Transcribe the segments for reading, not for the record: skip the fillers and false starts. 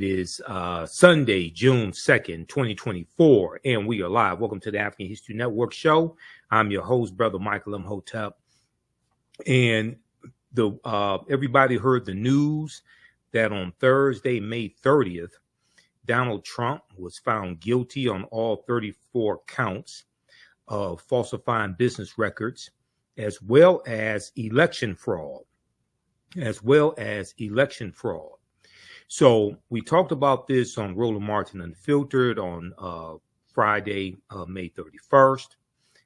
is Sunday, June 2nd, 2024, and we are live. Welcome to the African History Network show. I'm your host, Brother Michael Imhotep. And everybody heard the news that on Thursday, May 30th, Donald Trump was found guilty on all 34 counts of falsifying business records, as well as election fraud. So we talked about this on Roland Martin Unfiltered on Friday, May 31st,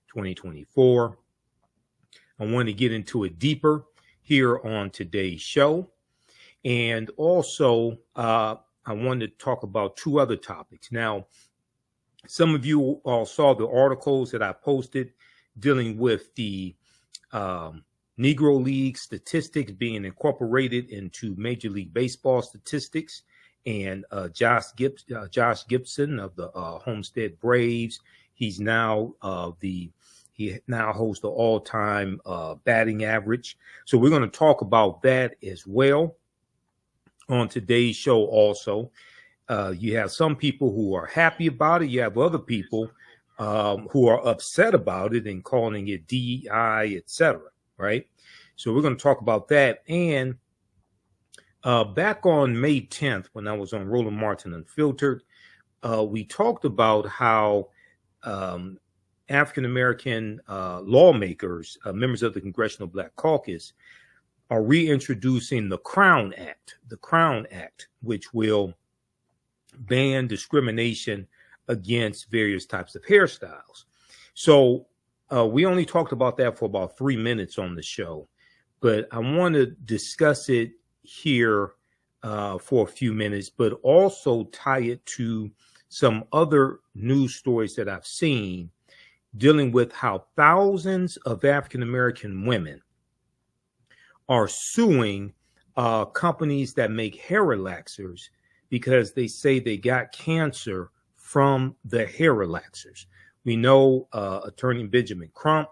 2024. I want to get into it deeper here on today's show. And also, I wanted to talk about two other topics. Now, some of you all saw the articles that I posted dealing with the Negro League statistics being incorporated into Major League Baseball statistics, and Josh Gibson of the Homestead Braves. He now hosts the all-time batting average. So we're going to talk about that as well on today's show. Also, you have some people who are happy about it. You have other people who are upset about it and calling it DEI, etc. Right? So we're going to talk about that. And back on May 10th, when I was on Roland Martin Unfiltered, we talked about how African-American lawmakers, members of the Congressional Black Caucus, are reintroducing the Crown Act, which will ban discrimination against various types of hairstyles. So we only talked about that for about 3 minutes on the show, but I want to discuss it here for a few minutes, but also tie it to some other news stories that I've seen dealing with how thousands of African-American women are suing companies that make hair relaxers because they say they got cancer from the hair relaxers. We know Attorney Benjamin Crump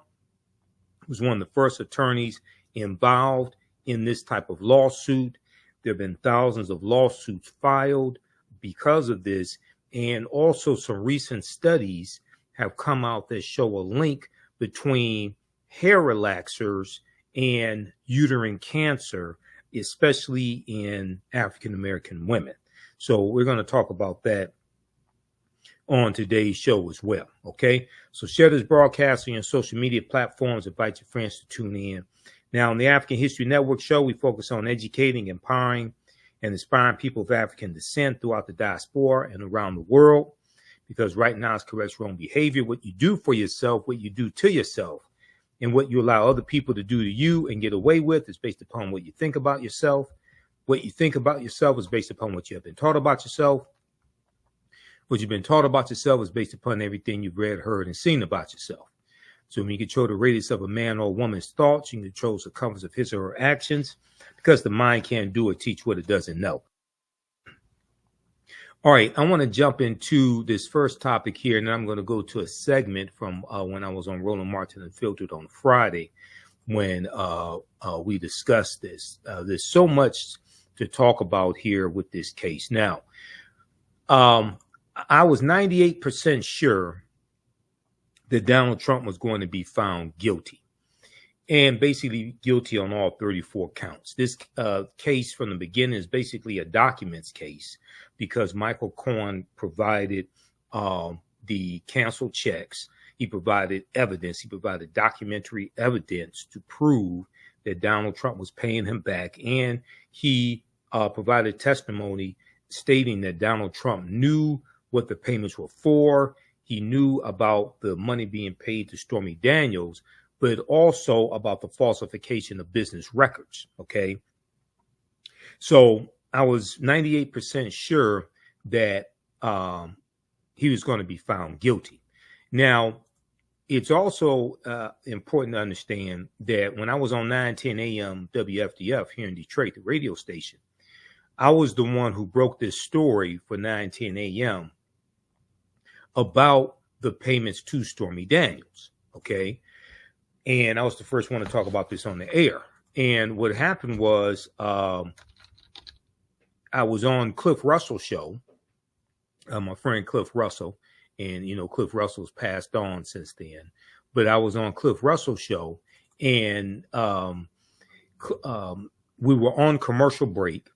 was one of the first attorneys involved in this type of lawsuit. There have been thousands of lawsuits filed because of this, and also some recent studies have come out that show a link between hair relaxers and uterine cancer, especially in African-American women. So we're going to talk about that on today's show as well. Okay, so share this broadcast on your social media platforms. Invite your friends to tune in. Now, on the African History Network show, we focus on educating, empowering, and inspiring people of African descent throughout the diaspora and around the world. Because right now, it's correct wrong behavior. What you do for yourself, what you do to yourself, and what you allow other people to do to you and get away with is based upon what you think about yourself. What you think about yourself is based upon what you have been taught about yourself. What you've been taught about yourself is based upon everything you've read, heard, and seen about yourself. So when you control the radius of a man or woman's thoughts, you can control the circumference of his or her actions, because the mind can't do or teach what it doesn't know. All right, I want to jump into this first topic here, and then I'm going to go to a segment from when I was on Roland Martin Unfiltered on Friday when we discussed this. There's so much to talk about here with this case. Now, I was 98% sure that Donald Trump was going to be found guilty, and basically guilty on all 34 counts. This case from the beginning is basically a documents case because Michael Cohen provided the canceled checks. He provided evidence. He provided documentary evidence to prove that Donald Trump was paying him back. And he provided testimony stating that Donald Trump knew what the payments were for. He knew about the money being paid to Stormy Daniels, but also about the falsification of business records. Okay. So I was 98% sure that he was going to be found guilty. Now, it's also important to understand that when I was on 910 AM WFDF here in Detroit, the radio station, I was the one who broke this story for 910 AM about the payments to Stormy Daniels. Okay. And I was the first one to talk about this on the air. And what happened was I I was on Cliff Russell's show, my friend Cliff Russell, and, you know, Cliff Russell's passed on since then, but I was on Cliff Russell's show, and we were on commercial break,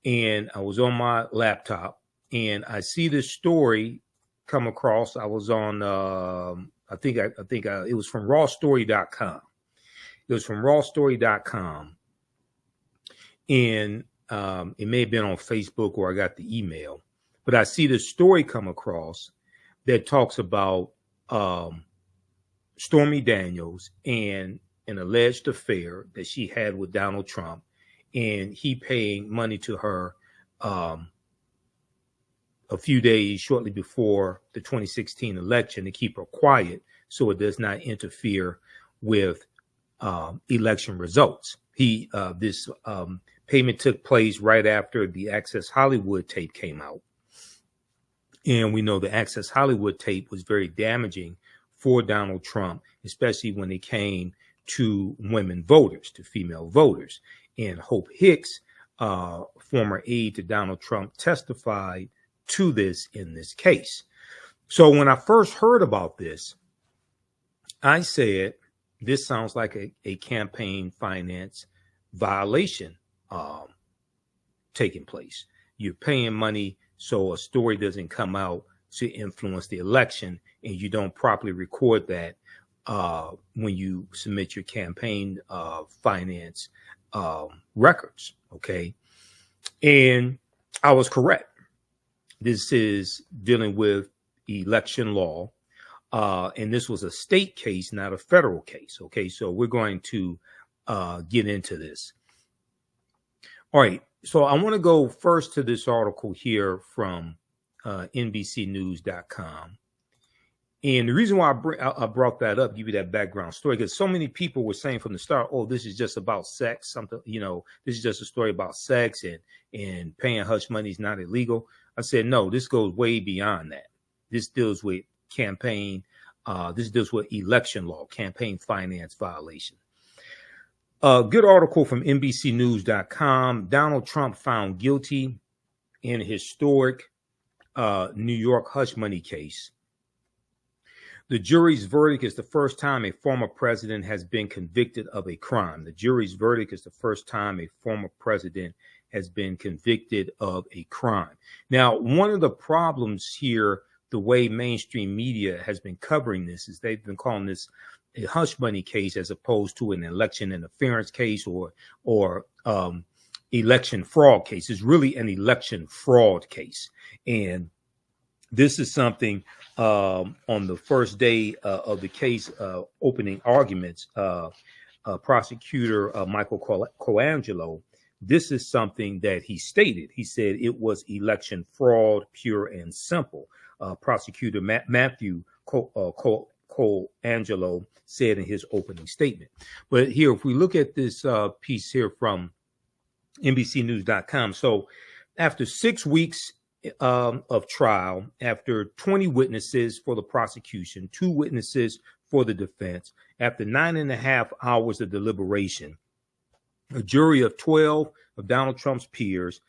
and I was on my laptop, and I see this story come across. I was on, I think it was from rawstory.com. It was from rawstory.com, and it may have been on Facebook, or I got the email, but I see this story come across that talks about Stormy Daniels and an alleged affair that she had with Donald Trump, and he paying money to her a few days shortly before the 2016 election to keep her quiet so it does not interfere with election results. This payment took place right after the Access Hollywood tape came out. And we know the Access Hollywood tape was very damaging for Donald Trump, especially when it came to women voters, to female voters. And Hope Hicks, former aide to Donald Trump, testified to this in this case. So when I first heard about this, I said, this sounds like a campaign finance violation taking place. You're paying money so a story doesn't come out to influence the election, and you don't properly record that when you submit your campaign finance records. Okay. And I was correct. This is dealing with election law. And this was a state case, not a federal case. Okay. So we're going to get into this. All right. So I want to go first to this article here from NBCnews.com. And the reason why I brought that up, give you that background story, because so many people were saying from the start, oh, this is just about sex, something, you know, this is just a story about sex and paying hush money is not illegal. I said, no, this goes way beyond that. This deals with campaign. This deals with election law, campaign finance violation. A good article from NBCnews.com. Donald Trump found guilty in a historic New York hush money case. The jury's verdict is the first time a former president has been convicted of a crime. The jury's verdict is the first time a former president has been convicted of a crime. Now, one of the problems here, the way mainstream media has been covering this, is they've been calling this a hush money case as opposed to an election interference case or election fraud case. It's really an election fraud case. And this is something on the first day of the case opening arguments, prosecutor Michael Colangelo, this is something that he stated. He said it was election fraud, pure and simple. Prosecutor Matthew Colangelo said in his opening statement. But here, if we look at this piece here from NBCnews.com, so after 6 weeks of trial, after 20 witnesses for the prosecution, 2 witnesses for the defense, after 9.5 hours of deliberation, a jury of 12 of Donald Trump's peers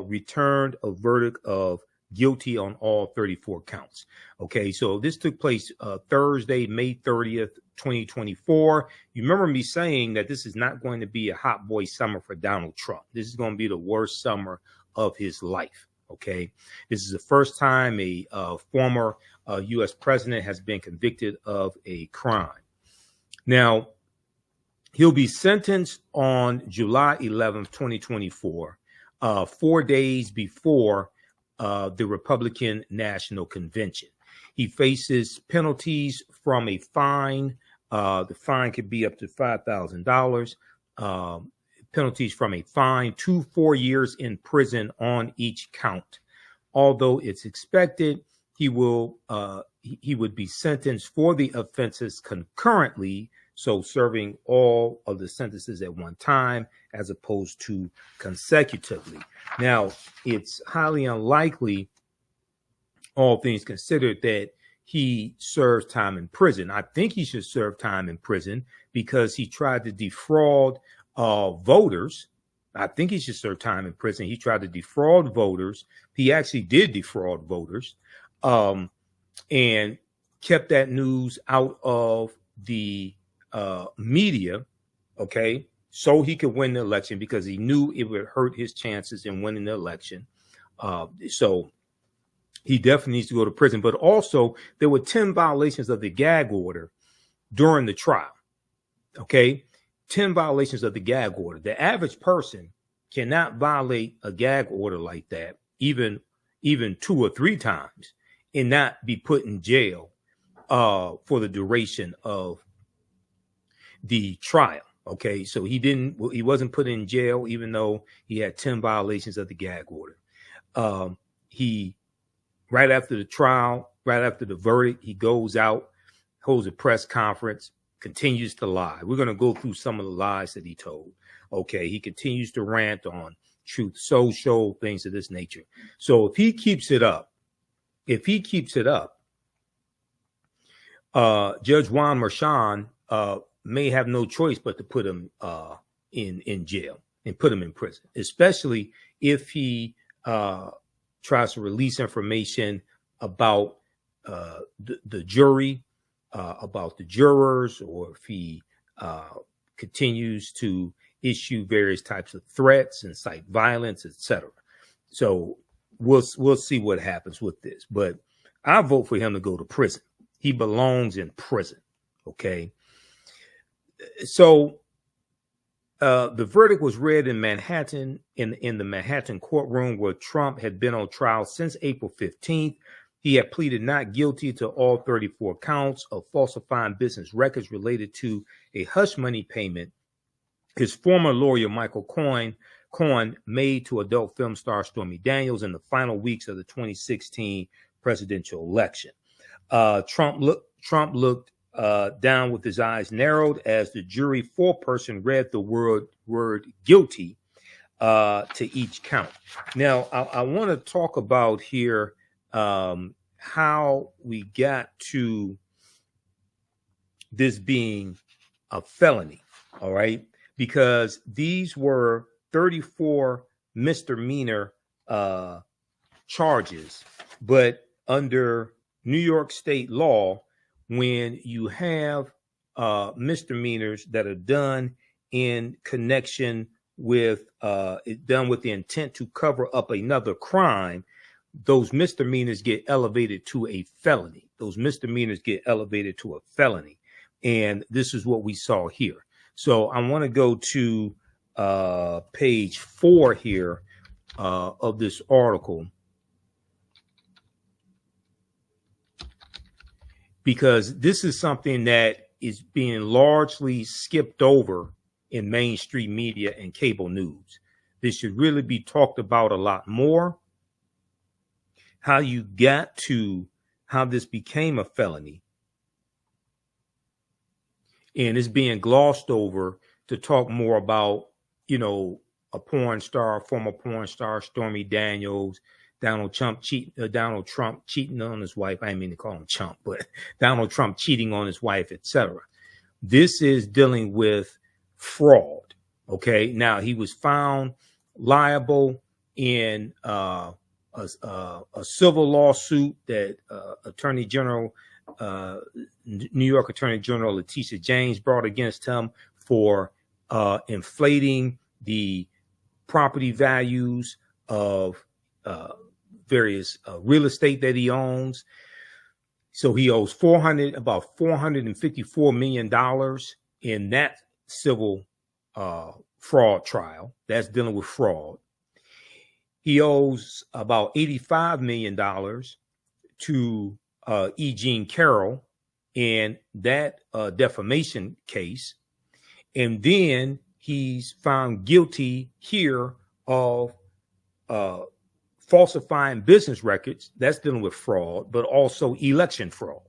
returned a verdict of guilty on all 34 counts. Okay, so this took place Thursday, May 30th, 2024. You remember me saying that this is not going to be a hot boy summer for Donald Trump. This is going to be the worst summer of his life. Okay, this is the first time a former U.S. president has been convicted of a crime. Now, he'll be sentenced on July 11th, 2024, 4 days before the Republican National Convention. He faces penalties from a fine. The fine could be up to $5,000. Penalties from a fine to 4 years in prison on each count. Although it's expected he would be sentenced for the offenses concurrently, so serving all of the sentences at one time as opposed to consecutively. Now, it's highly unlikely, all things considered, that he serves time in prison. I think he should serve time in prison because he tried to defraud voters I think he should serve time in prison. He tried to defraud voters. He actually did defraud voters, and kept that news out of the media, okay, so he could win the election, because he knew it would hurt his chances in winning the election. So he definitely needs to go to prison. But also, there were 10 violations of the gag order during the trial. Okay, 10 violations of the gag order. The average person cannot violate a gag order like that, even 2 or 3 times, and not be put in jail for the duration of the trial. Okay, so he wasn't put in jail, even though he had 10 violations of the gag order. He, right after the trial, right after the verdict, he goes out, holds a press conference, continues to lie. We're going to go through some of the lies that he told. Okay, he continues to rant on Truth Social, things of this nature. So if he keeps it up, Judge Juan Merchan may have no choice but to put him in jail and put him in prison, especially if he tries to release information about the jury, about the jurors, or if he continues to issue various types of threats, incite violence, etc. So we'll see what happens with this. But I vote for him to go to prison. He belongs in prison. Okay. So the verdict was read in Manhattan, in the Manhattan courtroom, where Trump had been on trial since April 15th. He had pleaded not guilty to all 34 counts of falsifying business records related to a hush money payment his former lawyer, Michael Cohen, made to adult film star Stormy Daniels in the final weeks of the 2016 presidential election. Trump looked down with his eyes narrowed as the jury foreperson read the word guilty to each count. Now, I want to talk about here how we got to this being a felony, all right? Because these were 34 misdemeanor charges, but under New York state law, when you have misdemeanors that are done in connection with done with the intent to cover up another crime, those misdemeanors get elevated to a felony. Those misdemeanors get elevated to a felony. And this is what we saw here. So I want to go to page 4 here of this article, because this is something that is being largely skipped over in mainstream media and cable news. This should really be talked about a lot more. How you got to how this became a felony. And it's being glossed over to talk more about, you know, a porn star, former porn star, Stormy Daniels, Donald Trump cheating on his wife. I didn't mean to call him chump, but Donald Trump cheating on his wife, etc. This is dealing with fraud. Okay. Now, he was found liable in a civil lawsuit that Attorney General, New York Attorney General Letitia James brought against him for inflating the property values of various real estate that he owns. So he owes about $454 million in that civil fraud trial. That's dealing with fraud. He owes about $85 million to E. Jean Carroll in that defamation case. And then he's found guilty here of falsifying business records. That's dealing with fraud, but also election fraud.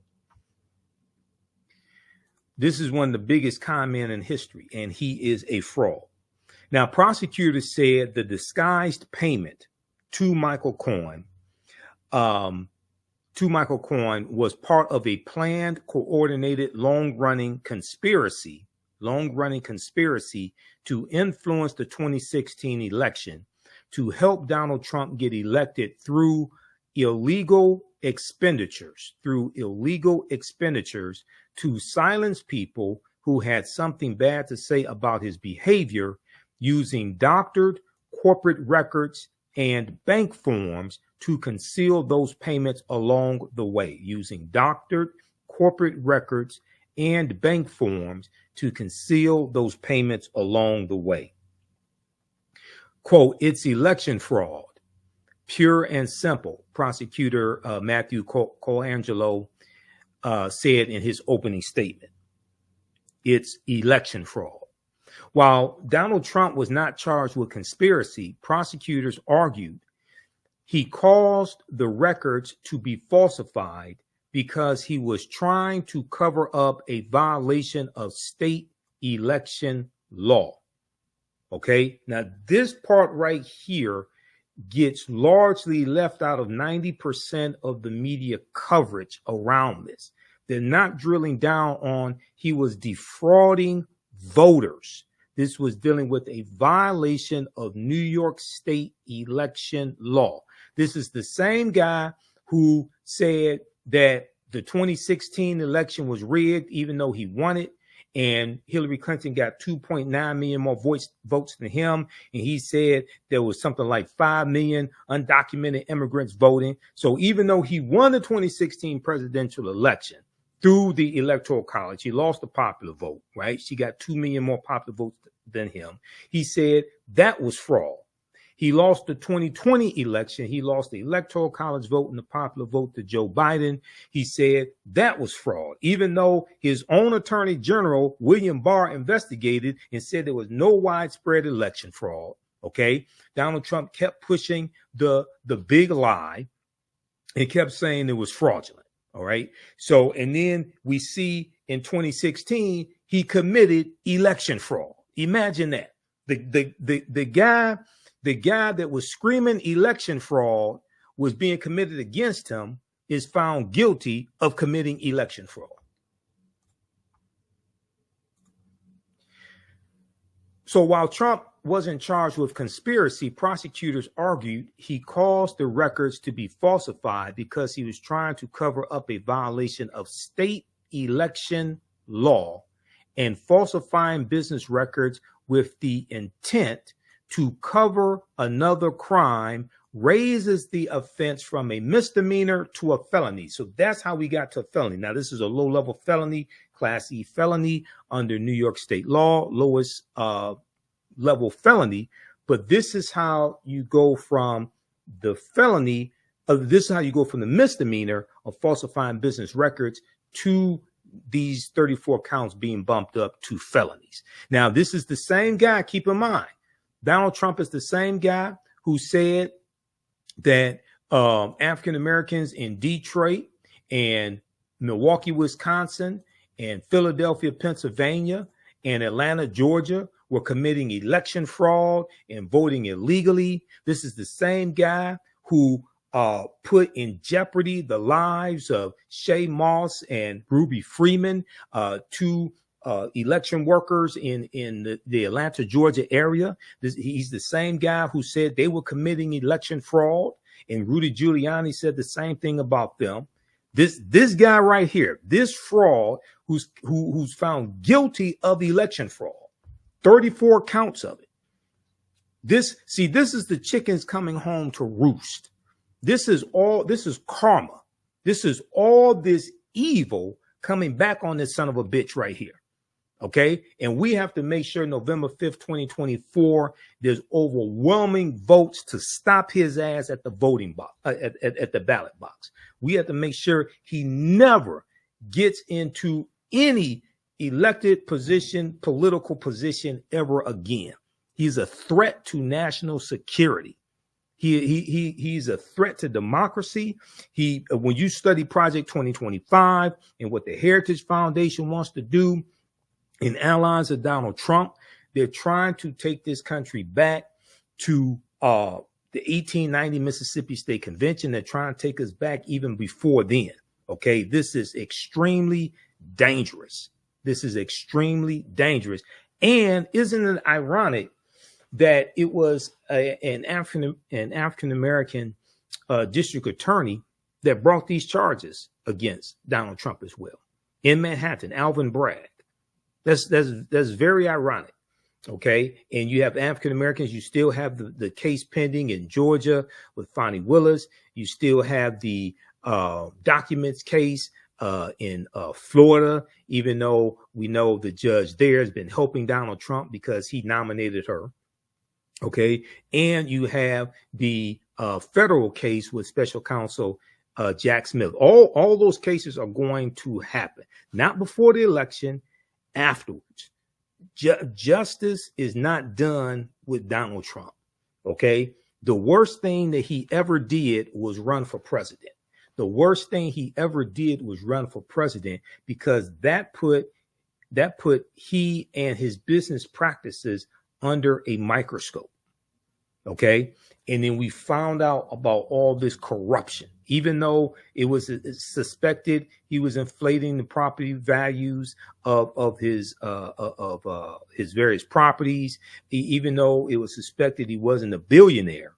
This is one of the biggest con men in history, and he is a fraud. Now, prosecutors said the disguised payment to Michael Cohen was part of a planned, coordinated, long-running conspiracy long-running conspiracy to influence the 2016 election to help Donald Trump get elected through illegal expenditures, to silence people who had something bad to say about his behavior, using doctored corporate records and bank forms to conceal those payments along the way, using doctored corporate records and bank forms to conceal those payments along the way. Quote, "It's election fraud, pure and simple," prosecutor Matthew Colangelo said in his opening statement. It's election fraud. While Donald Trump was not charged with conspiracy, prosecutors argued he caused the records to be falsified because he was trying to cover up a violation of state election law. Okay, now this part right here gets largely left out of 90% of the media coverage around this. They're not drilling down on he was defrauding voters. This was dealing with a violation of New York State election law. This is the same guy who said that the 2016 election was rigged, even though he won it, and Hillary Clinton got 2.9 million more votes than him. And he said there was something like 5 million undocumented immigrants voting. So even though he won the 2016 presidential election through the Electoral College, he lost the popular vote, right? She got 2 million more popular votes than him. He said that was fraud. He lost the 2020 election. He lost the Electoral College vote and the popular vote to Joe Biden. He said that was fraud, even though his own Attorney General, William Barr, investigated and said there was no widespread election fraud. Okay. Donald Trump kept pushing the big lie and kept saying it was fraudulent. All right. So, and then we see in 2016, he committed election fraud. Imagine that. The guy that was screaming election fraud was being committed against him is found guilty of committing election fraud. So while Trump wasn't charged with conspiracy, prosecutors argued he caused the records to be falsified because he was trying to cover up a violation of state election law and falsifying business records with the intent to cover another crime raises the offense from a misdemeanor to a felony. So that's how we got to a felony. Now, this is a low-level felony, Class E felony under New York state law, lowest level felony. But this is how you go from the felony, this is how you go from the misdemeanor of falsifying business records to these 34 counts being bumped up to felonies. Now, this is the same guy, keep in mind, Donald Trump is the same guy who said that African Americans in Detroit and Milwaukee, Wisconsin, and Philadelphia, Pennsylvania, and Atlanta, Georgia were committing election fraud and voting illegally. This is the same guy who put in jeopardy the lives of Shay Moss and Ruby Freeman, two election workers in the Atlanta, Georgia area. He's the same guy who said they were committing election fraud, and Rudy Giuliani said the same thing about them. This guy right here, this fraud, who's found guilty of election fraud, 34 counts of it. This is the chickens coming home to roost. This is karma. This is all this evil coming back on this son of a bitch right here. Okay. And we have to make sure November 5th, 2024, there's overwhelming votes to stop his ass at the voting box, at the ballot box. We have to make sure he never gets into any elected position, political position ever again. He's a threat to national security. He's a threat to democracy. When you study Project 2025 and what the Heritage Foundation wants to do, and allies of Donald Trump, they're trying to take this country back to the 1890 Mississippi State Convention. They're trying to take us back even before then. Okay, this is extremely dangerous. This is extremely dangerous. And isn't it ironic that it was an African-American district attorney that brought these charges against Donald Trump as well in Manhattan, Alvin Bragg. That's very ironic. Okay. And you have African Americans. You still have the case pending in Georgia with Fonnie Willis. You still have the documents case in Florida, even though we know the judge there has been helping Donald Trump because he nominated her. Okay. And you have the federal case with special counsel Jack Smith. All those cases are going to happen, not before the election, afterwards. Justice is not done with Donald Trump. Okay. The worst thing that he ever did was run for president. The worst thing he ever did was run for president, because that put he and his business practices under a microscope. Okay. And then we found out about all this corruption, even though it was suspected he was inflating the property values of his various properties, even though it was suspected he wasn't a billionaire.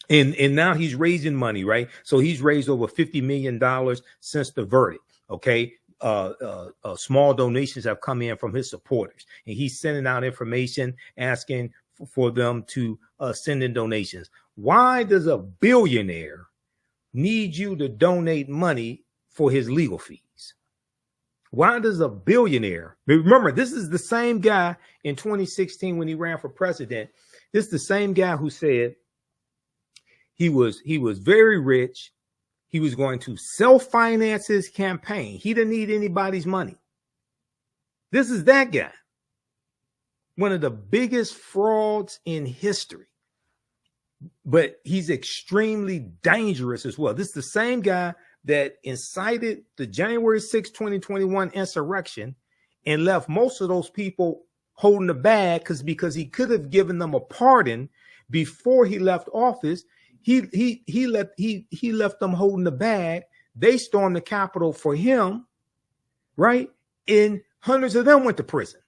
And now he's raising money, right? So he's raised over $50 million since the verdict. Okay. Small donations have come in from his supporters, and he's sending out information asking for them to send in donations. Why does a billionaire need you to donate money for his legal fees? Why does a billionaire? Remember, this is the same guy in 2016 when he ran for president. This is the same guy who said he was very rich. He was going to self-finance his campaign. He didn't need anybody's money. This is that guy. One of the biggest frauds in history. But he's extremely dangerous as well. This is the same guy that incited the January 6, 2021 insurrection and left most of those people holding the bag because he could have given them a pardon before he left office. He left them holding the bag. They stormed the Capitol for him, right? And hundreds of them went to prison.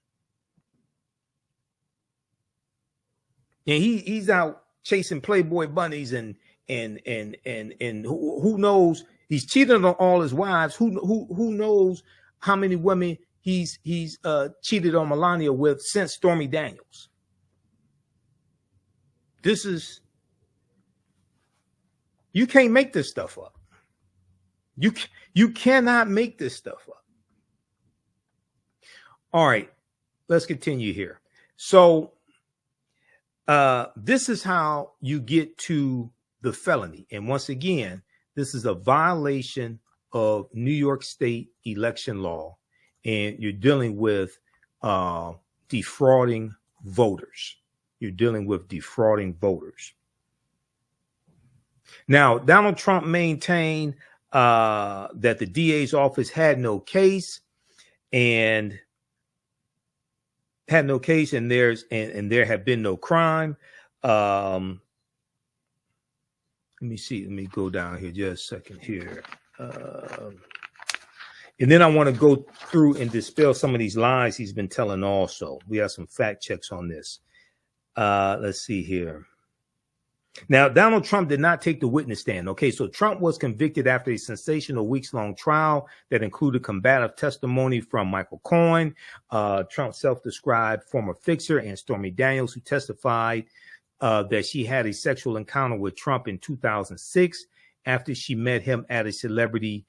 And he's out chasing Playboy bunnies and who knows, he's cheated on all his wives. Who knows how many women he's cheated on Melania with since Stormy Daniels. You can't make this stuff up. You cannot make this stuff up. All right, let's continue here. So this is how you get to the felony. And once again, this is a violation of New York State election law, and you're dealing with defrauding voters. You're dealing with defrauding voters. Now, Donald Trump maintained that the DA's office had no case, and there have been no crime. Let me see. Let me go down here just a second here. And then I want to go through and dispel some of these lies he's been telling also. We have some fact checks on this. Let's see here. Now, Donald Trump did not take the witness stand. Okay, so Trump was convicted after a sensational weeks-long trial that included combative testimony from Michael Cohen, Trump's self-described former fixer, and Stormy Daniels, who testified that she had a sexual encounter with Trump in 2006 after she met him at a celebrity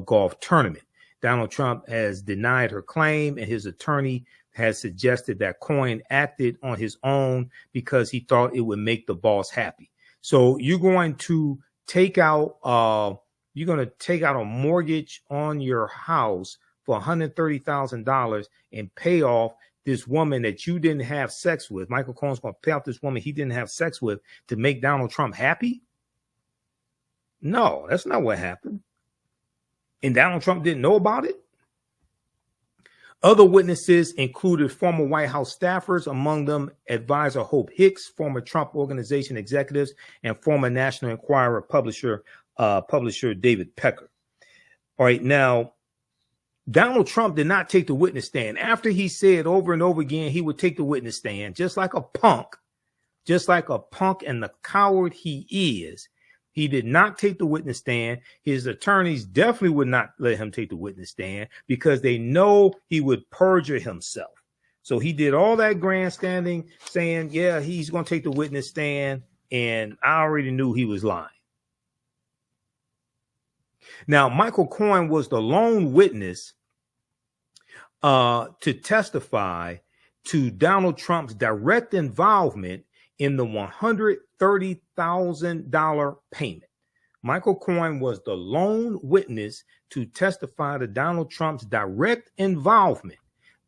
golf tournament. Donald Trump has denied her claim, and his attorney has suggested that Cohen acted on his own because he thought it would make the boss happy. So you're going to take out a mortgage on your house for $130,000 and pay off this woman that you didn't have sex with. Michael Cohen's going to pay off this woman he didn't have sex with to make Donald Trump happy? No, that's not what happened. And Donald Trump didn't know about it? Other witnesses included former White House staffers, among them advisor Hope Hicks, former Trump Organization executives, and former National Enquirer publisher David Pecker. All right, now, Donald Trump did not take the witness stand. After he said over and over again he would take the witness stand, just like a punk and the coward he is. He did not take the witness stand. His attorneys definitely would not let him take the witness stand because they know he would perjure himself. So he did all that grandstanding saying, yeah, he's going to take the witness stand. And I already knew he was lying. Now, Michael Cohen was the lone witness to testify to Donald Trump's direct involvement in the $130,000 payment. Michael Cohen was the lone witness to testify to Donald Trump's direct involvement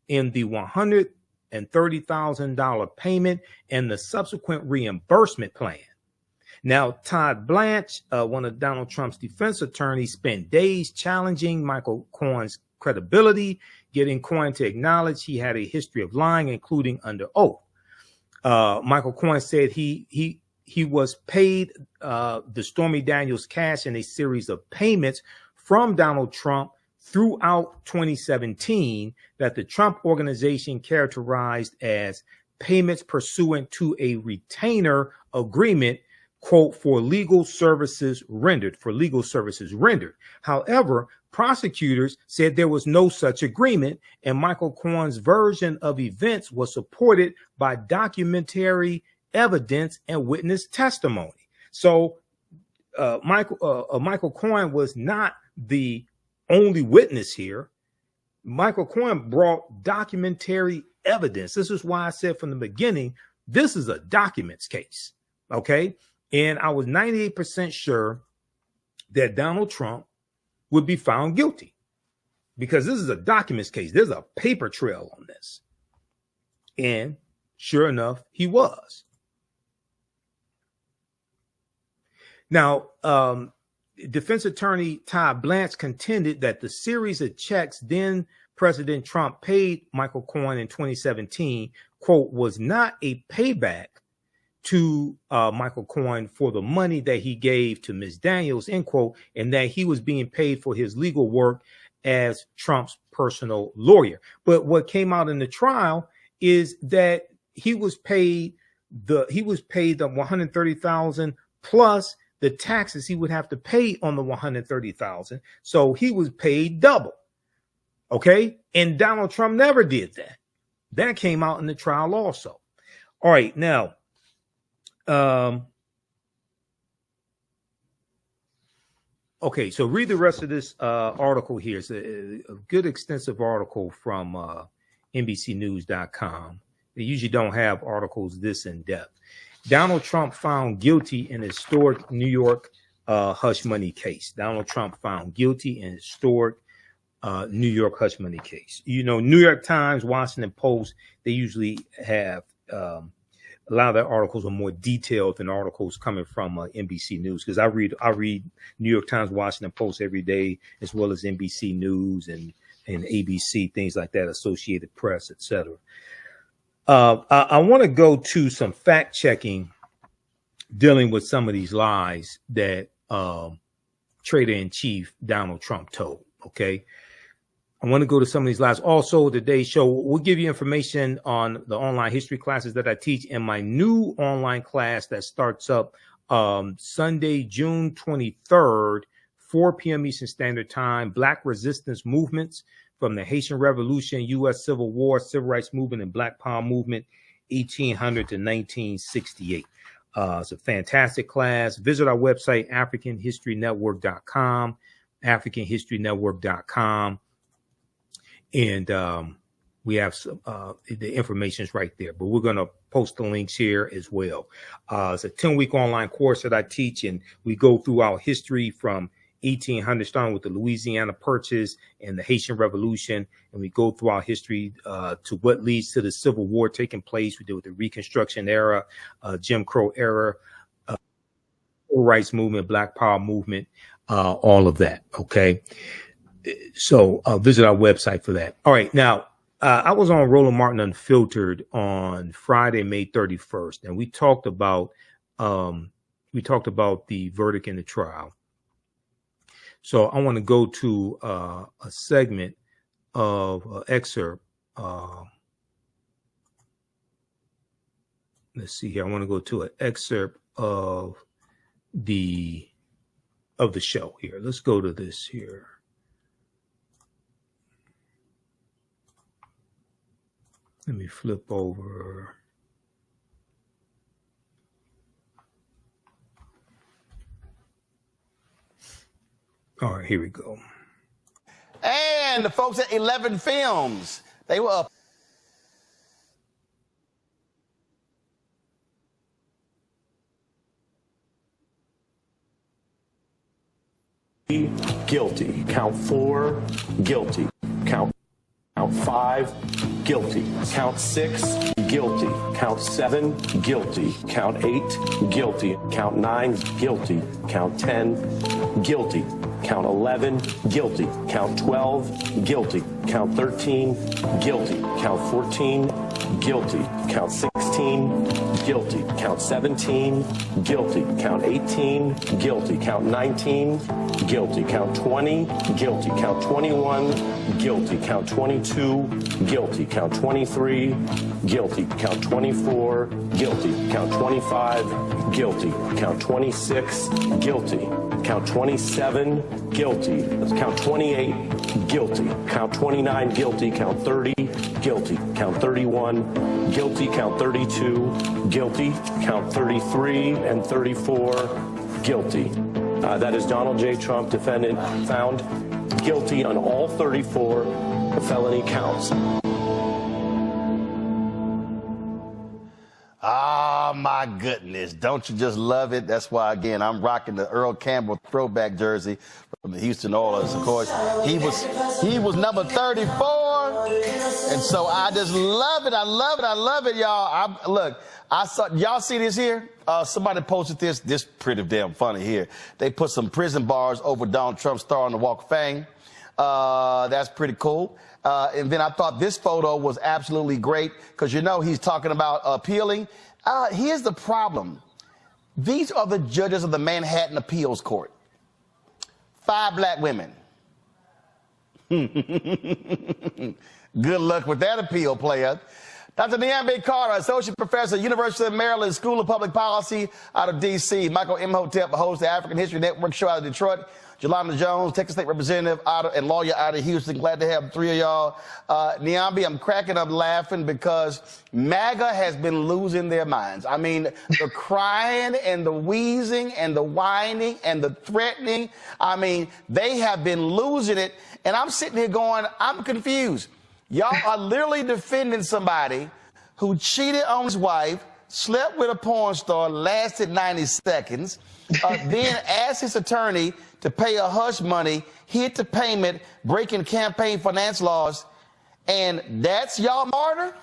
in the $130,000 payment and the subsequent reimbursement plan. Now, Todd Blanche, one of Donald Trump's defense attorneys, spent days challenging Michael Cohen's credibility, getting Cohen to acknowledge he had a history of lying, including under oath. Michael Cohen said he was paid the Stormy Daniels cash in a series of payments from Donald Trump throughout 2017 that the Trump organization characterized as payments pursuant to a retainer agreement, quote, for legal services rendered. However, prosecutors said there was no such agreement, and Michael Cohen's version of events was supported by documentary evidence and witness testimony. So Michael Cohen was not the only witness here. Michael Cohen brought documentary evidence. This is why I said from the beginning, this is a documents case. Okay. And I was 98% sure that Donald Trump would be found guilty because this is a documents case. There's a paper trail on this. And sure enough, he was. Now, defense attorney Todd Blanche contended that the series of checks then President Trump paid Michael Cohen in 2017, quote, was not a payback to Michael Cohen for the money that he gave to Ms. Daniels, end quote, and that he was being paid for his legal work as Trump's personal lawyer. But what came out in the trial is that he was paid the $130,000 plus the taxes he would have to pay on the $130,000. So he was paid double. Okay. And Donald Trump never did that. That came out in the trial also. All right. Now, okay. So read the rest of this article here. It's a good extensive article from NBCnews.com. They usually don't have articles this in depth. Donald Trump found guilty in historic New York hush money case. Donald Trump found guilty in historic New York hush money case. You know, New York Times, Washington Post, they usually have a lot of their articles are more detailed than articles coming from NBC News, because I read New York Times, Washington Post every day, as well as NBC News and ABC, things like that, Associated Press, etc. I want to go to some fact checking dealing with some of these lies that Trader-in-Chief Donald Trump told. Okay. I want to go to some of these lies. Also, today's show, we'll give you information on the online history classes that I teach in my new online class that starts up Sunday, June 23rd, 4 p.m. Eastern Standard Time, Black Resistance Movements from the Haitian Revolution, U.S. Civil War, Civil Rights Movement, and Black Power Movement, 1800 to 1968. It's a fantastic class. Visit our website, AfricanHistoryNetwork.com, AfricanHistoryNetwork.com. And we have some, the information's right there, but we're going to post the links here as well. It's a 10-week online course that I teach, and we go through our history from 1800, starting with the Louisiana Purchase and the Haitian Revolution, and we go through our history to what leads to the Civil War taking place. We deal with the Reconstruction era, Jim Crow era, Civil Rights Movement, Black Power Movement, all of that. Okay. So visit our website for that. All right. Now, I was on Roland Martin Unfiltered on Friday, May 31st, and we talked about the verdict in the trial. So I want to go to a segment of excerpt. Let's see here. I want to go to an excerpt of the show here. Let's go to this here. Let me flip over. All right, here we go. And the folks at 11 Films, they were up. Guilty. Count 4, guilty. Count 5, guilty. Count 6, guilty. Count 7, guilty. Count 8, guilty. Count 9, guilty. Count 10, guilty. Count 11, guilty. Count 12, guilty. Count 13, guilty. Count 14, guilty. Count 16, guilty. Count 17, guilty. Count 18, guilty. Count 19, guilty. Count 20, guilty. Count 21, guilty. Count 22, guilty. Count 23, guilty. Count 24, guilty. Count 25, guilty. Count 26, guilty. Count 27, guilty. Count 28, guilty. Count 29, guilty. Count 30, guilty. Count 31, guilty. Count 32, guilty. Count 33 and 34, guilty. That is Donald J. Trump, defendant, found guilty on all 34 felony counts. Oh, my goodness. Don't you just love it? That's why, again, I'm rocking the Earl Campbell throwback jersey from the Houston Oilers. Of course, he was number 34. And so I just love it. I love it. I love it, y'all. Look, y'all see this here? Somebody posted this pretty damn funny here. They put some prison bars over Donald Trump's star on the Walk of Fame. That's pretty cool. And then I thought this photo was absolutely great because, you know, he's talking about appealing. Here's the problem. These are the judges of the Manhattan Appeals Court. 5 black women. Good luck with that appeal, player. Dr. Niambe Carter, Associate Professor, University of Maryland School of Public Policy out of D.C. Michael Imhotep, host of the African History Network show out of Detroit. Jelana Jones, Texas State Representative and lawyer out of Houston. Glad to have 3 of y'all. Niambe, I'm cracking up laughing because MAGA has been losing their minds. I mean, the crying and the wheezing and the whining and the threatening. I mean, they have been losing it. And I'm sitting here going, I'm confused. Y'all are literally defending somebody who cheated on his wife, slept with a porn star, lasted 90 seconds, then asked his attorney to pay a hush money, hid the payment, breaking campaign finance laws, and that's y'all martyr?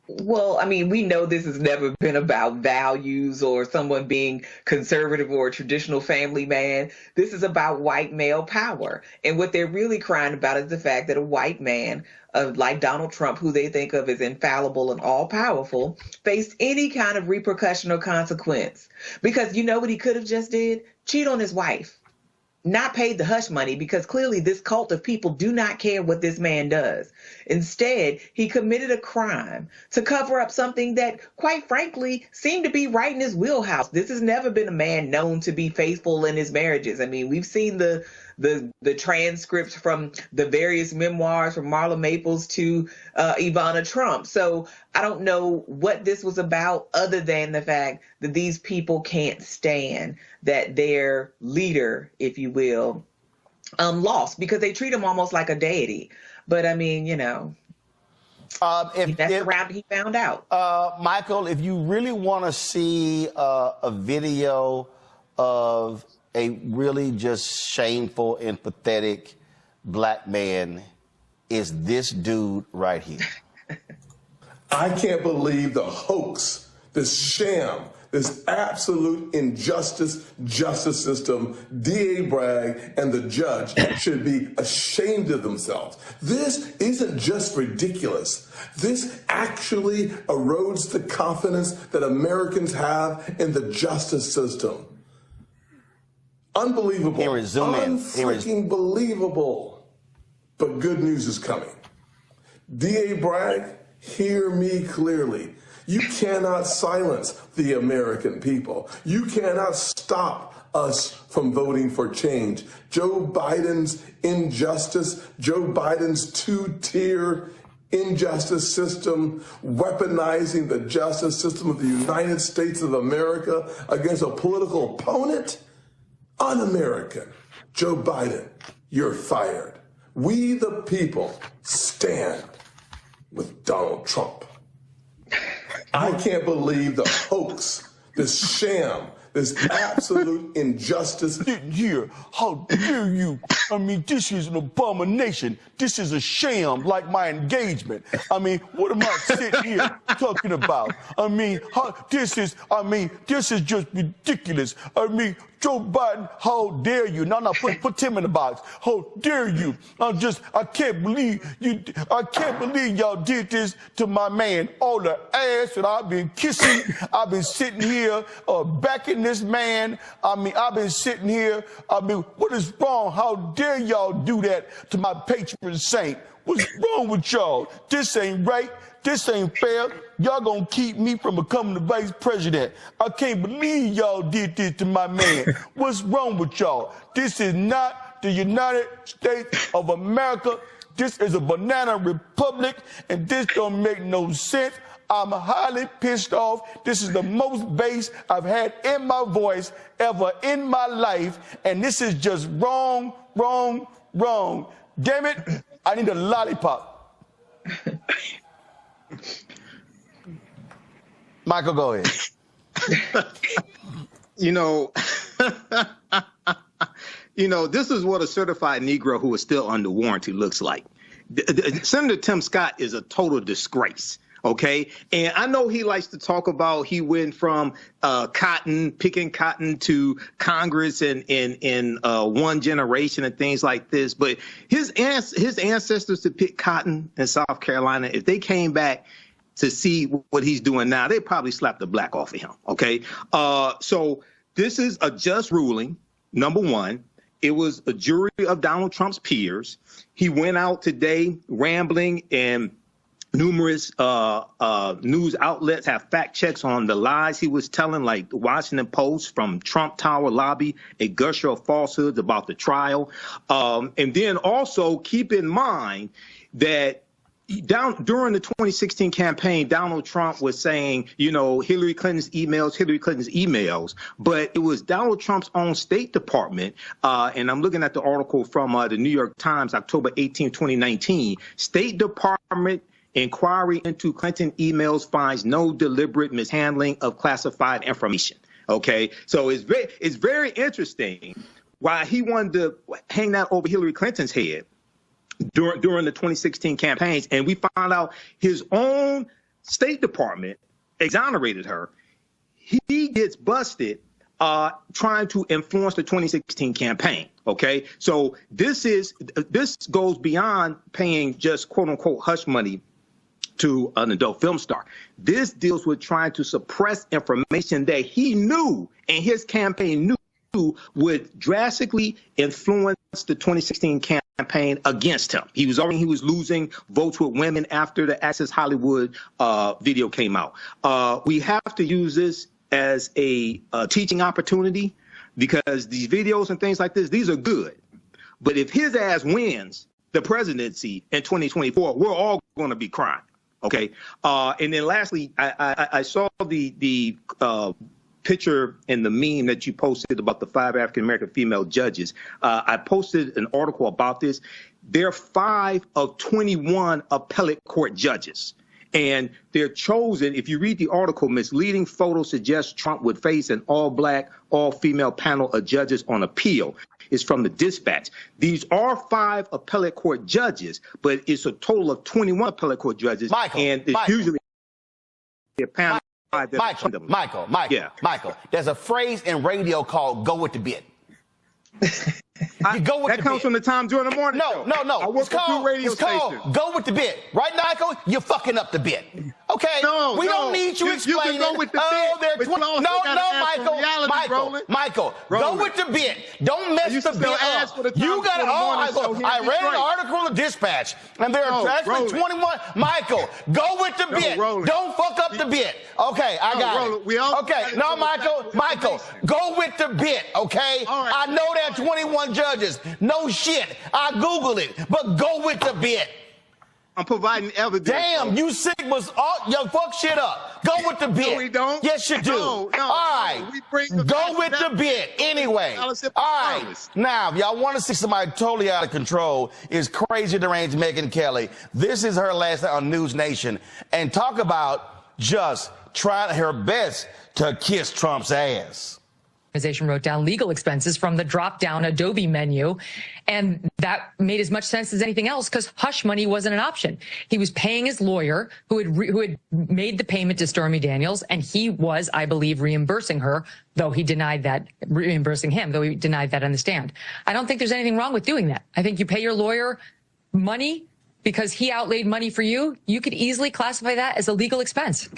Well, I mean, we know this has never been about values or someone being conservative or a traditional family man. This is about white male power. And what they're really crying about is the fact that a white man like Donald Trump, who they think of as infallible and all powerful, faced any kind of repercussion or consequence. Because you know what he could have just did? Cheat on his wife. Not paid the hush money, because clearly this cult of people do not care what this man does. Instead, he committed a crime to cover up something that, quite frankly, seemed to be right in his wheelhouse. This has never been a man known to be faithful in his marriages. I mean, we've seen the transcripts from the various memoirs from Marla Maples to Ivana Trump. So I don't know what this was about, other than the fact that these people can't stand that their leader, if you will, lost, because they treat him almost like a deity. But I mean, you know, that's the route he found out. Michael, if you really want to see a video of a really just shameful and pathetic black man, is this dude right here. I can't believe the hoax, this sham, this absolute injustice justice system. D.A. Bragg and the judge should be ashamed of themselves. This isn't just ridiculous. This actually erodes the confidence that Americans have in the justice system. Unbelievable. Unfreaking believable. But good news is coming. D.A. Bragg, hear me clearly. You cannot silence the American people. You cannot stop us from voting for change. Joe Biden's injustice, Joe Biden's two-tier injustice system, weaponizing the justice system of the United States of America against a political opponent, un-American. Joe Biden, you're fired. We the people stand with Donald Trump. I can't believe the hoax, this sham, this absolute injustice. Here, how dare you? I mean, this is an abomination. This is a sham, like my engagement. I mean, what am I sitting here talking about? I mean, this is just ridiculous. I mean, Joe Biden, how dare you? No, put Tim in the box. How dare you? I can't believe y'all did this to my man. All the ass that I've been kissing. I've been sitting here backing this man. I mean, I've been sitting here. I mean, what is wrong? How dare y'all do that to my patron saint? What's wrong with y'all? This ain't right. This ain't fair. Y'all gonna keep me from becoming the vice president. I can't believe y'all did this to my man. What's wrong with y'all? This is not the United States of America. This is a banana republic, and this don't make no sense. I'm highly pissed off. This is the most bass I've had in my voice ever in my life, and this is just wrong, wrong, wrong. Damn it, I need a lollipop. Michael, go ahead. You know, this is what a certified Negro who is still under warranty looks like. Senator Tim Scott is a total disgrace. Okay. And I know he likes to talk about he went from picking cotton to Congress in one generation and things like this. But his ancestors to pick cotton in South Carolina, if they came back to see what he's doing now, they probably slapped the black off of him. OK, so this is a just ruling. Number one, it was a jury of Donald Trump's peers. He went out today rambling, and numerous news outlets have fact checks on the lies he was telling, like the Washington Post from Trump Tower lobby, a gusher of falsehoods about the trial. And then also keep in mind that during the 2016 campaign, Donald Trump was saying, Hillary Clinton's emails, but it was Donald Trump's own State Department. And I'm looking at the article from the New York Times, October 18, 2019. State Department inquiry into Clinton emails finds no deliberate mishandling of classified information. OK, so it's very interesting why he wanted to hang that over Hillary Clinton's head during the 2016 campaigns. And we found out his own State Department exonerated her. He gets busted trying to influence the 2016 campaign. OK, so this goes beyond paying just, quote unquote, hush money to an adult film star. This deals with trying to suppress information that he knew and his campaign knew would drastically influence the 2016 campaign against him. He was losing votes with women after the Access Hollywood video came out. We have to use this as a teaching opportunity, because these videos and things like this, these are good. But if his ass wins the presidency in 2024, we're all going to be crying. OK, and then lastly, I saw the picture and the meme that you posted about the 5 African-American female judges. I posted an article about this. There are 5 of 21 appellate court judges, and they're chosen. If you read the article, misleading photos suggest Trump would face an all-black, all-female panel of judges on appeal. It's from the Dispatch. These are 5 appellate court judges, but it's a total of 21 appellate court judges. And it's usually a panel. Michael, there's a phrase in radio called "go with the bit." You go with that comes from the Time during the morning. No. I work for 2 radio stations. Go with the bit. Right, Michael? You're fucking up the bit. Okay, we don't need you explaining. You can go with the bit, Michael, go with the bit. Don't mess the bit up. You got to. I read an article in the Dispatch, and there are actually 21. Michael, go with the bit. Don't fuck up the bit. Okay, I got it. Okay, no, Michael, go with the bit. Okay, I know there are 21 judges. No shit. I Googled it, but go with the bit. I'm providing evidence. Damn, you Sigmas, yo, fuck shit up. Go with the bit. No, we don't. Yes, you do. No, all right. Go with the bit. Anyway. All right. Now, if y'all want to see somebody totally out of control, is crazy deranged Megyn Kelly. This is her last night on News Nation. And talk about just trying her best to kiss Trump's ass. Organization wrote down legal expenses from the drop-down Adobe menu, and that made as much sense as anything else because hush money wasn't an option. He was paying his lawyer who had made the payment to Stormy Daniels, and he was, I believe, reimbursing her, though he denied that, reimbursing him, though he denied that on the stand. I don't think there's anything wrong with doing that. I think you pay your lawyer money because he outlaid money for you. You could easily classify that as a legal expense.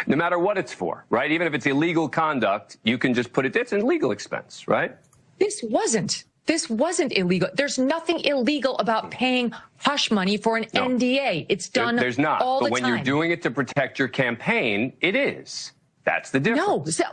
No matter what it's for, right? Even if it's illegal conduct, you can just put it's an legal expense, right? This wasn't illegal. There's nothing illegal about paying hush money for an NDA. It's done There's not. all the time. But when you're doing it to protect your campaign, it is. That's the difference. No.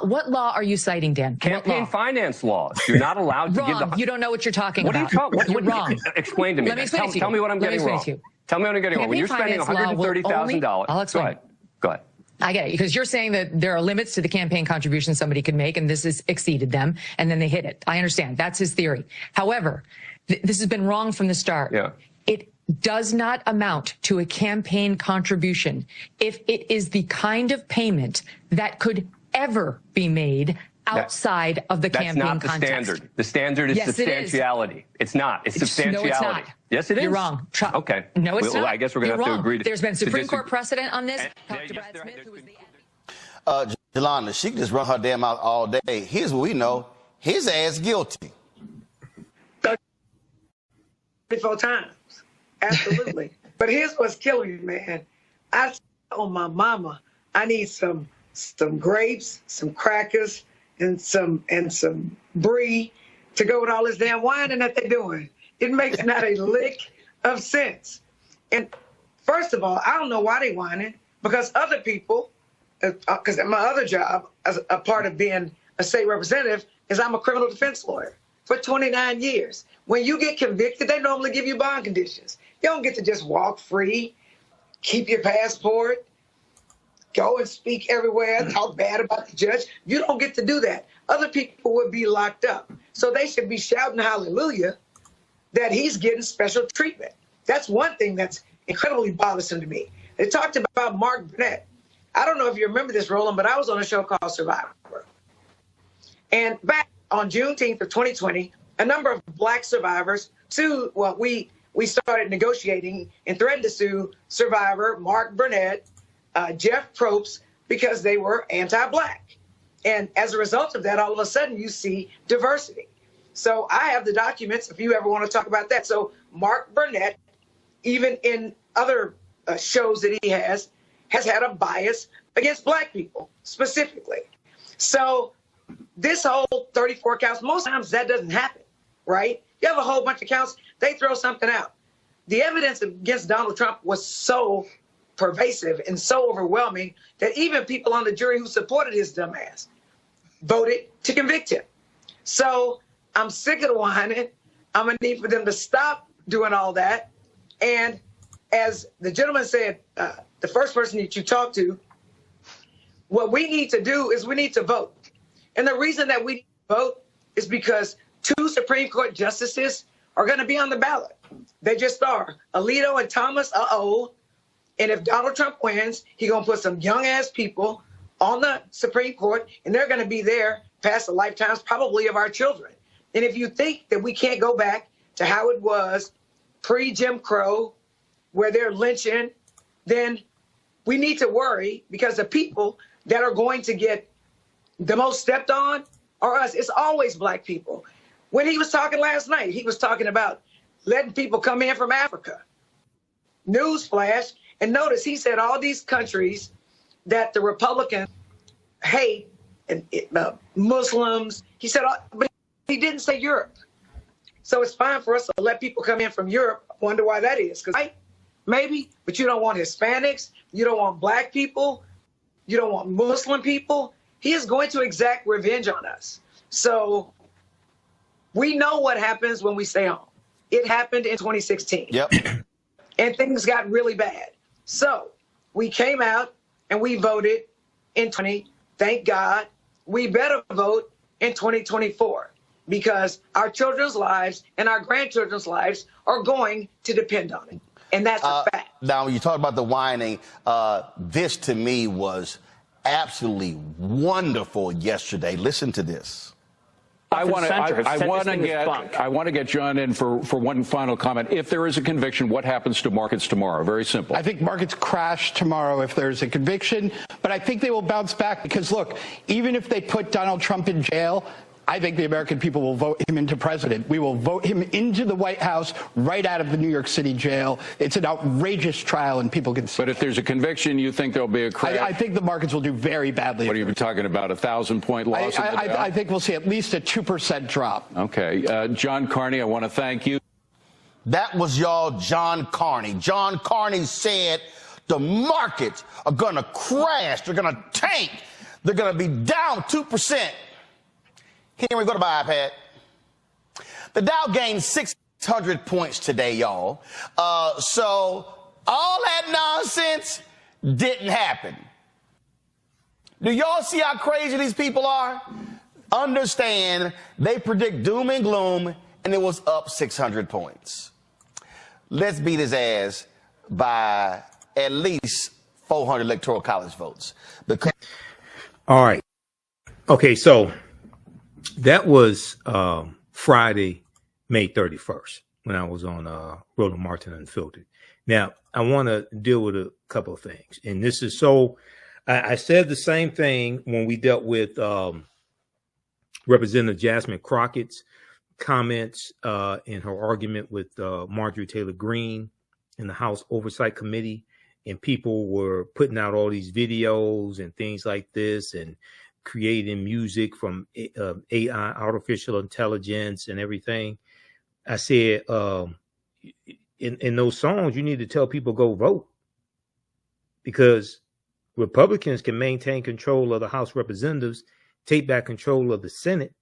What law are you citing, Dan? Campaign finance laws. You're not allowed to give the... You don't know what you're talking about. You're wrong. Explain to me. Tell me what I'm getting wrong. Tell me what I'm getting wrong. When you're spending $130,000... I'll explain. Go ahead. I get it, because you're saying that there are limits to the campaign contribution somebody could make, and this has exceeded them, and then they hit it. I understand. That's his theory. However, this has been wrong from the start. Yeah. It does not amount to a campaign contribution if it is the kind of payment that could ever be made outside of the campaign context. That's not the standard. The standard is substantiality. It's not. It's substantiality. No, it's not. Yes, it is. You're wrong. Okay. No, it's not. I guess we're going to have to agree. There's been Supreme Court precedent on this. Talk to Brad Smith, who was the... Yolanda, she can just run her damn mouth all day. Here's what we know. His ass guilty. 34 times. Absolutely. But here's what's killing me, man. I told my mama I need some grapes, some crackers, and some brie to go with all this damn whining that they're doing. It makes not a lick of sense. And first of all, I don't know why they whining, because other people, because my other job as a part of being a state representative is I'm a criminal defense lawyer for 29 years. When you get convicted, they normally give you bond conditions. You don't get to just walk free, keep your passport, go and speak everywhere, talk bad about the judge. You don't get to do that. Other people would be locked up. So they should be shouting hallelujah that he's getting special treatment. That's one thing that's incredibly bothersome to me. They talked about Mark Burnett. I don't know if you remember this, Roland, but I was on a show called Survivor. And back on Juneteenth of 2020, a number of black survivors sued, well, we started negotiating and threatened to sue Survivor, Mark Burnett, Jeff Probst, because they were anti-black. And as a result of that, all of a sudden you see diversity. So I have the documents if you ever want to talk about that. So Mark Burnett, even in other shows that he has had a bias against black people specifically. So this whole 34 counts, most times that doesn't happen, right? You have a whole bunch of counts, they throw something out. The evidence against Donald Trump was so pervasive and so overwhelming that even people on the jury who supported his dumb ass voted to convict him. So I'm sick of the whining. I'm going to need for them to stop doing all that. And as the gentleman said, the first person that you talked to, what we need to do is we need to vote. And the reason that we vote is because 2 Supreme Court justices are going to be on the ballot. They just are. Alito and Thomas, And if Donald Trump wins, he's going to put some young-ass people on the Supreme Court, and they're going to be there past the lifetimes probably of our children. And if you think that we can't go back to how it was pre-Jim Crow, where they're lynching, then we need to worry, because the people that are going to get the most stepped on are us. It's always black people. When he was talking last night, he was talking about letting people come in from Africa. Newsflash, And notice he said all these countries that the Republicans hate, and Muslims, he said, but he didn't say Europe. So it's fine for us to let people come in from Europe. I wonder why that is. Because maybe, but you don't want Hispanics, you don't want black people, you don't want Muslim people. He is going to exact revenge on us. So we know what happens when we stay home. It happened in 2016. Yep. And things got really bad. So we came out and we voted in 2020. Thank God. We better vote in 2024 because our children's lives and our grandchildren's lives are going to depend on it. And that's a fact. Now, when you talk about the whining, this to me was absolutely wonderful yesterday. Listen to this. I want to get John in for one final comment. If there is a conviction, what happens to markets tomorrow? Very simple. I think markets crash tomorrow if there's a conviction, but I think they will bounce back because, look, even if they put Donald Trump in jail, I think the American people will vote him into president. We will vote him into the White House right out of the New York City jail. It's an outrageous trial, and people can see. But if there's a conviction, you think there'll be a crash? I think the markets will do very badly. What are you talking about, 1,000-point loss? I think we'll see at least a 2% drop. Okay. John Carney, I want to thank you. That was y'all John Carney. John Carney said the markets are going to crash. They're going to tank. They're going to be down 2%. Henry, go to my iPad. The Dow gained 600 points today, y'all. So all that nonsense didn't happen. Do y'all see how crazy these people are? Understand, they predict doom and gloom, and it was up 600 points. Let's beat his ass by at least 400 electoral college votes. All right. Okay, so that was Friday, May 31st, when I was on Roland Martin Unfiltered. Now, I want to deal with a couple of things. And this is so, I said the same thing when we dealt with Representative Jasmine Crockett's comments in her argument with Marjorie Taylor Greene in the House Oversight Committee. And people were putting out all these videos and things like this and creating music from AI, artificial intelligence and everything. I said, in those songs, you need to tell people go vote, because Republicans can maintain control of the House of Representatives, take back control of the Senate.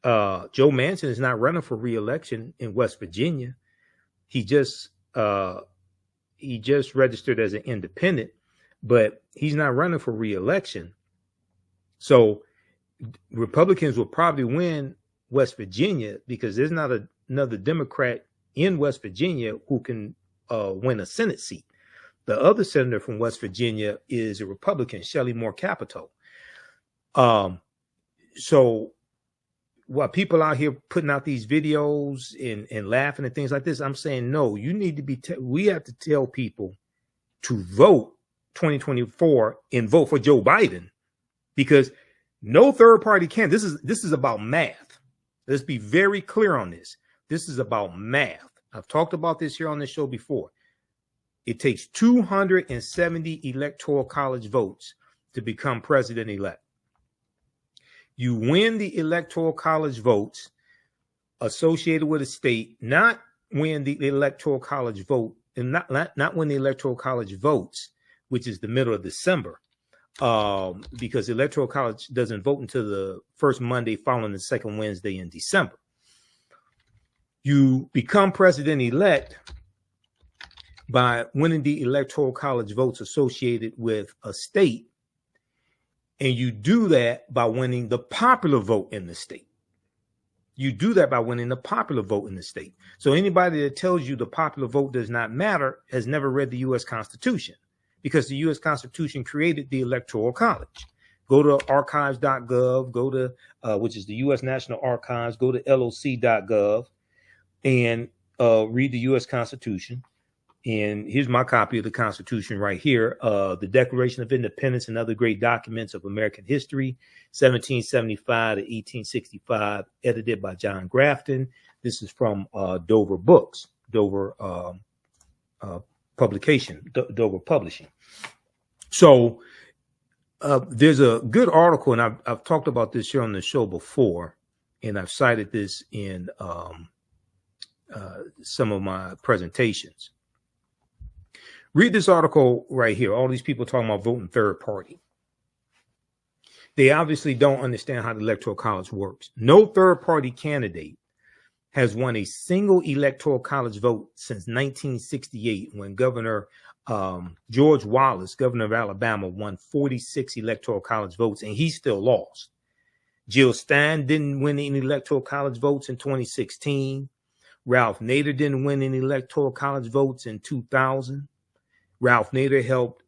Joe Manchin is not running for re-election in West Virginia. He just registered as an independent, but he's not running for re-election. So Republicans will probably win West Virginia because there's not another Democrat in West Virginia who can win a Senate seat. The other senator from West Virginia is a Republican, Shelley Moore Capito. So while people out here putting out these videos and laughing and things like this, I'm saying, no, you need to be, we have to tell people to vote 2024 and vote for Joe Biden. Because no third party can. This is about math. Let's be very clear on this. This is about math. I've talked about this here on the show before. It takes 270 electoral college votes to become president-elect. You win the electoral college votes associated with a state, not win the electoral college vote, and not win the electoral college votes, which is the middle of December. Because the Electoral College doesn't vote until the first Monday following the second Wednesday in December. You become president-elect by winning the Electoral College votes associated with a state, and you do that by winning the popular vote in the state. You do that by winning the popular vote in the state. So anybody that tells you the popular vote does not matter has never read the U.S. Constitution. Because the U.S. Constitution created the Electoral College. Go to archives.gov, go to, which is the U.S. National Archives, go to loc.gov and read the U.S. Constitution. And here's my copy of the Constitution right here. The Declaration of Independence and other great documents of American history, 1775 to 1865, edited by John Grafton. This is from Dover Books, Dover publication, Dover Publishing. So there's a good article, and I've talked about this here on the show before, and I've cited this in some of my presentations. Read this article right here. All these people talking about voting third party. They obviously don't understand how the Electoral College works. No third party candidate has won a single Electoral College vote since 1968, when Governor George Wallace, governor of Alabama, won 46 Electoral College votes, and he still lost. Jill Stein didn't win any Electoral College votes in 2016. Ralph Nader didn't win any Electoral College votes in 2000. Ralph Nader helped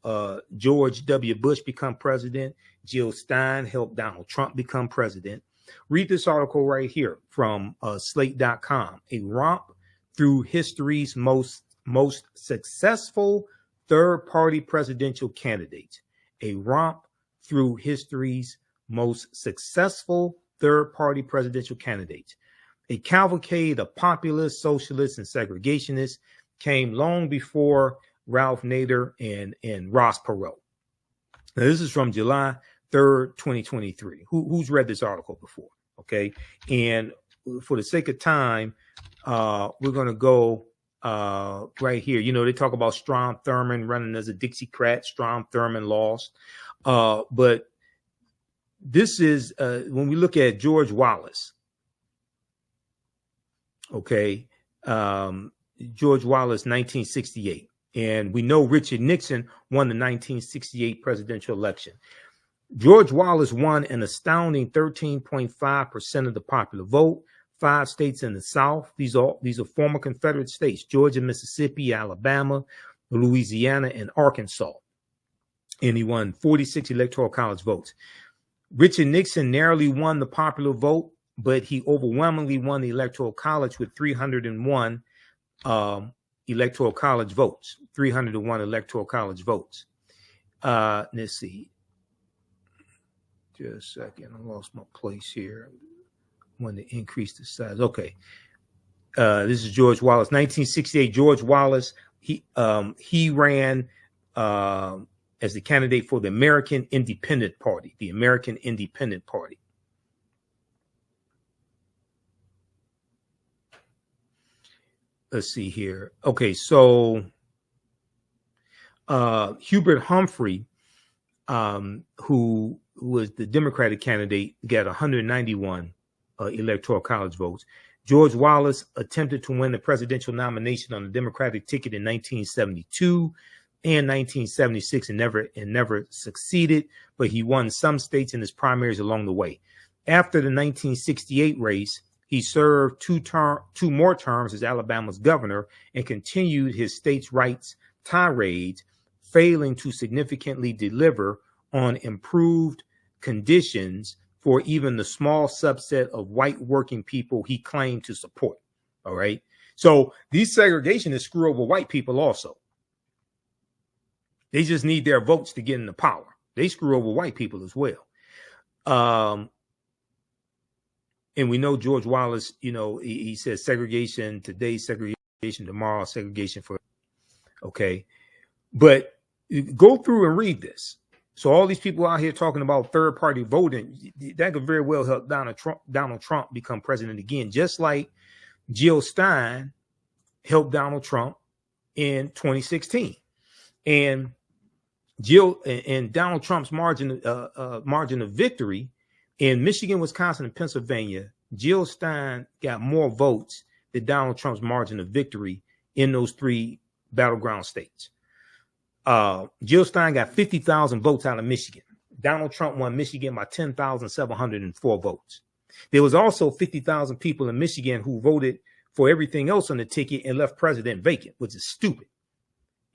George W. Bush become president. Jill Stein helped Donald Trump become president. Read this article right here from slate.com. A romp through history's most successful third-party presidential candidates. A romp through history's most successful third-party presidential candidates. A cavalcade of populists, socialists, and segregationists came long before Ralph Nader and Ross Perot. Now, this is from July 3rd, 2023. Who's read this article before? Okay. And for the sake of time, we're going to go right here. You know, they talk about Strom Thurmond running as a Dixiecrat. Strom Thurmond lost. But this is when we look at George Wallace. Okay. George Wallace, 1968. And we know Richard Nixon won the 1968 presidential election. George Wallace won an astounding 13.5% of the popular vote. 5 states in the South. These are former Confederate states: Georgia, Mississippi, Alabama, Louisiana, and Arkansas. And he won 46 Electoral College votes. Richard Nixon narrowly won the popular vote, but he overwhelmingly won the Electoral College with 301 Electoral College votes. 301 Electoral College votes. Let's see. Just a second. I lost my place here. When to increase the size. Okay. This is George Wallace. 1968, George Wallace, he ran as the candidate for the American Independent Party. The American Independent Party. Let's see here. Okay, so Hubert Humphrey, who was the Democratic candidate, got 191 Electoral College votes. George Wallace attempted to win the presidential nomination on the Democratic ticket in 1972 and 1976 and never succeeded, but he won some states in his primaries along the way. After the 1968 race, he served two more terms as Alabama's governor and continued his states' rights tirades, failing to significantly deliver on improved conditions for even the small subset of white working people he claimed to support. All right. So these segregationists screw over white people also. They just need their votes to get into power. They screw over white people as well. And we know George Wallace, you know, he says segregation today, segregation tomorrow, segregation for. Okay. But go through and read this. So all these people out here talking about third party voting, that could very well help Donald Trump become president again, just like Jill Stein helped Donald Trump in 2016. And Jill and Donald Trump's margin of victory in Michigan, Wisconsin, and Pennsylvania, Jill Stein got more votes than Donald Trump's margin of victory in those 3 battleground states. Jill Stein got 50,000 votes out of Michigan. Donald Trump won Michigan by 10,704 votes. There was also 50,000 people in Michigan who voted for everything else on the ticket and left president vacant, which is stupid.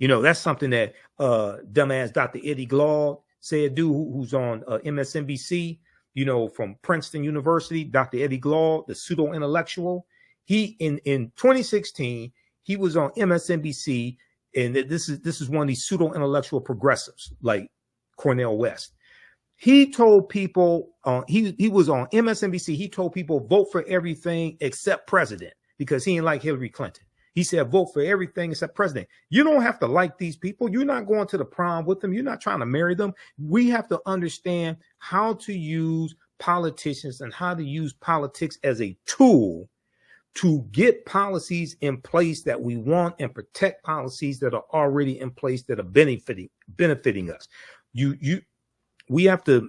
You know, that's something that dumbass Dr. Eddie Glaude said, who's on MSNBC, you know, from Princeton University, Dr. Eddie Glaude, the pseudo-intellectual. He, in 2016, he was on MSNBC. And this is one of these pseudo-intellectual progressives like Cornel West. He told people, he was on MSNBC. He told people vote for everything except president because he didn't like Hillary Clinton. He said, vote for everything except president. You don't have to like these people. You're not going to the prom with them. You're not trying to marry them. We have to understand how to use politicians and how to use politics as a tool to get policies in place that we want and protect policies that are already in place that are benefiting us. We have to.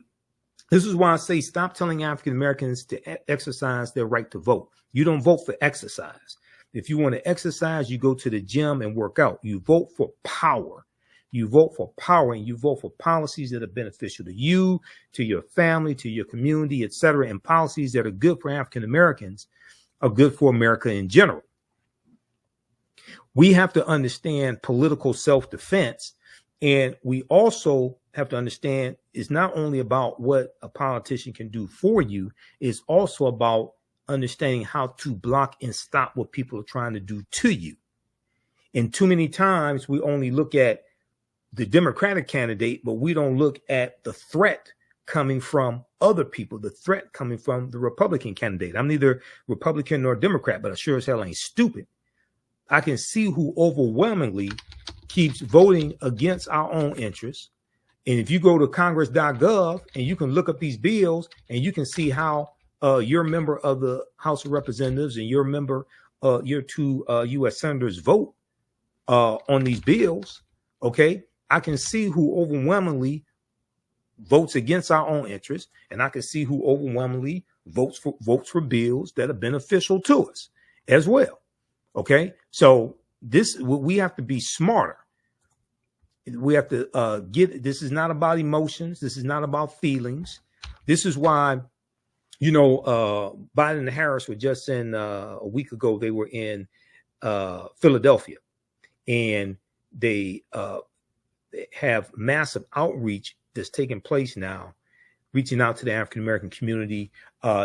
This is why I say stop telling African Americans to exercise their right to vote. You don't vote for exercise. If you want to exercise, you go to the gym and work out. You vote for power. You vote for power, and you vote for policies that are beneficial to you, to your family, to your community, etc., and policies that are good for African Americans are good for America in general. We have to understand political self-defense, and we also have to understand it's not only about what a politician can do for you, it's also about understanding how to block and stop what people are trying to do to you. And too many times we only look at the Democratic candidate, but we don't look at the threat coming from other people, the threat coming from the Republican candidate. I'm neither Republican nor Democrat, but I sure as hell ain't stupid. I can see who overwhelmingly keeps voting against our own interests. And if you go to congress.gov and you can look up these bills and you can see how you're a member of the House of Representatives and you're a member, your two U.S. senators vote on these bills, okay, I can see who overwhelmingly votes against our own interests, and I can see who overwhelmingly votes for bills that are beneficial to us as well. Okay, so we have to be smarter. We have to this is not about emotions. This is not about feelings. This is why, Biden and Harris were just in a week ago. They were in Philadelphia, and they have massive outreach that's taking place now, reaching out to the African American community.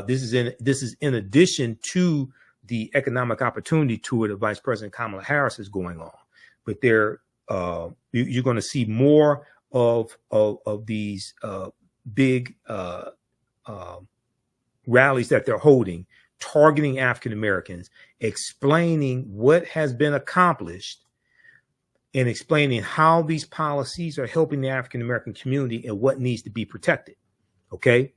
This is in addition to the economic opportunity tour that Vice President Kamala Harris is going on. But you're going to see more of these big rallies that they're holding, targeting African Americans, explaining what has been accomplished, and explaining how these policies are helping the African American community and what needs to be protected. Okay.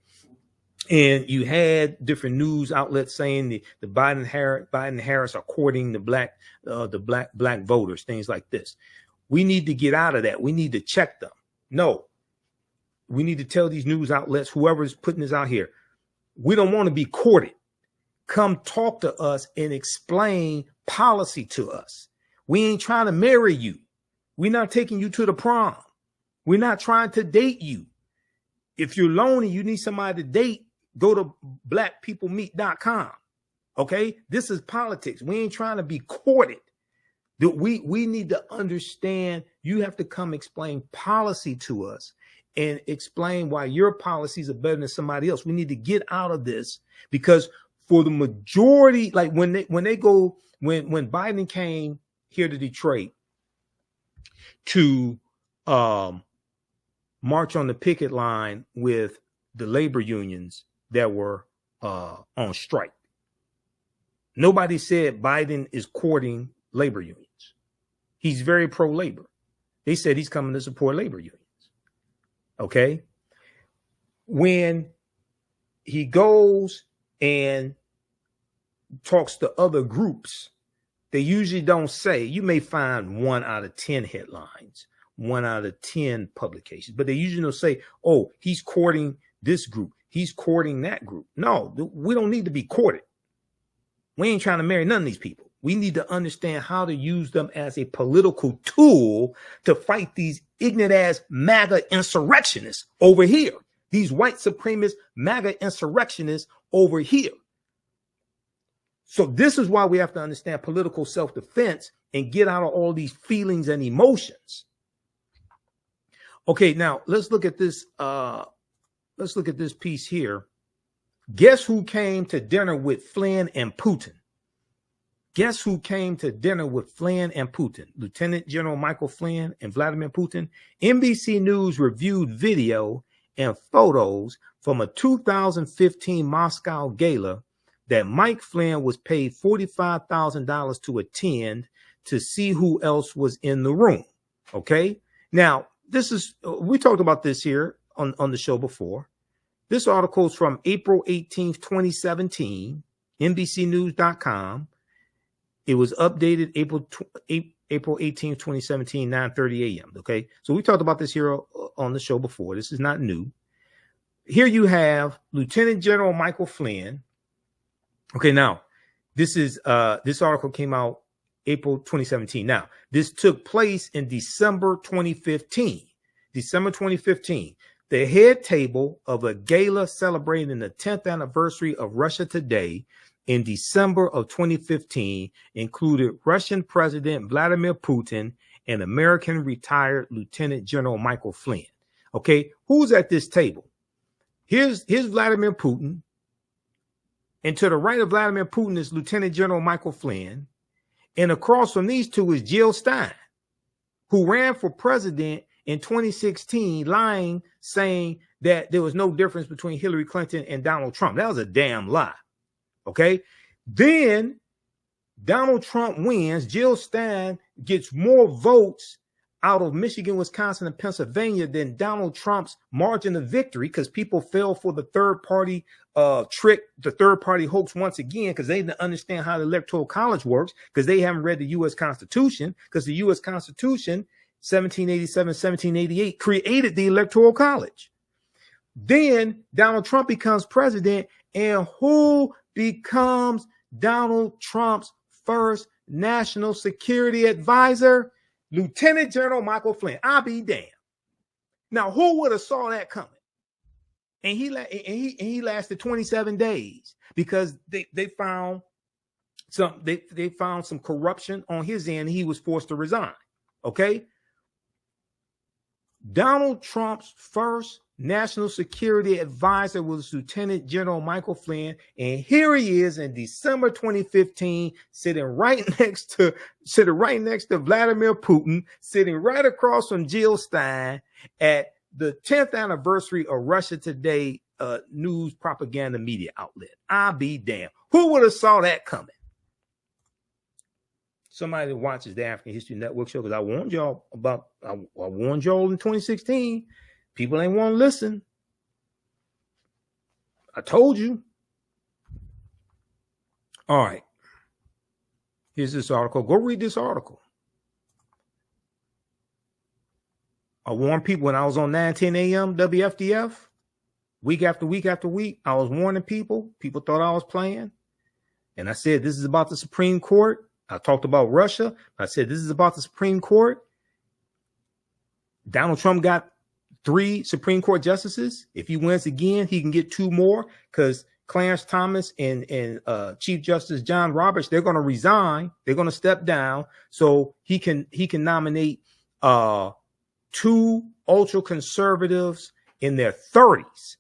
And you had different news outlets saying the Biden and Harris are courting the black voters, things like this. We need to get out of that. We need to check them. No, we need to tell these news outlets, whoever's putting this out here, we don't want to be courted. Come talk to us and explain policy to us. We ain't trying to marry you. We're not taking you to the prom. We're not trying to date you. If you're lonely, you need somebody to date, go to blackpeoplemeet.com. Okay? This is politics. We ain't trying to be courted. We need to understand you have to come explain policy to us and explain why your policies are better than somebody else. We need to get out of this, because for the majority, like when Biden came here to Detroit to march on the picket line with the labor unions that were on strike, nobody said Biden is courting labor unions. He's very pro-labor. They said he's coming to support labor unions. Okay. When he goes and talks to other groups, they usually don't say, you may find 1 out of 10 headlines, 1 out of 10 publications, but they usually don't say, oh, he's courting this group, he's courting that group. No, we don't need to be courted. We ain't trying to marry none of these people. We need to understand how to use them as a political tool to fight these ignorant ass MAGA insurrectionists over here. These white supremacist MAGA insurrectionists over here. So this is why we have to understand political self-defense and get out of all these feelings and emotions. Okay, now let's look at this. Let's look at this piece here. Guess who came to dinner with Flynn and Putin? Guess who came to dinner with Flynn and Putin? Lieutenant General Michael Flynn and Vladimir Putin. NBC News reviewed video and photos from a 2015 Moscow gala that Mike Flynn was paid $45,000 to attend to see who else was in the room. Okay. Now, this is, we talked about this here on the show before. This article is from April 18th, 2017, NBCnews.com. It was updated April 18th, 2017, 9:30 a.m. Okay. So we talked about this here on the show before. This is not new. Here you have Lieutenant General Michael Flynn. Okay. Now this article came out April 2017. Now this took place in December 2015. December 2015. The head table of a gala celebrating the 10th anniversary of Russia Today in December of 2015 included Russian President Vladimir Putin and American retired Lieutenant General Michael Flynn. Okay, who's at this table? Here's Vladimir Putin. And to the right of Vladimir Putin is Lieutenant General Michael Flynn. And across from these two is Jill Stein, who ran for president in 2016, lying, saying that there was no difference between Hillary Clinton and Donald Trump. That was a damn lie. Okay. Then Donald Trump wins. Jill Stein gets more votes out of Michigan, Wisconsin, and Pennsylvania than Donald Trump's margin of victory, because people fell for the third party trick, the third party hoax once again, because they didn't understand how the Electoral College works, because they haven't read the U.S. Constitution, because the U.S. Constitution 1787, 1788 created the Electoral College. Then Donald Trump becomes president, and who becomes Donald Trump's first national security advisor? Lieutenant General Michael Flynn. I'll be damned. Now, who would have saw that coming? And he lasted 27 days because they found some corruption on his end. And he was forced to resign. Okay. Donald Trump's first national security advisor was Lieutenant General Michael Flynn, and here he is in December 2015, sitting right next to Vladimir Putin, sitting right across from Jill Stein at the 10th anniversary of Russia Today news propaganda media outlet. I'll be damned. Who would have saw that coming? Somebody that watches the African History Network show, because I warned y'all in 2016. People ain't want to listen. I told you. All right. Here's this article. Go read this article. I warned people when I was on 9:10 a.m. WFDF, week after week after week. I was warning people. People thought I was playing. And I said, this is about the Supreme Court. I talked about Russia. I said, this is about the Supreme Court. Donald Trump got 3 Supreme Court justices. If he wins again, he can get 2 more, because Clarence Thomas and Chief Justice John Roberts, they're going to resign. They're going to step down. So he can nominate 2 ultra conservatives in their 30s.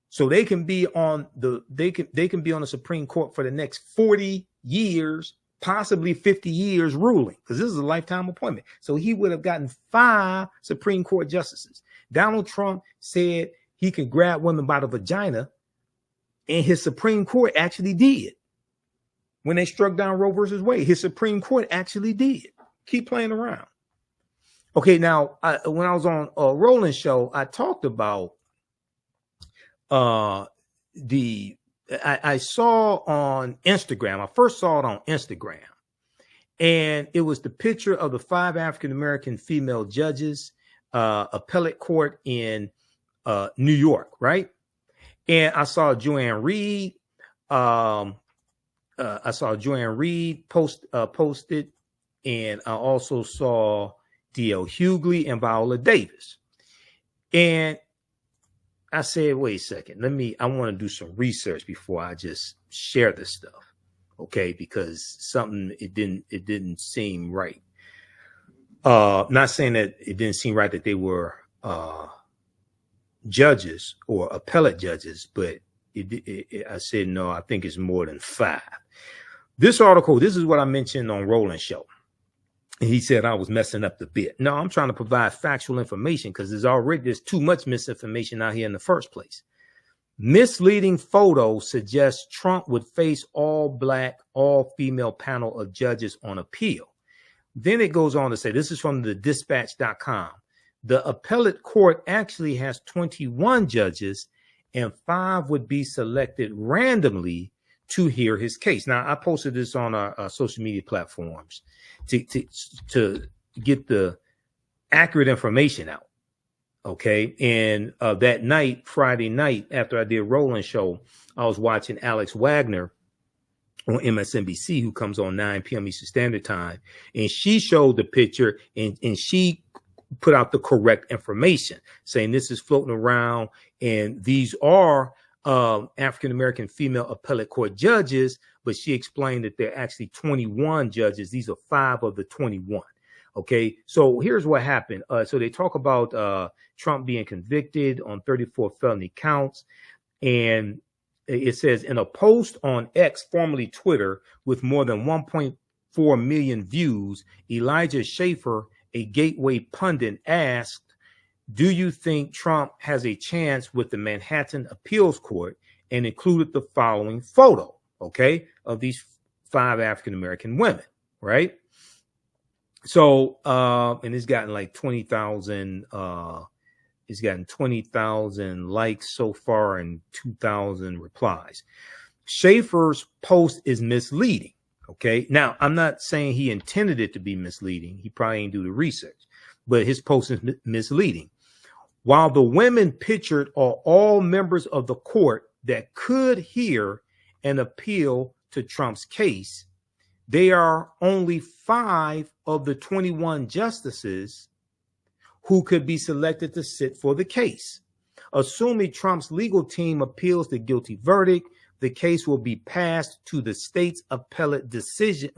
So they can be on they can be on the Supreme Court for the next 40 years, possibly 50 years ruling, because this is a lifetime appointment. So he would have gotten 5 Supreme Court justices. Donald Trump said he could grab women by the vagina, and his Supreme Court actually did. When they struck down Roe versus Wade, his Supreme Court actually did. Keep playing around. Okay, now, when I was on a Roland show, I talked about I saw on Instagram. I first saw it on Instagram, and it was the picture of the 5 African-American female judges, appellate court in New York, right? And I saw Joanne Reed. I saw Joanne Reed posted, and I also saw D.L. Hughley and Viola Davis. And I said, wait a second, I want to do some research before I just share this stuff. Okay, because it didn't seem right. Not saying that it didn't seem right that they were judges or appellate judges, but I said, no, I think it's more than 5. This article, this is what I mentioned on Roland Show. And he said I was messing up the bit. No, I'm trying to provide factual information, because there's too much misinformation out here in the first place. Misleading photo suggests Trump would face all black, all female panel of judges on appeal. Then it goes on to say, this is from the dispatch.com. The appellate court actually has 21 judges and 5 would be selected randomly to hear his case. Now, I posted this on our social media platforms to get the accurate information out. Okay. And that night, Friday night, after I did Roland Show, I was watching Alex Wagner on MSNBC, who comes on 9 p.m. Eastern Standard Time. And she showed the picture and she put out the correct information, saying this is floating around. And these are African-American female appellate court judges, but she explained that there are actually 21 judges. These are 5 of the 21. Okay, so here's what happened. So they talk about Trump being convicted on 34 felony counts. And it says in a post on X, formerly Twitter, with more than 1.4 million views, Elijah Schaffer, a Gateway pundit, asked, do you think Trump has a chance with the Manhattan Appeals Court? And included the following photo, okay, of these 5 African-American women, right? So, and it's gotten like 20,000, it's gotten 20,000 likes so far and 2,000 replies. Schaefer's post is misleading. Okay. Now, I'm not saying he intended it to be misleading. He probably didn't do the research, but his post is misleading. While the women pictured are all members of the court that could hear an appeal to Trump's case, they are only 5 of the 21 justices who could be selected to sit for the case. Assuming Trump's legal team appeals the guilty verdict, the case will be passed to the state's appellate division,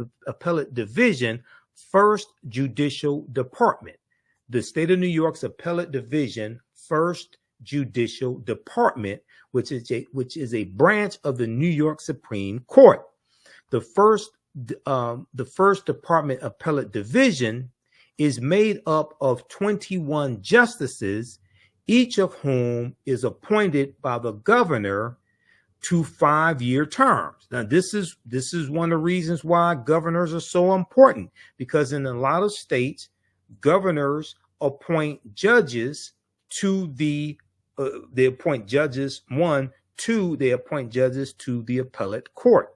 First Judicial Department. The state of New York's appellate division, First Judicial Department, which is a branch of the New York Supreme Court. The First Department Appellate Division is made up of 21 justices, each of whom is appointed by the governor to 5-year terms. Now, this is one of the reasons why governors are so important, because in a lot of states, governors appoint judges to they appoint judges to the appellate court.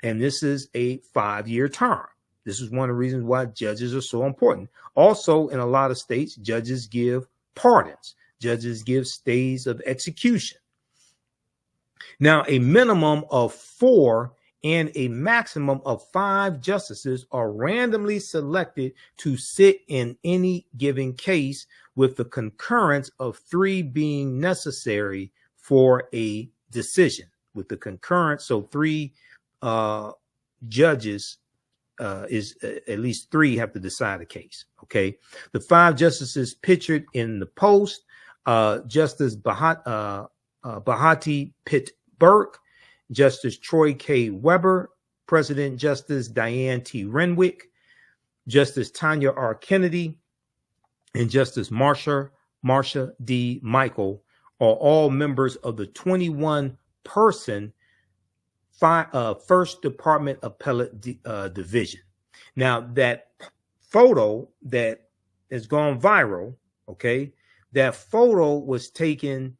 And this is a 5-year term. This is one of the reasons why judges are so important. Also, in a lot of states, judges give pardons. Judges give stays of execution. Now, a minimum of 4 and a maximum of 5 justices are randomly selected to sit in any given case, with the concurrence of 3 being necessary for a decision. With the concurrence, so 3 judges is at least 3 have to decide a case. Okay, the 5 justices pictured in the post: Justice Bahati Pitt Burke, Justice Troy K. Weber, President Justice Diane T. Renwick, Justice Tanya R. Kennedy, and Justice Marsha D. Michael are all members of the 21-person First Department Appellate Division. Now, that photo that has gone viral, okay, that photo was taken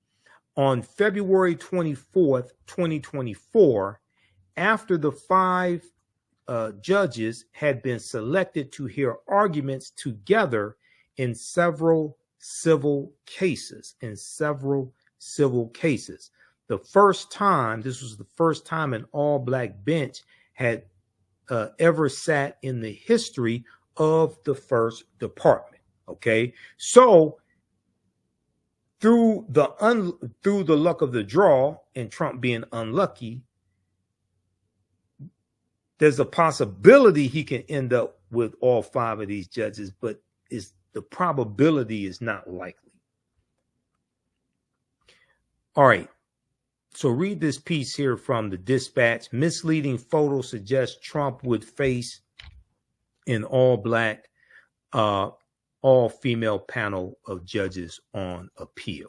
on February 24th, 2024, after the 5 judges had been selected to hear arguments together in several civil cases. The first time, this was the first time an all-black bench had ever sat in the history of the First Department. Okay, so through the luck of the draw and Trump being unlucky, there's a possibility he can end up with all 5 of these judges, but the probability is not likely. All right. So read this piece here from the Dispatch. Misleading photo suggests Trump would face an all-black, all-female panel of judges on appeal.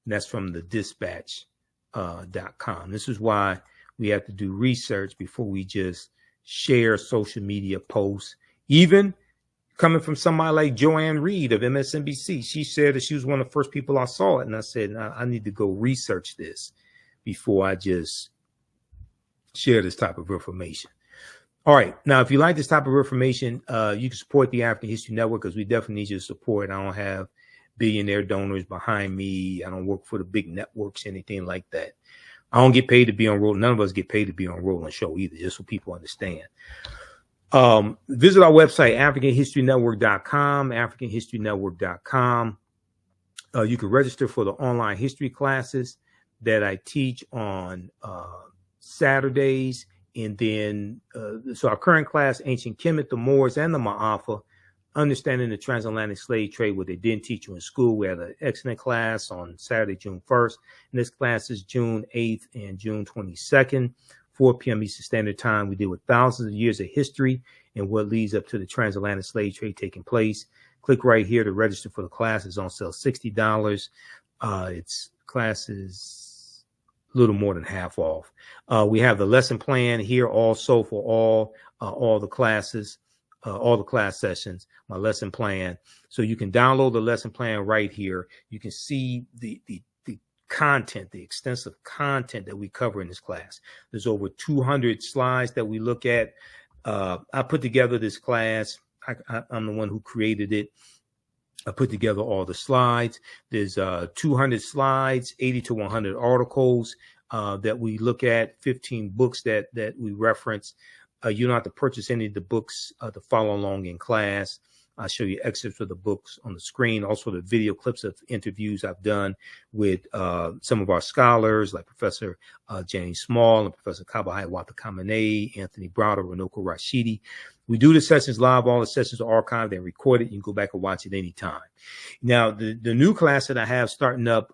And that's from the Dispatch This is why we have to do research before we just share social media posts. Even coming from somebody like Joanne Reed of MSNBC, she said that she was one of the first people I saw it. And I said, I need to go research this before I just share this type of information. All right. Now, if you like this type of information, you can support the African History Network, because we definitely need your support. I don't have billionaire donors behind me. I don't work for the big networks, anything like that. I don't get paid to be on Roland. None of us get paid to be on Roland Show either, just so people understand. Visit our website, AfricanHistoryNetwork.com, AfricanHistoryNetwork.com. You can register for the online history classes that I teach on Saturdays. And then, so our current class, Ancient Kemet, the Moors, and the Ma'afa, Understanding the Transatlantic Slave Trade, what they didn't teach you in school. We had an excellent class on Saturday, June 1st. And this class is June 8th and June 22nd, 4 p.m. Eastern Standard Time. We deal with thousands of years of history and what leads up to the transatlantic slave trade taking place. Click right here to register for the class. It's on sale $60. Its class is a little more than half off. We have the lesson plan here also for all the classes, all the class sessions, my lesson plan. So you can download the lesson plan right here. You can see the content, the extensive content that we cover in this class. There's over 200 slides that we look at. I put together this class. I'm the one who created it. I put together all the slides. There's 200 slides, 80 to 100 articles that we look at, 15 books that we reference. You don't have to purchase any of the books to follow along in class. I'll show you excerpts of the books on the screen. Also, the video clips of interviews I've done with some of our scholars, like Professor James Small and Professor Kabahai Watakamene, Anthony Browder, Runoko Rashidi. We do the sessions live. All the sessions are archived and recorded. You can go back and watch it anytime. Now, the new class that I have starting up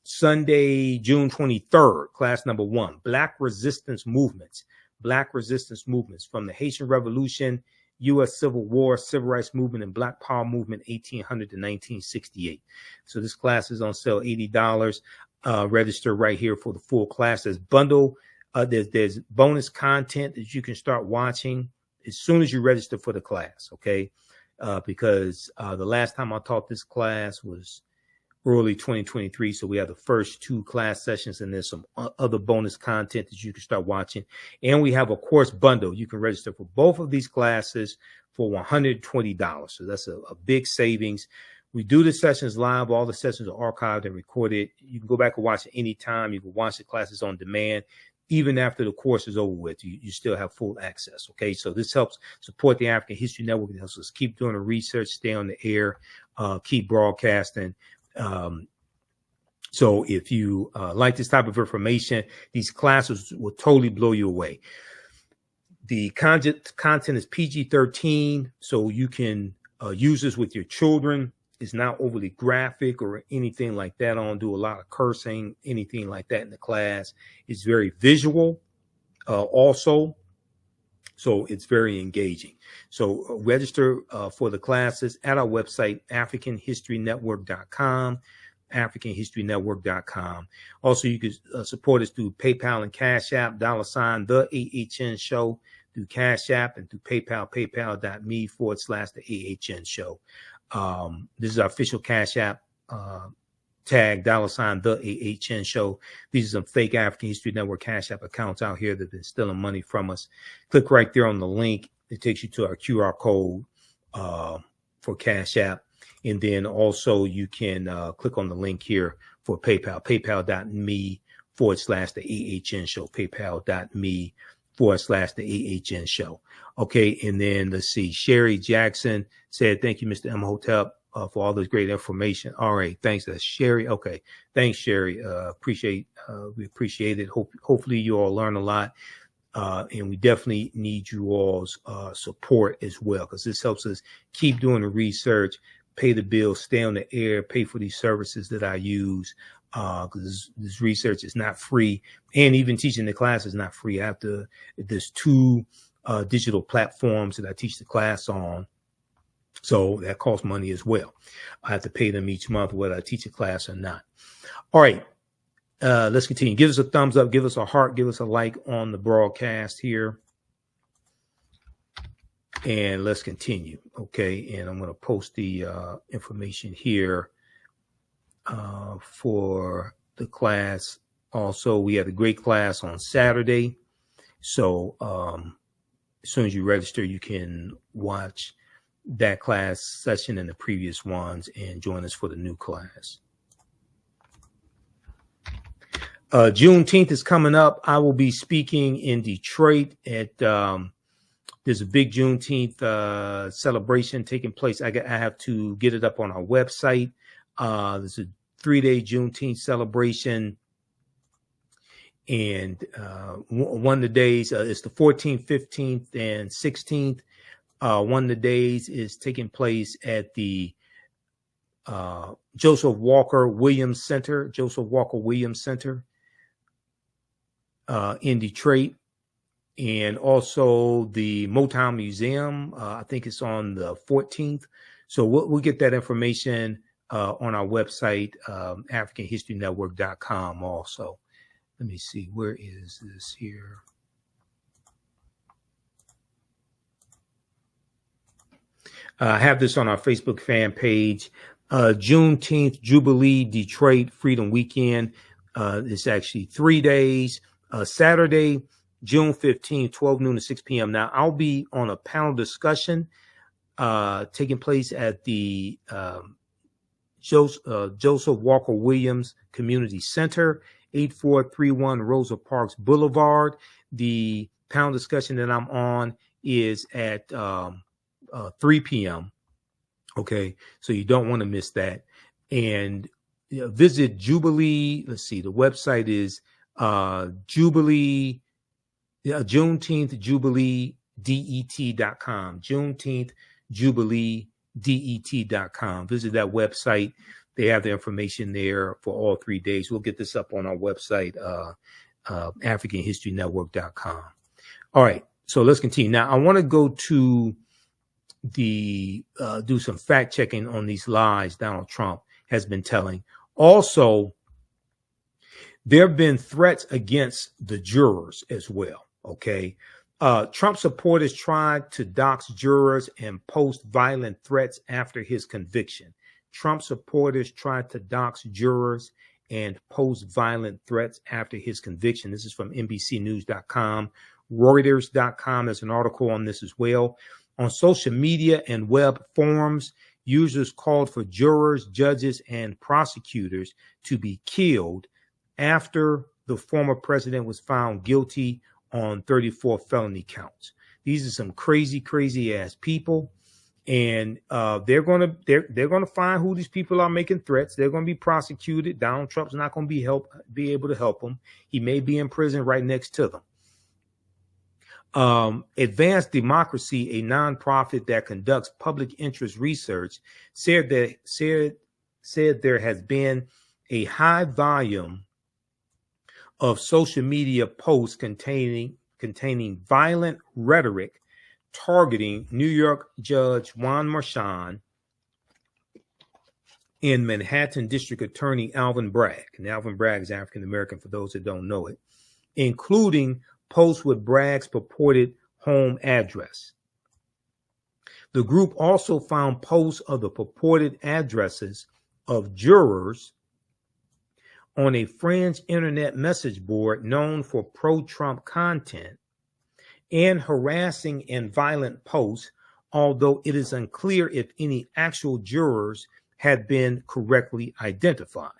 Sunday, June 23rd, class number 1, Black Resistance Movements. Black Resistance Movements from the Haitian Revolution, U.S. Civil War, Civil Rights Movement, and Black Power Movement, 1800 to 1968. So this class is on sale, $80. Register right here for the full class. There's there's bonus content that you can start watching as soon as you register for the class, okay? Because the last time I taught this class was early 2023. So we have the first 2 class sessions, and there's some other bonus content that you can start watching. And we have a course bundle. You can register for both of these classes for $120. So that's a big savings. We do the sessions live. All the sessions are archived and recorded. You can go back and watch it anytime. You can watch the classes on demand. Even after the course is over with, you still have full access. Okay, so this helps support the African History Network. It helps us keep doing the research, stay on the air, keep broadcasting. So if you like this type of information, these classes will totally blow you away. The content is PG-13, so you can use this with your children. It's not overly graphic or anything like that. I don't do a lot of cursing, anything like that in the class. It's very visual also, so it's very engaging. So register for the classes at our website, AfricanHistoryNetwork.com, AfricanHistoryNetwork.com. Also, you can support us through PayPal and Cash App, $ TheAHNShow, through Cash App, and through PayPal, paypal.me/TheAHNShow. This is our official Cash App tag, $ TheAHNShow. These are some fake African History Network Cash App accounts out here that have been stealing money from us. Click right there on the link. It takes you to our QR code for Cash App. And then also you can click on the link here for PayPal, paypal.me/TheAHNShow, paypal.me/TheAHNShow. Okay, and then let's see. Sherry Jackson said, "Thank you, Mr. Imhotep, for all this great information." All right, thanks, that's Sherry. Okay, thanks, Sherry. We appreciate it. Hopefully you all learn a lot. And we definitely need you all's support as well, because this helps us keep doing the research, pay the bills, stay on the air, pay for these services that I use, because this research is not free, and even teaching the class is not free. There's 2 digital platforms that I teach the class on, so that costs money as well. I have to pay them each month whether I teach a class or not. All right. Let's continue. Give us a thumbs up, give us a heart, give us a like on the broadcast here. And let's continue. Okay. And I'm going to post the information here for the class. Also, we had a great class on Saturday. So as soon as you register, you can watch that class session and the previous ones and join us for the new class. Juneteenth is coming up. I will be speaking in Detroit at there's a big Juneteenth celebration taking place. I have to get it up on our website. There's a 3-day Juneteenth celebration. And one of the days is the 14th, 15th, and 16th. One of the days is taking place at the Joseph Walker Williams Center, in Detroit. And also the Motown Museum, I think it's on the 14th. So we'll get that information on our website, AfricanHistoryNetwork.com also. Let me see, where is this here? I have this on our Facebook fan page. Juneteenth Jubilee Detroit Freedom Weekend. It's actually 3 days. Saturday, June 15, 12 noon to 6 p.m. Now, I'll be on a panel discussion taking place at the Joseph Walker Williams Community Center, 8431 Rosa Parks Boulevard. The panel discussion that I'm on is at 3 p.m. Okay, so you don't want to miss that. And visit Jubilee. Let's see, the website is Jubilee, Juneteenth Jubilee DET.com. Juneteenth Jubilee DET.com. Visit that website. They have the information there for all 3 days. We'll get this up on our website, AfricanHistoryNetwork.com. All right, so let's continue. Now, I want to go to the do some fact checking on these lies Donald Trump has been telling. Also, there have been threats against the jurors as well. Okay. Trump supporters tried to dox jurors and post violent threats after his conviction. Trump supporters tried to dox jurors and post violent threats after his conviction. This is from NBCnews.com. Reuters.com has an article on this as well. On social media and web forums, users called for jurors, judges, and prosecutors to be killed after the former president was found guilty on 34 felony counts. These are some crazy ass people, and they're gonna find who these people are making threats. They're gonna be prosecuted. Donald Trump's not gonna be able to help them. He may be in prison right next to them. Advanced Democracy, a nonprofit that conducts public interest research, said there has been a high volume of social media posts containing violent rhetoric targeting New York Judge Juan Merchan and Manhattan District Attorney Alvin Bragg. And Alvin Bragg is African American, for those that don't know it, including posts with Bragg's purported home address. The group also found posts of the purported addresses of jurors on a fringe internet message board known for pro-Trump content and harassing and violent posts, although it is unclear if any actual jurors had been correctly identified.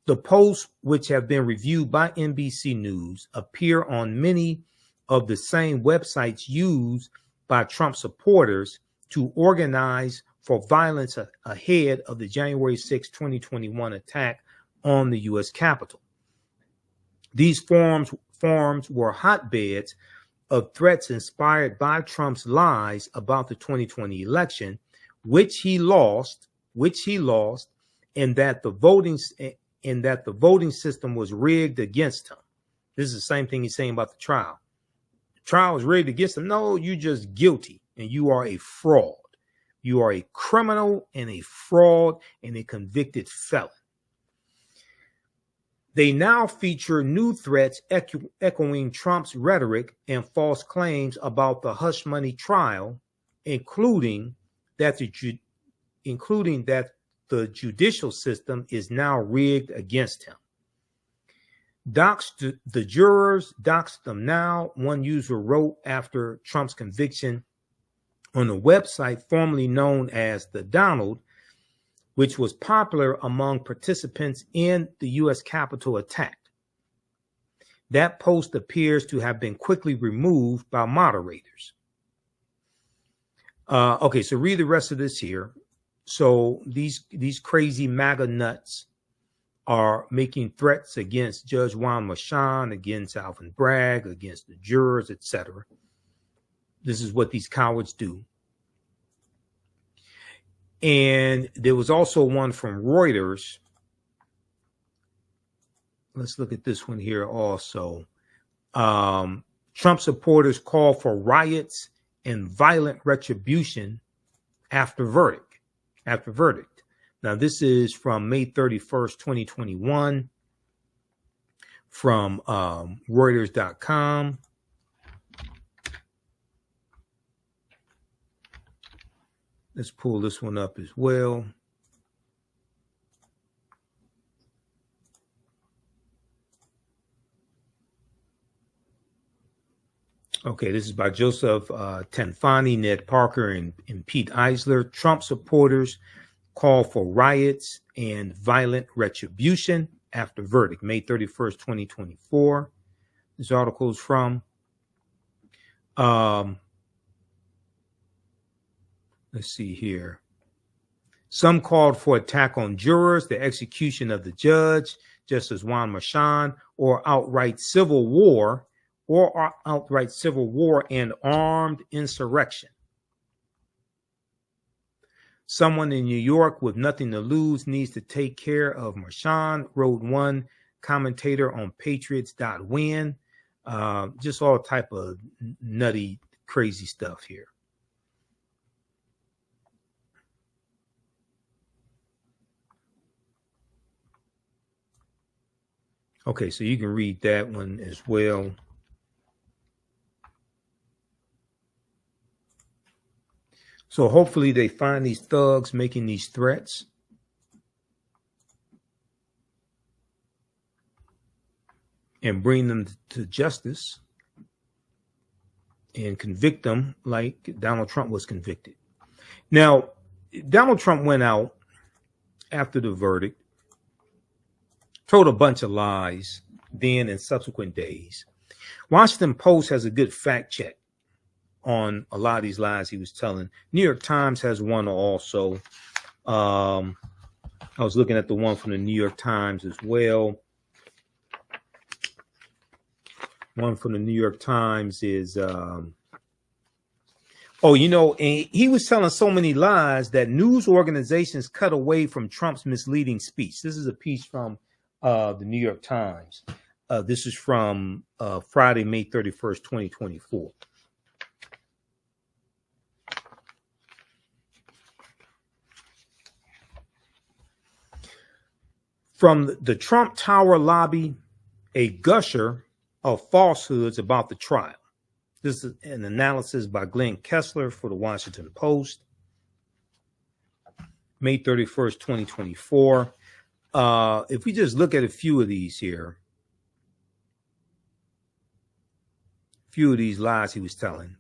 The posts, which have been reviewed by NBC News, appear on many of the same websites used by Trump supporters to organize for violence ahead of the January 6, 2021 attack on the U.S. Capitol. These forums were hotbeds of threats inspired by Trump's lies about the 2020 election, which he lost, and that the voting system was rigged against him. This is the same thing he's saying about the trial. The trial was rigged against him. No, you're just guilty, and you are a fraud. You are a criminal and a fraud and a convicted felon. They now feature new threats echoing Trump's rhetoric and false claims about the hush money trial, including that the judicial system is now rigged against him. Dox the jurors, dox them now, one user wrote after Trump's conviction on a website formerly known as The Donald, which was popular among participants in the U.S. Capitol attack. That post appears to have been quickly removed by moderators. Okay, so read the rest of this here. So these crazy MAGA nuts are making threats against Judge Juan Merchan, against Alvin Bragg, against the jurors, etc. This is what these cowards do. And there was also one from Reuters. Let's look at this one here also. Trump supporters call for riots and violent retribution after verdict. Now, this is from May 31st, 2021, from Reuters.com. Let's pull this one up as well. Okay, this is by Joseph Tanfani, Ned Parker, and Pete Eisler. Trump supporters call for riots and violent retribution after verdict, May 31st, 2024. This article is from. Let's see here. Some called for attack on jurors, the execution of the judge, Justice Juan Merchan, or outright civil war, and armed insurrection. Someone in New York with nothing to lose needs to take care of Merchan, wrote one commentator on patriots.win. Just all type of nutty, crazy stuff here. Okay, so you can read that one as well. So hopefully they find these thugs making these threats. And bring them to justice and convict them like Donald Trump was convicted. Now, Donald Trump went out after the verdict, told a bunch of lies then and subsequent days. Washington Post has a good fact check on a lot of these lies he was telling. New York Times has one also. I was looking at the one from the New York Times as well. One from the New York Times is, and he was telling so many lies that news organizations cut away from Trump's misleading speech. This is a piece from the New York Times. This is from Friday, May 31st, 2024. From the Trump Tower lobby, a gusher of falsehoods about the trial. This is an analysis by Glenn Kessler for the Washington Post, May 31st, 2024. If we just look at a few of these here, few of these lies he was telling.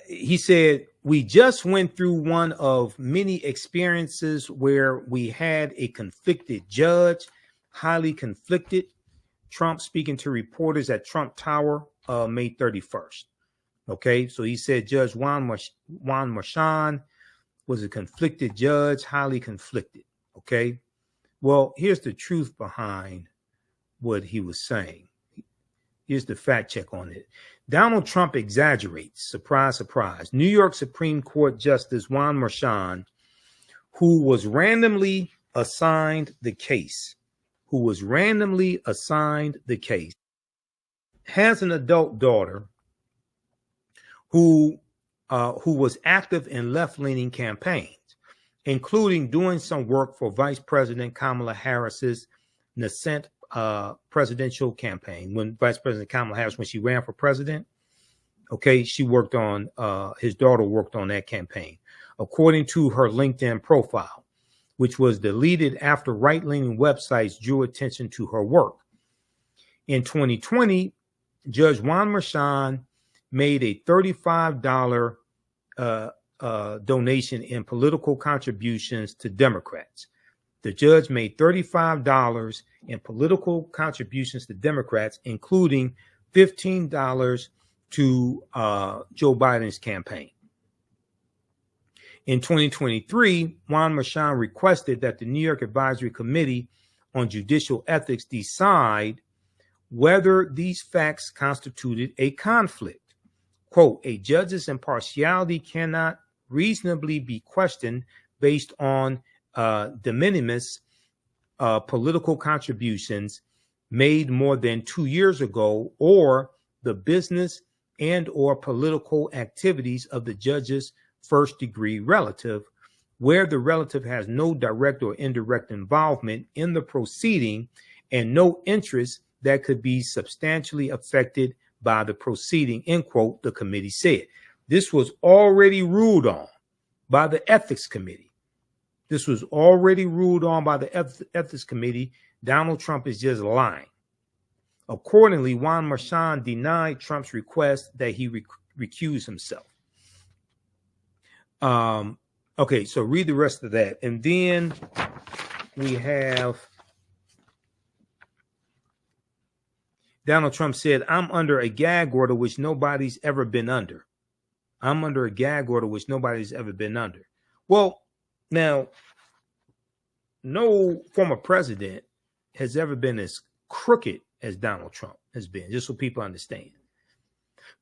He said, we just went through one of many experiences where we had a conflicted judge, highly conflicted. Trump speaking to reporters at Trump Tower, May 31st. Okay, so he said Judge Juan Merchan was a conflicted judge, highly conflicted. Okay, well, here's the truth behind what he was saying. Here's the fact check on it. Donald Trump exaggerates. Surprise, surprise. New York Supreme Court Justice Juan Merchan, who was randomly assigned the case, has an adult daughter who was active in left-leaning campaigns, including doing some work for Vice President Kamala Harris's nascent presidential campaign when Vice President Kamala Harris, when she ran for president. Okay, she worked on, his daughter worked on that campaign. According to her LinkedIn profile, which was deleted after right-leaning websites drew attention to her work. In 2020, Judge Juan Merchan made a $35 donation in political contributions to Democrats. The judge made $35 in political contributions to Democrats, including $15 to Joe Biden's campaign. In 2023, Juan Merchan requested that the New York Advisory Committee on Judicial Ethics decide whether these facts constituted a conflict. Quote, a judge's impartiality cannot reasonably be questioned based on de minimis political contributions made more than 2 years ago, or the business and or political activities of the judge's first degree relative, where the relative has no direct or indirect involvement in the proceeding and no interest that could be substantially affected by the proceeding, end quote, the committee said. This was already ruled on by the Ethics Committee. This was already ruled on by the Ethics Committee. Donald Trump is just lying. Accordingly, Juan Merchan denied Trump's request that he recuse himself. Okay, so read the rest of that. And then we have Donald Trump said, I'm under a gag order which nobody's ever been under. I'm under a gag order which nobody's ever been under. Well, now, no former president has ever been as crooked as Donald Trump has been, just so people understand.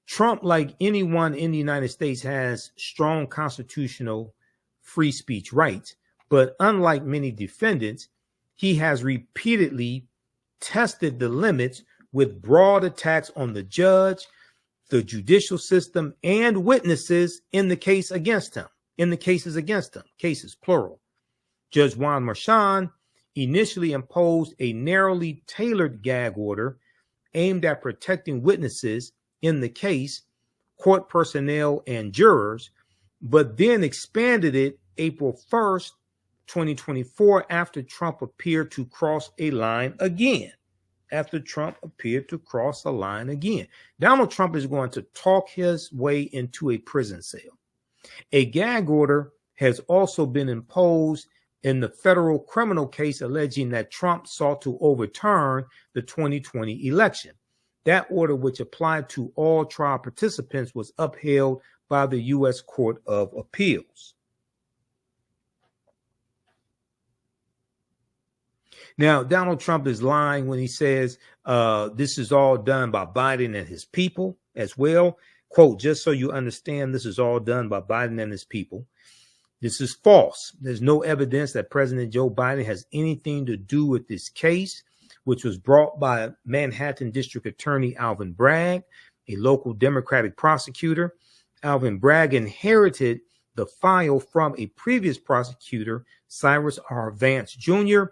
Trump, like anyone in the United States, has strong constitutional free speech rights, but unlike many defendants, he has repeatedly tested the limits with broad attacks on the judge, the judicial system, and witnesses in the case against him, in the cases against him, cases plural. Judge Juan Merchan initially imposed a narrowly tailored gag order aimed at protecting witnesses in the case, court personnel, and jurors, but then expanded it April 1st, 2024, after Trump appeared to cross a line again. After Trump appeared to cross a line again. Donald Trump is going to talk his way into a prison cell. A gag order has also been imposed in the federal criminal case alleging that Trump sought to overturn the 2020 election. That order, which applied to all trial participants, was upheld by the U.S. Court of Appeals. Now, Donald Trump is lying when he says this is all done by Biden and his people as well. Quote, just so you understand, this is all done by Biden and his people. This is false. There's no evidence that President Joe Biden has anything to do with this case, which was brought by Manhattan District Attorney Alvin Bragg, a local Democratic prosecutor. Alvin Bragg inherited the file from a previous prosecutor, Cyrus R. Vance Jr.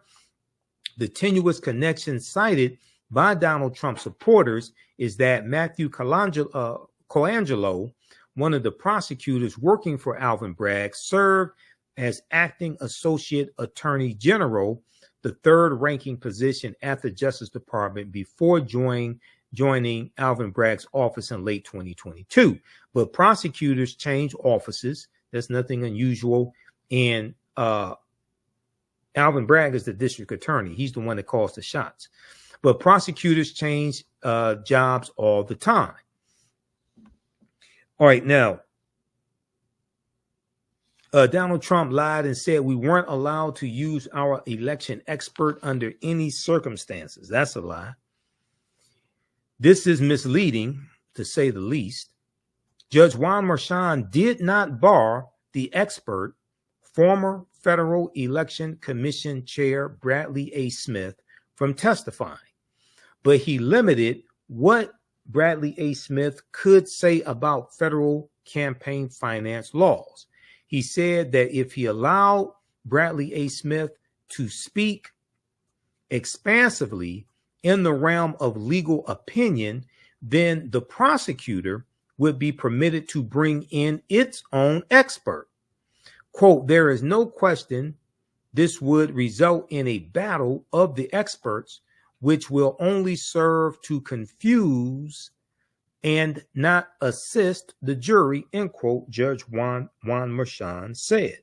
The tenuous connection cited by Donald Trump supporters is that Matthew Colangelo, one of the prosecutors working for Alvin Bragg, served as acting associate attorney general, the third ranking position at the Justice Department, before joining Alvin Bragg's office in late 2022. But prosecutors change offices. There's nothing unusual. And Alvin Bragg is the district attorney. He's the one that calls the shots. But prosecutors change jobs all the time. All right, now, Donald Trump lied and said we weren't allowed to use our election expert under any circumstances. That's a lie. This is misleading, to say the least. Judge Juan Merchan did not bar the expert, former Federal Election Commission Chair Bradley A. Smith, from testifying, but he limited what Bradley A. Smith could say about federal campaign finance laws. He said that if he allowed Bradley A. Smith to speak expansively in the realm of legal opinion, then the prosecutor would be permitted to bring in its own expert. Quote, there is no question this would result in a battle of the experts, which will only serve to confuse and not assist the jury, end quote, Judge Juan Merchan said.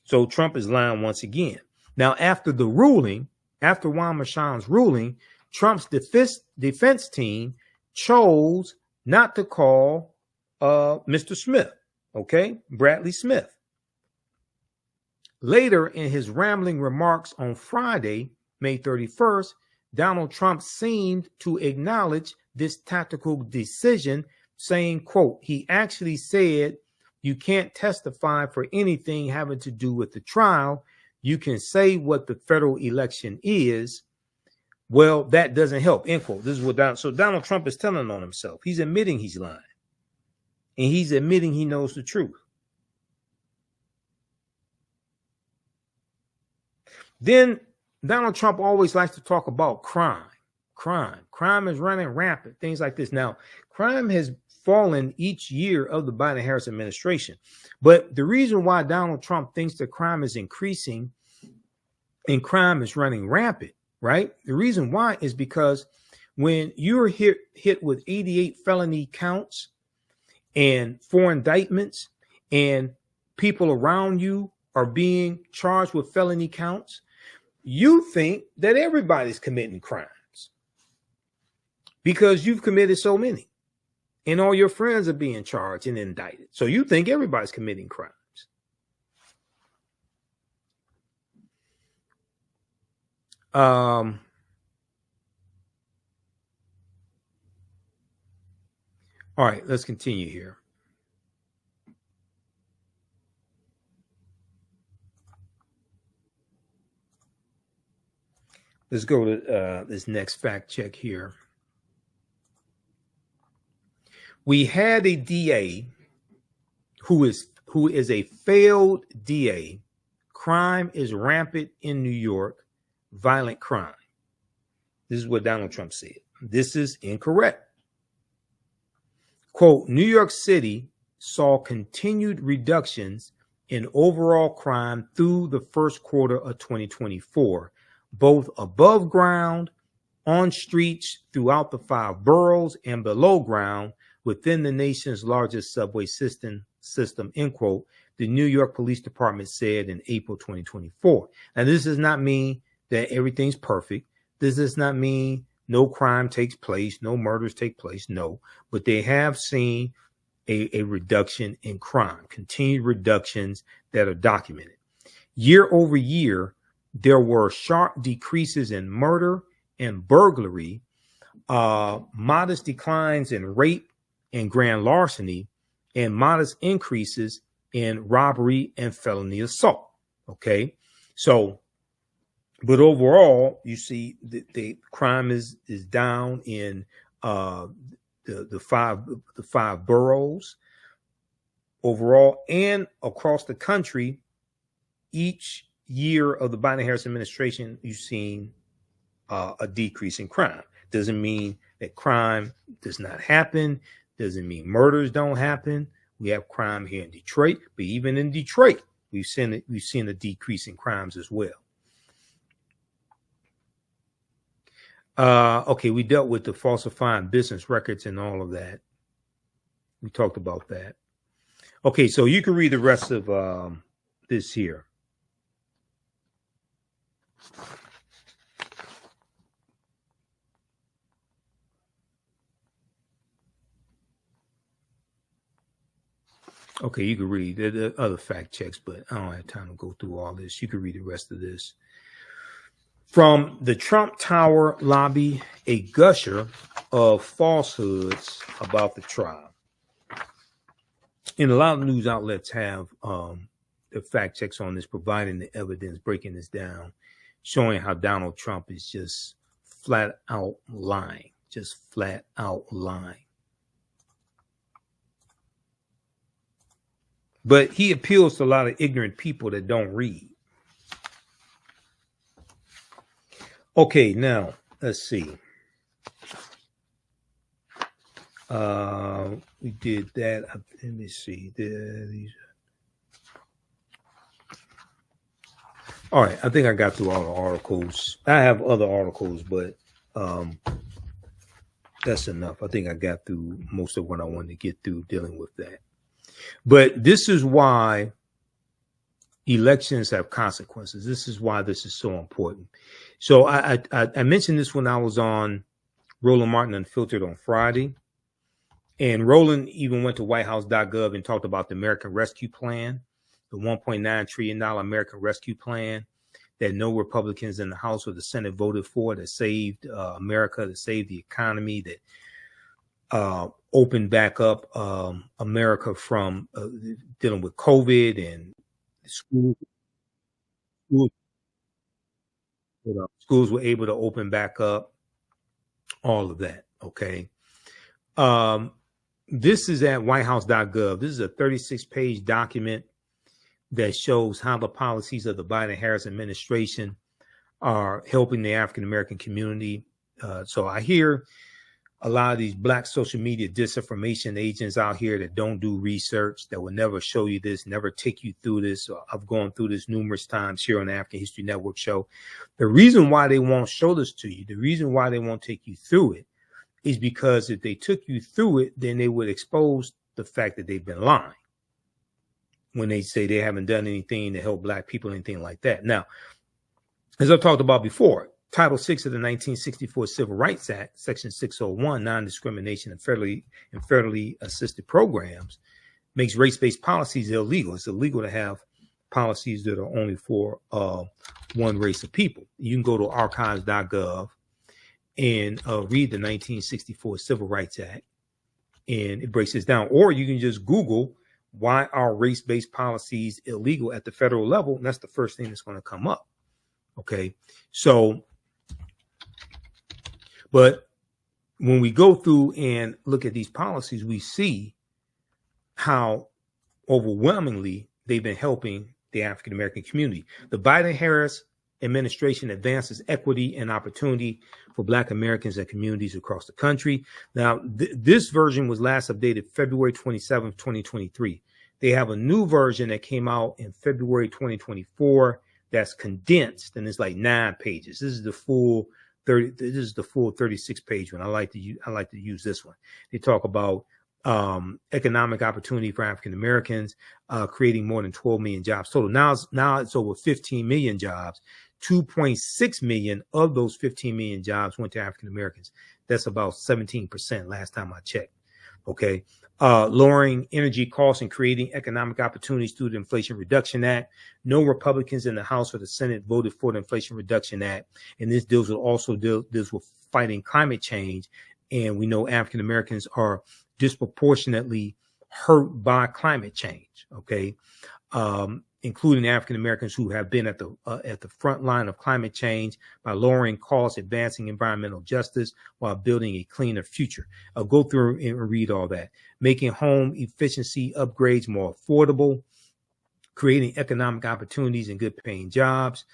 So Trump is lying once again. Now, after the ruling, after Juan Merchan's ruling, Trump's defense team chose not to call Mr. Smith, okay, Bradley Smith. Later in his rambling remarks on Friday, May 31st, Donald Trump seemed to acknowledge this tactical decision, saying, quote, he actually said, you can't testify for anything having to do with the trial. You can say what the federal election is. Well, that doesn't help, end quote. This is what Donald Trump is telling on himself. He's admitting he's lying. And he's admitting he knows the truth. Then Donald Trump always likes to talk about crime. Crime is running rampant, things like this. Now, crime has fallen each year of the Biden-Harris administration. But the reason why Donald Trump thinks that crime is increasing and crime is running rampant, right? The reason why is because when you're hit with 88 felony counts and 4 indictments and people around you are being charged with felony counts, you think that everybody's committing crimes because you've committed so many and all your friends are being charged and indicted. So you think everybody's committing crimes. All right, let's continue here. Let's go to this next fact check here. We had a DA who is a failed DA. Crime is rampant in New York, violent crime. This is what Donald Trump said. This is incorrect. Quote, New York City saw continued reductions in overall crime through the first quarter of 2024, both above ground, on streets throughout the 5 boroughs, and below ground within the nation's largest subway system, end quote, the New York Police Department said in April 2024. Now, this does not mean that everything's perfect. This does not mean no crime takes place, no murders take place, no. But they have seen a reduction in crime, continued reductions that are documented. Year over year, there were sharp decreases in murder and burglary, modest declines in rape and grand larceny, and modest increases in robbery and felony assault. Okay, so, but overall, you see the crime is down in the five boroughs overall and across the country. Each year of the Biden-Harris administration, you've seen a decrease in crime. Doesn't mean that crime does not happen. Doesn't mean murders don't happen. We have crime here in Detroit, but even in Detroit, we've seen a decrease in crimes as well. Okay, we dealt with the falsifying business records and all of that. We talked about that. Okay, so you can read the rest of this here. Okay, you can read the other fact checks, but I don't have time to go through all this. You can read the rest of this. From the Trump Tower lobby, a gusher of falsehoods about the trial. And a lot of news outlets have the fact checks on this, providing the evidence, breaking this down, showing how Donald Trump is just flat out lying, just flat out lying. But he appeals to a lot of ignorant people that don't read. Okay, now let's see. We did that. Let me see. All right, I think I got through all the articles. I have other articles, but that's enough. I think I got through most of what I wanted to get through dealing with that. But this is why elections have consequences. This is why this is so important. So I mentioned this when I was on Roland Martin Unfiltered on Friday. And Roland even went to whitehouse.gov and talked about the American Rescue Plan, the $1.9 trillion American Rescue Plan that no Republicans in the House or the Senate voted for, that saved America, that saved the economy, that opened back up America from dealing with COVID and schools were able to open back up, all of that. Okay. This is at whitehouse.gov. This is a 36-page document that shows how the policies of the Biden-Harris administration are helping the African-American community. So I hear a lot of these Black social media disinformation agents out here that don't do research, that will never show you this, never take you through this. I've gone through this numerous times here on the African History Network show. The reason why they won't show this to you, the reason why they won't take you through it, is because if they took you through it, then they would expose the fact that they've been lying when they say they haven't done anything to help Black people, anything like that. Now, as I've talked about before, Title VI of the 1964 Civil Rights Act, Section 601, non-discrimination and federally assisted programs, makes race-based policies illegal. It's illegal to have policies that are only for one race of people. You can go to archives.gov and read the 1964 Civil Rights Act, and it breaks this down. Or you can just Google, why are race-based policies illegal at the federal level? And that's the first thing that's going to come up. Okay. So, but when we go through and look at these policies, we see how overwhelmingly they've been helping the African-American community. The Biden-Harris administration advances equity and opportunity for Black Americans and communities across the country. Now, this version was last updated February 27th, 2023. They have a new version that came out in February 2024 that's condensed, and it's like 9 pages. This is the full 36-page one. I like to use this one. They talk about economic opportunity for African Americans, creating more than 12 million jobs total. Now it's over 15 million jobs. 2.6 million of those 15 million jobs went to African Americans. That's about 17% last time I checked. Okay. Lowering energy costs and creating economic opportunities through the Inflation Reduction Act. No Republicans in the House or the Senate voted for the Inflation Reduction Act. And this deals with fighting climate change. And we know African Americans are disproportionately hurt by climate change. Okay. Including African Americans who have been at the front line of climate change by lowering costs, advancing environmental justice while building a cleaner future. I'll go through and read all that. Making home efficiency upgrades more affordable, creating economic opportunities and good paying jobs,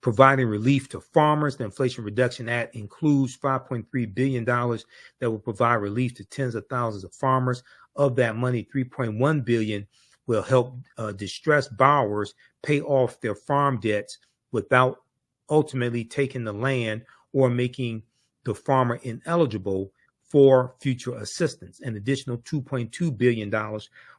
providing relief to farmers. The Inflation Reduction Act includes $5.3 billion that will provide relief to tens of thousands of farmers. Of that money, $3.1 billion will help distressed borrowers pay off their farm debts without ultimately taking the land or making the farmer ineligible for future assistance. An additional $2.2 billion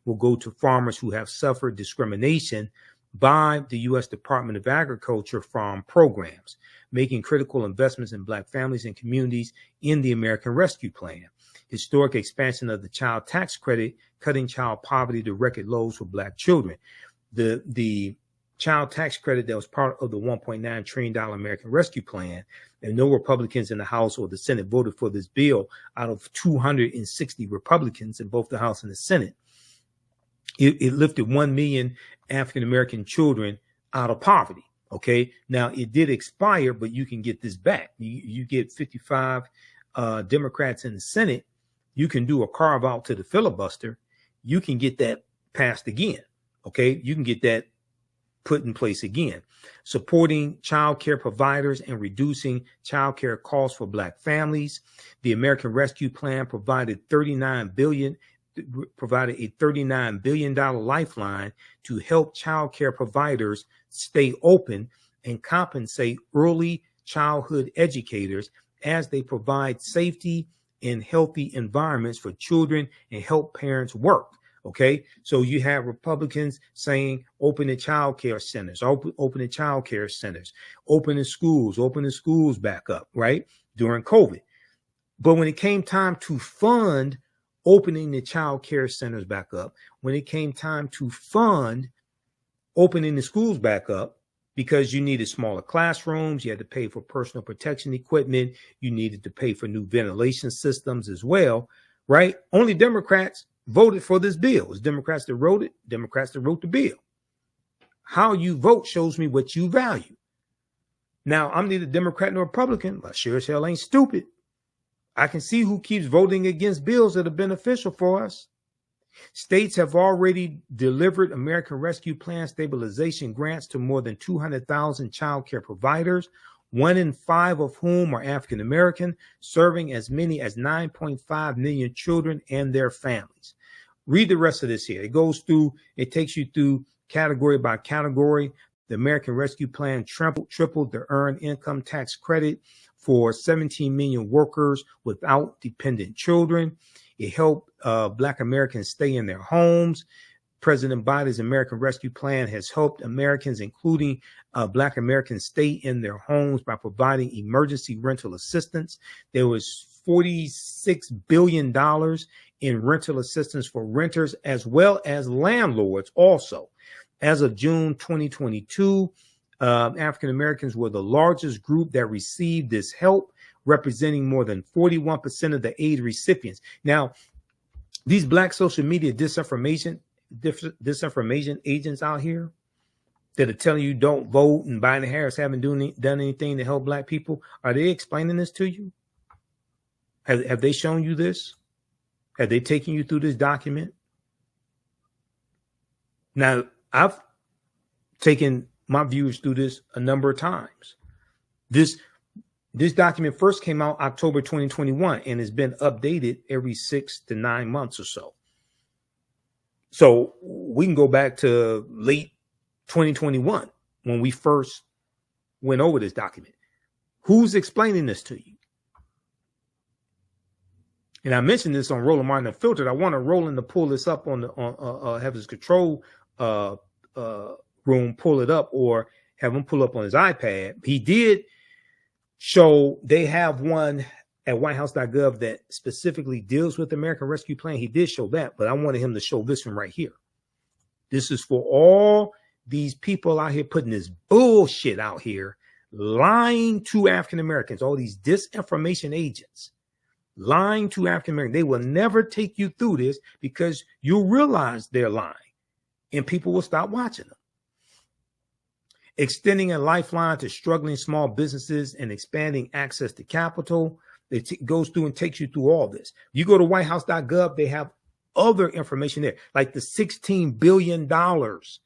will go to farmers who have suffered discrimination by the U.S. Department of Agriculture farm programs, making critical investments in Black families and communities in the American Rescue Plan. Historic expansion of the child tax credit, cutting child poverty to record lows for Black children. The child tax credit that was part of the $1.9 trillion American Rescue Plan, and no Republicans in the House or the Senate voted for this bill out of 260 Republicans in both the House and the Senate. It lifted 1 million African-American children out of poverty. Okay. Now it did expire, but you can get this back. You get 55 Democrats in the Senate. You can do a carve out to the filibuster. You can get that passed again. Okay. You can get that put in place again. Supporting child care providers and reducing child care costs for Black families. The American Rescue Plan provided a $39 billion lifeline to help child care providers stay open and compensate early childhood educators as they provide safety and healthy environments for children and help parents work. Okay, so you have Republicans saying open the child care centers, open the child care centers, open the schools back up, right, during COVID. But when it came time to fund opening the child care centers back up, when it came time to fund opening the schools back up, because you needed smaller classrooms, you had to pay for personal protection equipment, you needed to pay for new ventilation systems as well, right? Only Democrats voted for this bill. It was Democrats that wrote it, Democrats that wrote the bill. How you vote shows me what you value. Now, I'm neither Democrat nor Republican, but sure as hell ain't stupid. I can see who keeps voting against bills that are beneficial for us. States have already delivered American Rescue Plan stabilization grants to more than 200,000 child care providers, 1 in 5 of whom are African American, serving as many as 9.5 million children and their families. Read the rest of this here. It takes you through category by category. The American Rescue Plan tripled the earned income tax credit for 17 million workers without dependent children. It helped Black Americans stay in their homes. President Biden's American Rescue Plan has helped Americans, including Black Americans, stay in their homes by providing emergency rental assistance. There was $46 billion in rental assistance for renters as well as landlords also. As of June 2022, African Americans were the largest group that received this help, representing more than 41% of the aid recipients. Now, these Black social media disinformation agents out here that are telling you don't vote and Biden Harris haven't done anything to help Black people, are they explaining this to you? Have they shown you this? Have they taken you through this document? Now, I've taken my viewers through this a number of times. This document first came out October 2021 and has been updated every 6 to 9 months or so. So we can go back to late 2021 when we first went over this document. Who's explaining this to you? And I mentioned this on Roland Martin Unfiltered. I want Roland to pull this up have his control room pull it up, or have him pull up on his iPad. He did show they have one at whitehouse.gov that specifically deals with the American Rescue Plan. He did show that, but I wanted him to show this one right here. This is for all these people out here putting this bullshit out here, lying to African Americans, all these disinformation agents, lying to African Americans. They will never take you through this because you'll realize they're lying and people will stop watching them. Extending a lifeline to struggling small businesses and expanding access to capital. It goes through and takes you through all this. You go to whitehouse.gov, they have other information there, like the $16 billion that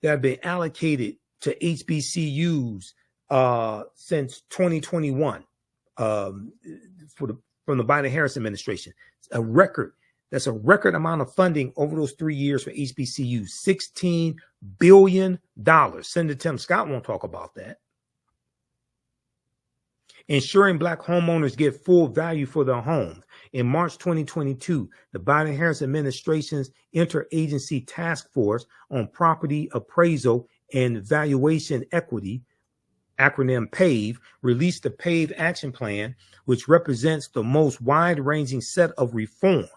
have been allocated to HBCUs since 2021 from the Biden-Harris administration. It's a record. That's a record amount of funding over those 3 years for HBCUs, $16 billion. Senator Tim Scott won't talk about that. Ensuring Black homeowners get full value for their homes. In March 2022, the Biden-Harris administration's Interagency Task Force on Property Appraisal and Valuation Equity, acronym PAVE, released the PAVE Action Plan, which represents the most wide-ranging set of reforms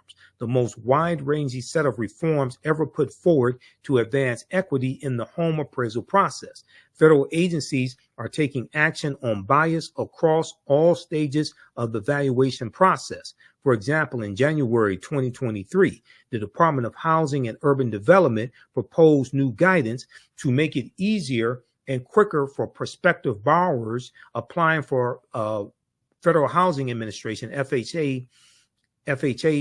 ever put forward to advance equity in the home appraisal process. Federal agencies are taking action on bias across all stages of the valuation process. For example, in January 2023, the Department of Housing and Urban Development proposed new guidance to make it easier and quicker for prospective borrowers applying for Federal Housing Administration, FHA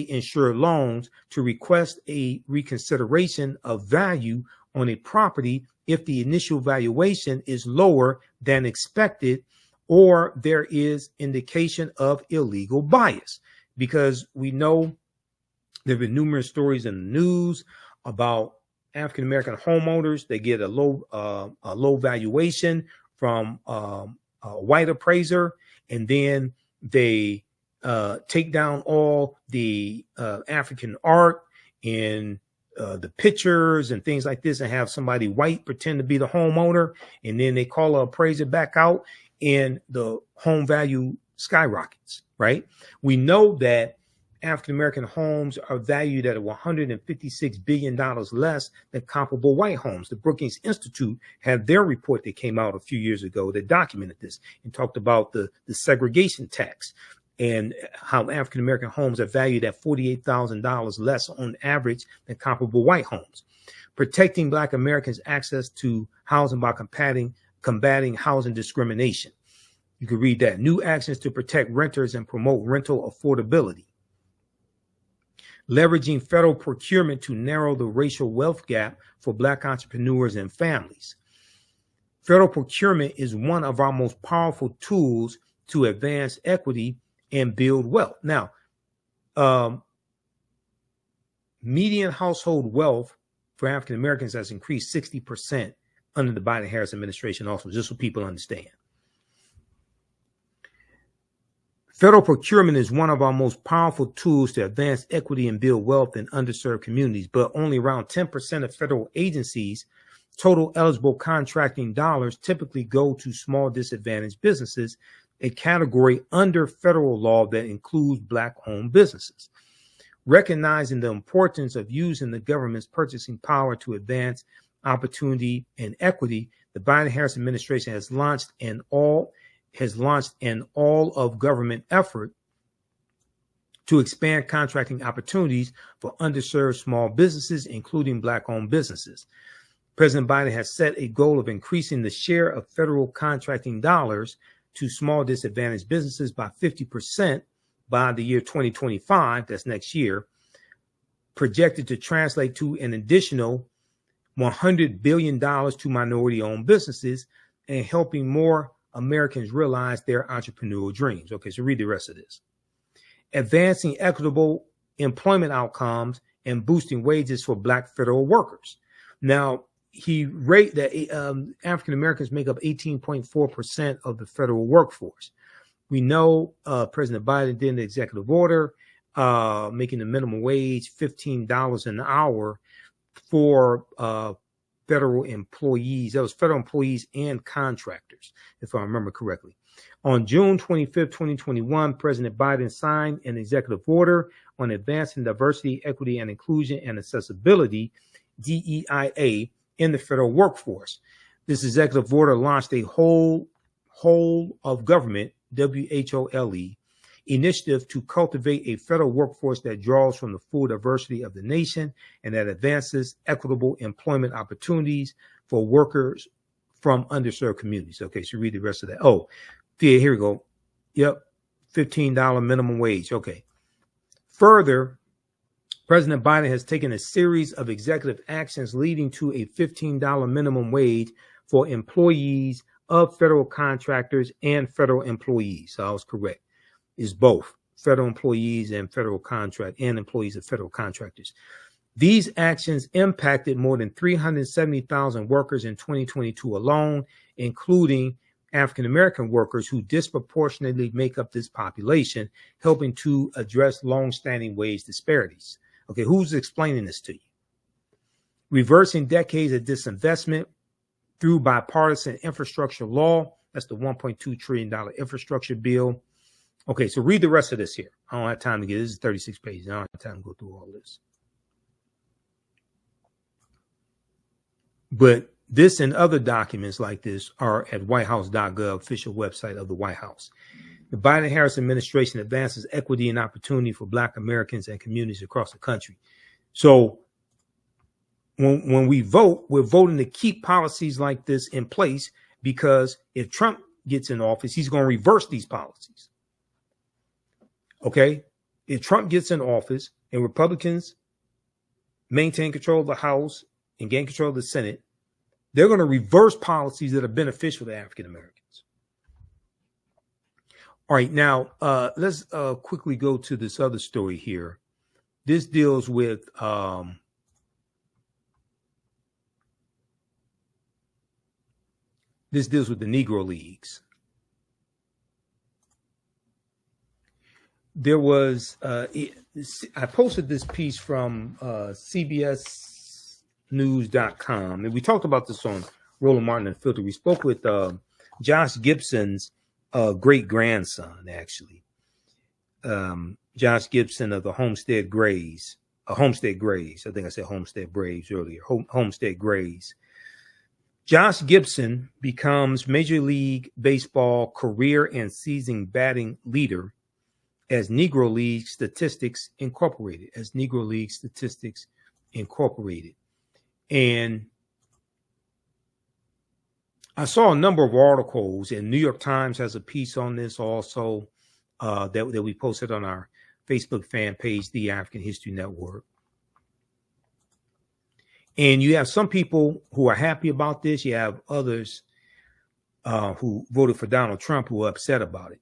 insured loans to request a reconsideration of value on a property if the initial valuation is lower than expected or there is indication of illegal bias. Because we know there have been numerous stories in the news about African-American homeowners. They get a low valuation from a white appraiser, and then they take down all the African art and the pictures and things like this and have somebody white pretend to be the homeowner, and then they call an appraiser back out and the home value skyrockets, right? We know that African-American homes are valued at $156 billion less than comparable white homes. The Brookings Institute had their report that came out a few years ago that documented this and talked about the segregation tax and how African-American homes are valued at $48,000 less on average than comparable white homes. Protecting Black Americans' access to housing by combating housing discrimination. You can read that. New actions to protect renters and promote rental affordability. Leveraging federal procurement to narrow the racial wealth gap for Black entrepreneurs and families. Federal procurement is one of our most powerful tools to advance equity and build wealth. Now, median household wealth for African Americans has increased 60% under the Biden-Harris administration also, just so people understand. Federal procurement is one of our most powerful tools to advance equity and build wealth in underserved communities, but only around 10% of federal agencies' total eligible contracting dollars typically go to small disadvantaged businesses, a category under federal law that includes Black-owned businesses. Recognizing the importance of using the government's purchasing power to advance opportunity and equity, the Biden-Harris administration has launched an all-of-government effort to expand contracting opportunities for underserved small businesses, including Black-owned businesses. President Biden has set a goal of increasing the share of federal contracting dollars to small disadvantaged businesses by 50% by the year 2025, that's next year, projected to translate to an additional $100 billion to minority-owned businesses and helping more Americans realize their entrepreneurial dreams. Okay, so read the rest of this. Advancing equitable employment outcomes and boosting wages for Black federal workers. Now, he rated that African Americans make up 18.4% of the federal workforce. We know President Biden did an executive order making the minimum wage $15 an hour for federal employees. That was federal employees and contractors, if I remember correctly. On June 25th, 2021, President Biden signed an executive order on advancing diversity, equity, and inclusion and accessibility, DEIA, in the federal workforce. This executive order launched a whole of government, WHOLE, initiative to cultivate a federal workforce that draws from the full diversity of the nation and that advances equitable employment opportunities for workers from underserved communities. Okay, so read the rest of that. Oh, yeah, here we go. Yep, $15 minimum wage. Okay. Further, President Biden has taken a series of executive actions leading to a $15 minimum wage for employees of federal contractors and federal employees. So I was correct. It's both federal employees and employees of federal contractors. These actions impacted more than 370,000 workers in 2022 alone, including African-American workers who disproportionately make up this population, helping to address long-standing wage disparities. Okay, who's explaining this to you? Reversing decades of disinvestment through bipartisan infrastructure law. That's the $1.2 trillion infrastructure bill. Okay, so read the rest of this here. I don't have time to get this. Is 36 pages. I don't have time to go through all this. But this and other documents like this are at whitehouse.gov, official website of the White House. The Biden-Harris administration advances equity and opportunity for Black Americans and communities across the country. So when we vote, we're voting to keep policies like this in place, because if Trump gets in office, he's going to reverse these policies. Okay? If Trump gets in office and Republicans maintain control of the House and gain control of the Senate, they're going to reverse policies that are beneficial to African Americans. All right, now let's quickly go to this other story here. This deals with the Negro Leagues. There was I posted this piece from CBSNews.com, and we talked about this on Roland Martin and Filter. We spoke with Josh Gibson's great grandson, actually. Josh Gibson of the Homestead Grays. Homestead Grays. I think I said Homestead Braves earlier. Homestead Grays. Josh Gibson becomes Major League Baseball career and season batting leader as Negro League Statistics Incorporated. And I saw a number of articles, and New York Times has a piece on this also that we posted on our Facebook fan page, The African History Network. And you have some people who are happy about this. You have others who voted for Donald Trump who are upset about it.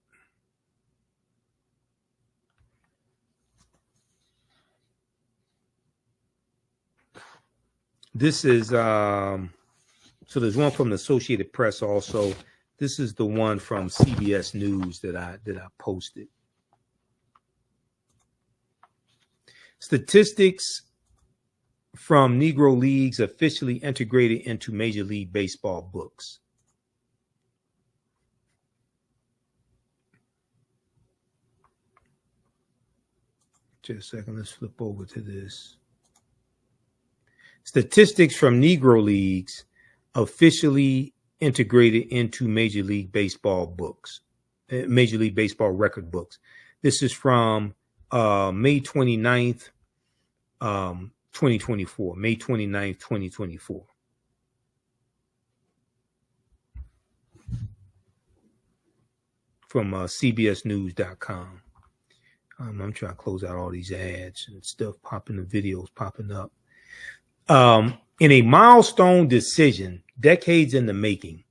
This is so there's one from the Associated Press also. This is the one from CBS News that I posted. Statistics from Negro Leagues officially integrated into Major League Baseball books. Just a second, let's flip over to this. Statistics from Negro Leagues officially integrated into Major League Baseball books, Major League Baseball record books. This is from May 29th, 2024, May 29th, 2024. From CBSNews.com. I'm trying to close out all these ads and stuff popping, the videos popping up. In a milestone decision, decades in the making,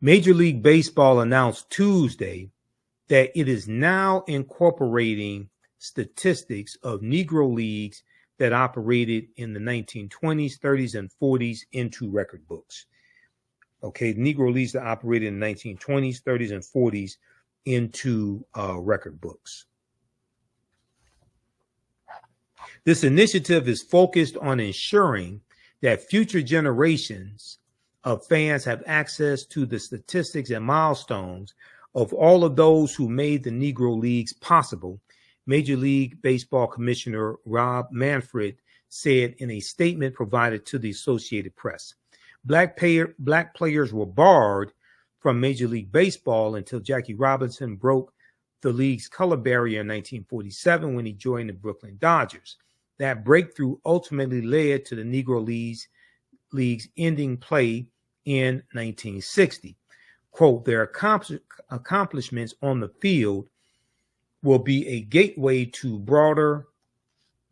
Major League Baseball announced Tuesday that it is now incorporating statistics of Negro leagues that operated in the 1920s, 30s, and 40s into record books. Okay, Negro leagues that operated in the 1920s, 30s, and 40s into record books. This initiative is focused on ensuring that future generations of fans have access to the statistics and milestones of all of those who made the Negro Leagues possible, Major League Baseball Commissioner Rob Manfred said in a statement provided to the Associated Press. Black players were barred from Major League Baseball until Jackie Robinson broke the league's color barrier in 1947 when he joined the Brooklyn Dodgers. That breakthrough ultimately led to the Negro Leagues ending play in 1960. Quote, their accomplishments on the field will be a gateway to broader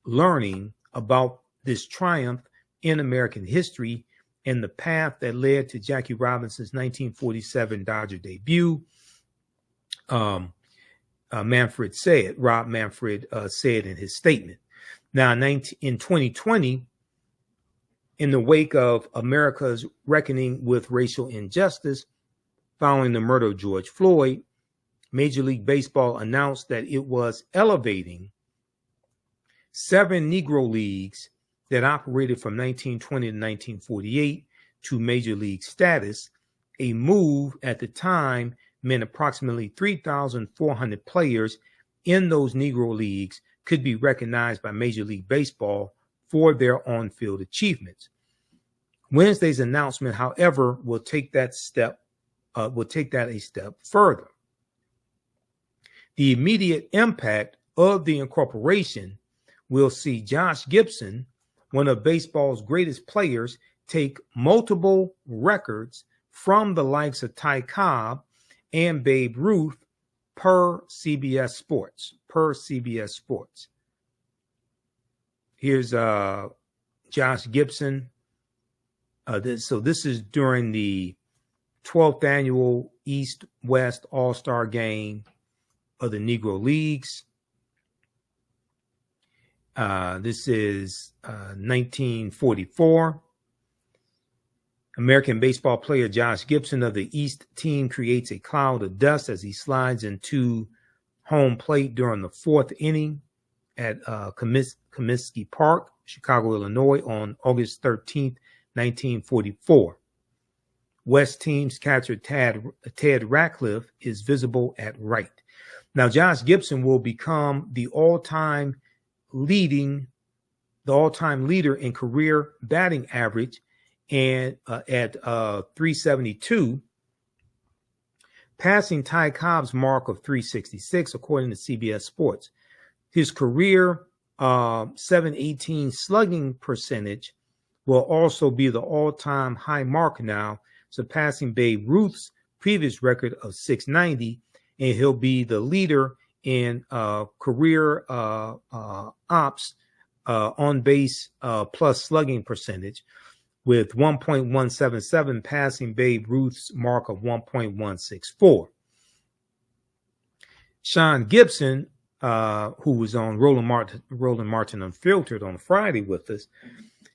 learning about this triumph in American history and the path that led to Jackie Robinson's 1947 Dodger debut. Rob Manfred said in his statement. Now, in 2020, in the wake of America's reckoning with racial injustice following the murder of George Floyd, Major League Baseball announced that it was elevating 7 Negro leagues that operated from 1920 to 1948 to Major League status. A move at the time meant approximately 3,400 players in those Negro leagues could be recognized by Major League Baseball for their on-field achievements. Wednesday's announcement, however, will take that a step further. The immediate impact of the incorporation will see Josh Gibson, one of baseball's greatest players, take multiple records from the likes of Ty Cobb and Babe Ruth per CBS Sports. Here's Josh Gibson So this is during the 12th annual East-West All-Star Game of the Negro Leagues. This is 1944. American baseball player Josh Gibson of the East team creates a cloud of dust as he slides into home plate during the fourth inning at Comiskey Park, Chicago, Illinois, on August 13th, 1944. West team's catcher Ted Ratcliffe is visible at right. Now, Josh Gibson will become the all-time leader in career batting average and at 372, passing Ty Cobb's mark of 366, according to CBS Sports. His career .718 slugging percentage will also be the all-time high mark now, surpassing Babe Ruth's previous record of 690, and he'll be the leader in career ops on base plus slugging percentage, with 1.177, passing Babe Ruth's mark of 1.164. Sean Gibson, who was on Roland Martin Unfiltered on Friday with us,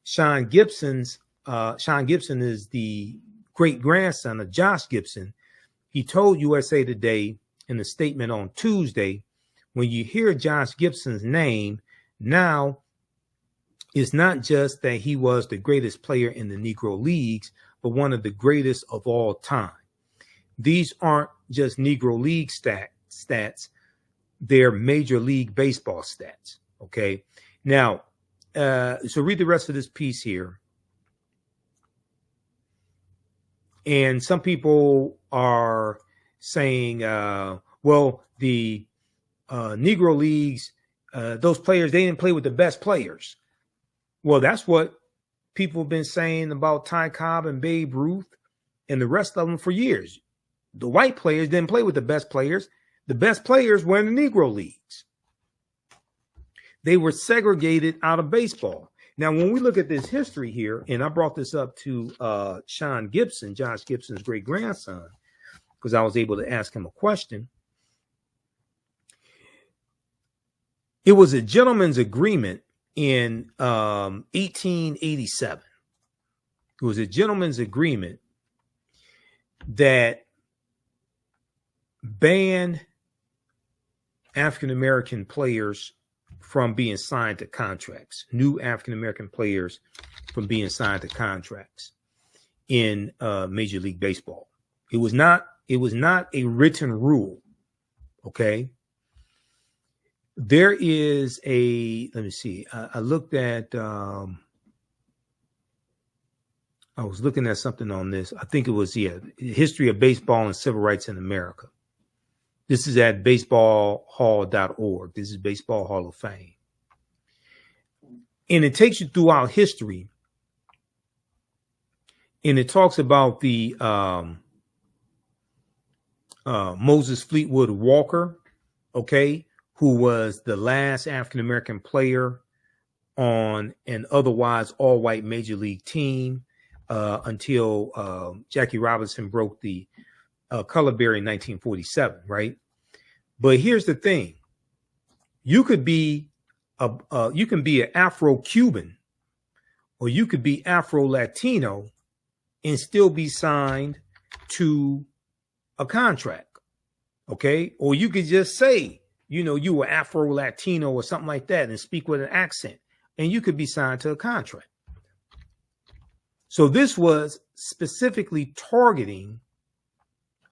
Sean Gibson is the great grandson of Josh Gibson. He told USA Today in a statement on Tuesday, when you hear Josh Gibson's name, now it's not just that he was the greatest player in the Negro Leagues, but one of the greatest of all time. These aren't just Negro League stats. They're Major League Baseball stats. Okay. Now, so read the rest of this piece here. And some people are saying, well, the Negro Leagues, those players, they didn't play with the best players. Well, that's what people have been saying about Ty Cobb and Babe Ruth and the rest of them for years. The white players didn't play with the best players. The best players were in the Negro Leagues. They were segregated out of baseball. Now, when we look at this history here, and I brought this up to Sean Gibson, Josh Gibson's great grandson, because I was able to ask him a question. It was a gentleman's agreement in 1887. It was a gentleman's agreement that banned African-American players from being signed to contracts, new African-American players from being signed to contracts in Major League Baseball. It was not a written rule. Okay. There is let me see. I looked at, I was looking at something on this. I think it was, History of Baseball and Civil Rights in America. This is at baseballhall.org. This is Baseball Hall of Fame. And it takes you throughout history. And it talks about the Moses Fleetwood Walker, okay, who was the last African-American player on an otherwise all-white Major League team until Jackie Robinson broke the color barrier in 1947, right? But here's the thing: you can be an Afro-Cuban, or you could be Afro-Latino, and still be signed to a contract, okay? Or you could just say, you were Afro-Latino or something like that, and speak with an accent, and you could be signed to a contract. So this was specifically targeting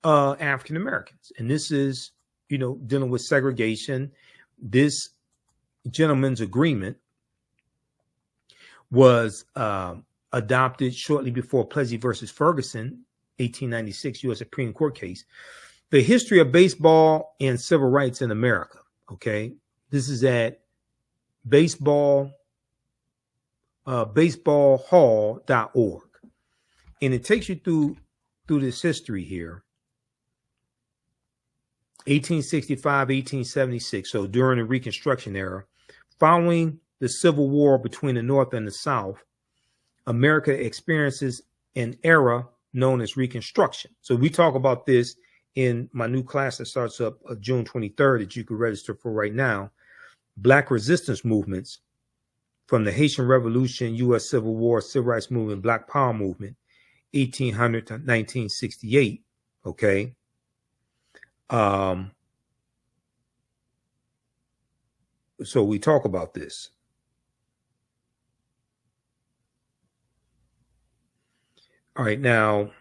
African Americans, and this is, dealing with segregation. This gentleman's agreement was adopted shortly before Plessy versus Ferguson, 1896 U.S. Supreme Court case. The History of Baseball and Civil Rights in America. Okay, this is at baseballhall.org, and it takes you through this history here. 1865, 1876. So during the Reconstruction era, following the Civil War between the North and the South, America experiences an era known as Reconstruction. So we talk about this in my new class that starts up June 23rd that you can register for right now. Black resistance movements from the Haitian Revolution, U.S. Civil War, Civil Rights Movement, Black Power Movement, 1800 to 1968. Okay. So we talk about this. All right, now,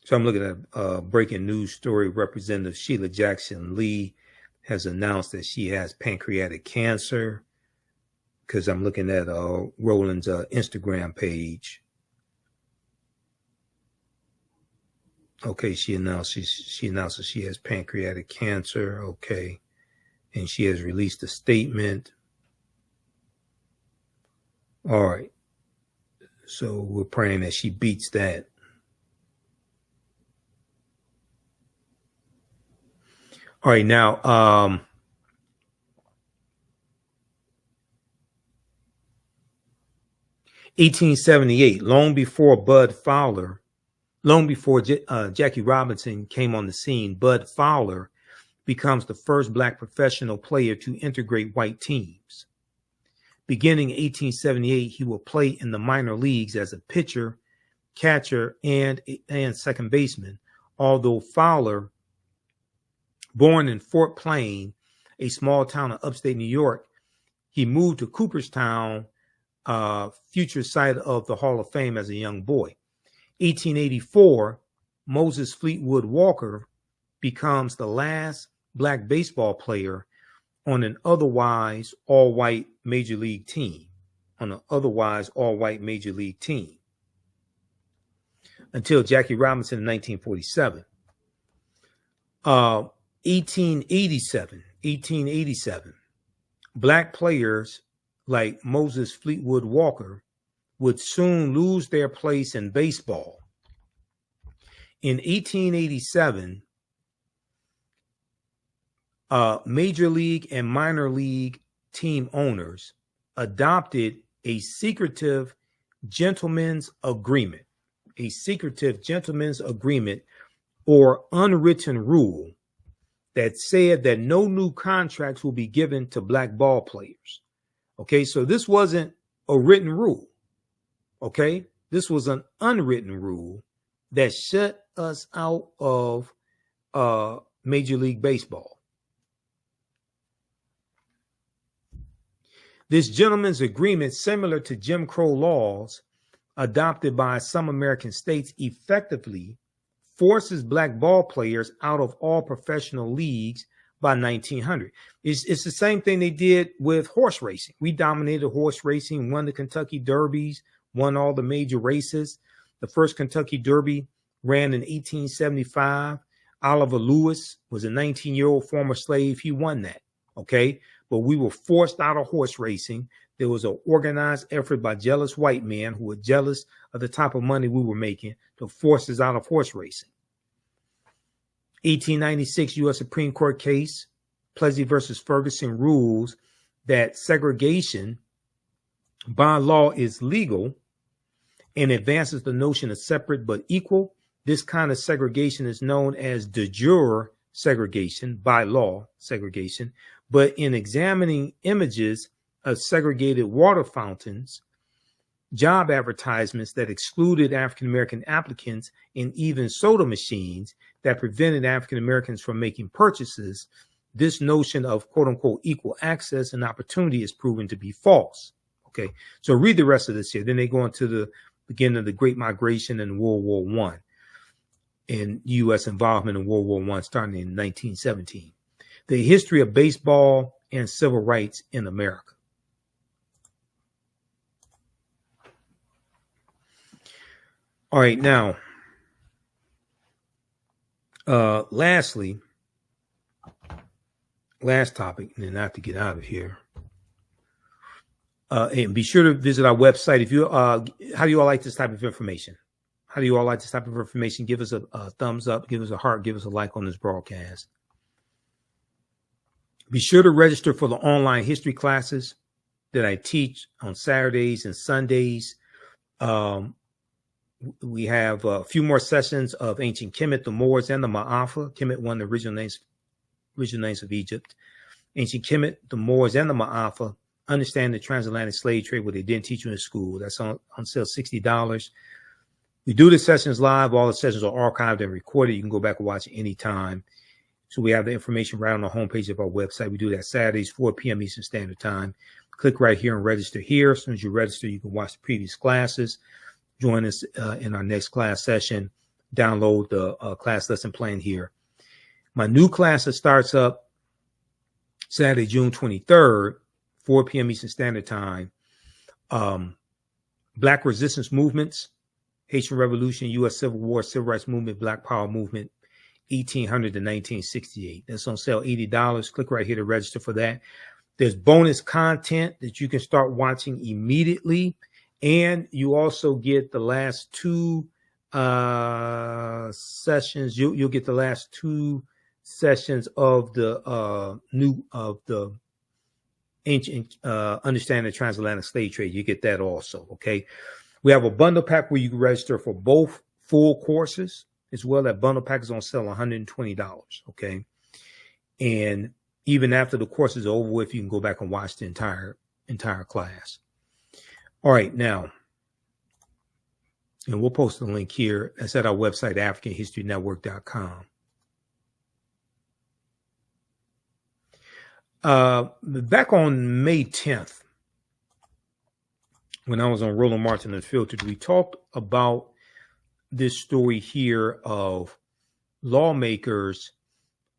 so I'm looking at a breaking news story. Representative Sheila Jackson Lee has announced that she has pancreatic cancer, because I'm looking at Roland's Instagram page. Okay, she announces she has pancreatic cancer. Okay. And she has released a statement. All right. So we're praying that she beats that. All right, now, 1878, long before Jackie Robinson came on the scene, Bud Fowler becomes the first black professional player to integrate white teams. Beginning in 1878, he will play in the minor leagues as a pitcher, catcher, and second baseman. Although Fowler, born in Fort Plain, a small town in upstate New York, he moved to Cooperstown, future site of the Hall of Fame, as a young boy. 1884, Moses Fleetwood Walker becomes the last black baseball player on an otherwise all-white major league team. Until Jackie Robinson in 1947. 1887, black players like Moses Fleetwood Walker would soon lose their place in baseball. In 1887, major league and minor league team owners adopted a secretive gentleman's agreement, or unwritten rule that said that no new contracts will be given to black ball players. Okay, so this wasn't a written rule. Okay, this was an unwritten rule that shut us out of Major League Baseball. This gentleman's agreement, similar to Jim Crow laws adopted by some American states, effectively forces black ball players out of all professional leagues by 1900. It's the same thing they did with horse racing. We dominated horse racing, won the Kentucky Derbies, won all the major races. The first Kentucky Derby ran in 1875. Oliver Lewis was a 19-year-old former slave. He won that, okay? But we were forced out of horse racing. There was an organized effort by jealous white men who were jealous of the type of money we were making to force us out of horse racing. 1896 U.S. Supreme Court case, Plessy versus Ferguson, rules that segregation by law is legal and advances the notion of separate but equal. This kind of segregation is known as de jure segregation, by law segregation. But in examining images of segregated water fountains, job advertisements that excluded African-American applicants, and even soda machines that prevented African-Americans from making purchases, this notion of quote-unquote equal access and opportunity is proven to be false. Okay, so read the rest of this here. Then they go into the beginning of the Great Migration and World War I, and U.S. involvement in World War I starting in 1917. The history of baseball and civil rights in America. All right, now, lastly, last topic, and then I have to get out of here. And be sure to visit our website. If you, how do you all like this type of information? How do you all like this type of information? Give us a thumbs up, give us a heart, give us a like on this broadcast. Be sure to register for the online history classes that I teach on Saturdays and Sundays. We have a few more sessions of ancient Kemet, the Moors, and the Ma'afa. Kemet, one of the original names of Egypt. Ancient Kemet, the Moors, and the Ma'afa. Understand the transatlantic slave trade, what they didn't teach you in school. That's on sale, $60. We do the sessions live. All the sessions are archived and recorded. You can go back and watch anytime. So we have the information right on the homepage of our website. We do that Saturdays, 4 p.m. Eastern Standard Time. Click right here and register here. As soon as you register, you can watch the previous classes. Join us in our next class session. Download the class lesson plan here. My new class that starts up Saturday, June 23rd, 4 p.m. Eastern Standard Time. Black resistance movements, Haitian Revolution, U.S. Civil War, Civil Rights Movement, Black Power Movement, 1800 to 1968. That's on sale, $80. Click right here to register for that. There's bonus content that you can start watching immediately. And you also get the last two sessions. You'll get the last two sessions of the ancient understanding the transatlantic slave trade. You get that also. Okay. We have a bundle pack where you can register for both full courses as well. That bundle pack is on sale, $120. Okay. And even after the course is over with, you can go back and watch the entire class. All right, now, and we'll post the link here. That's at our website, AfricanHistoryNetwork.com. Back on May 10th, when I was on Roland Martin Unfiltered, we talked about this story here of lawmakers,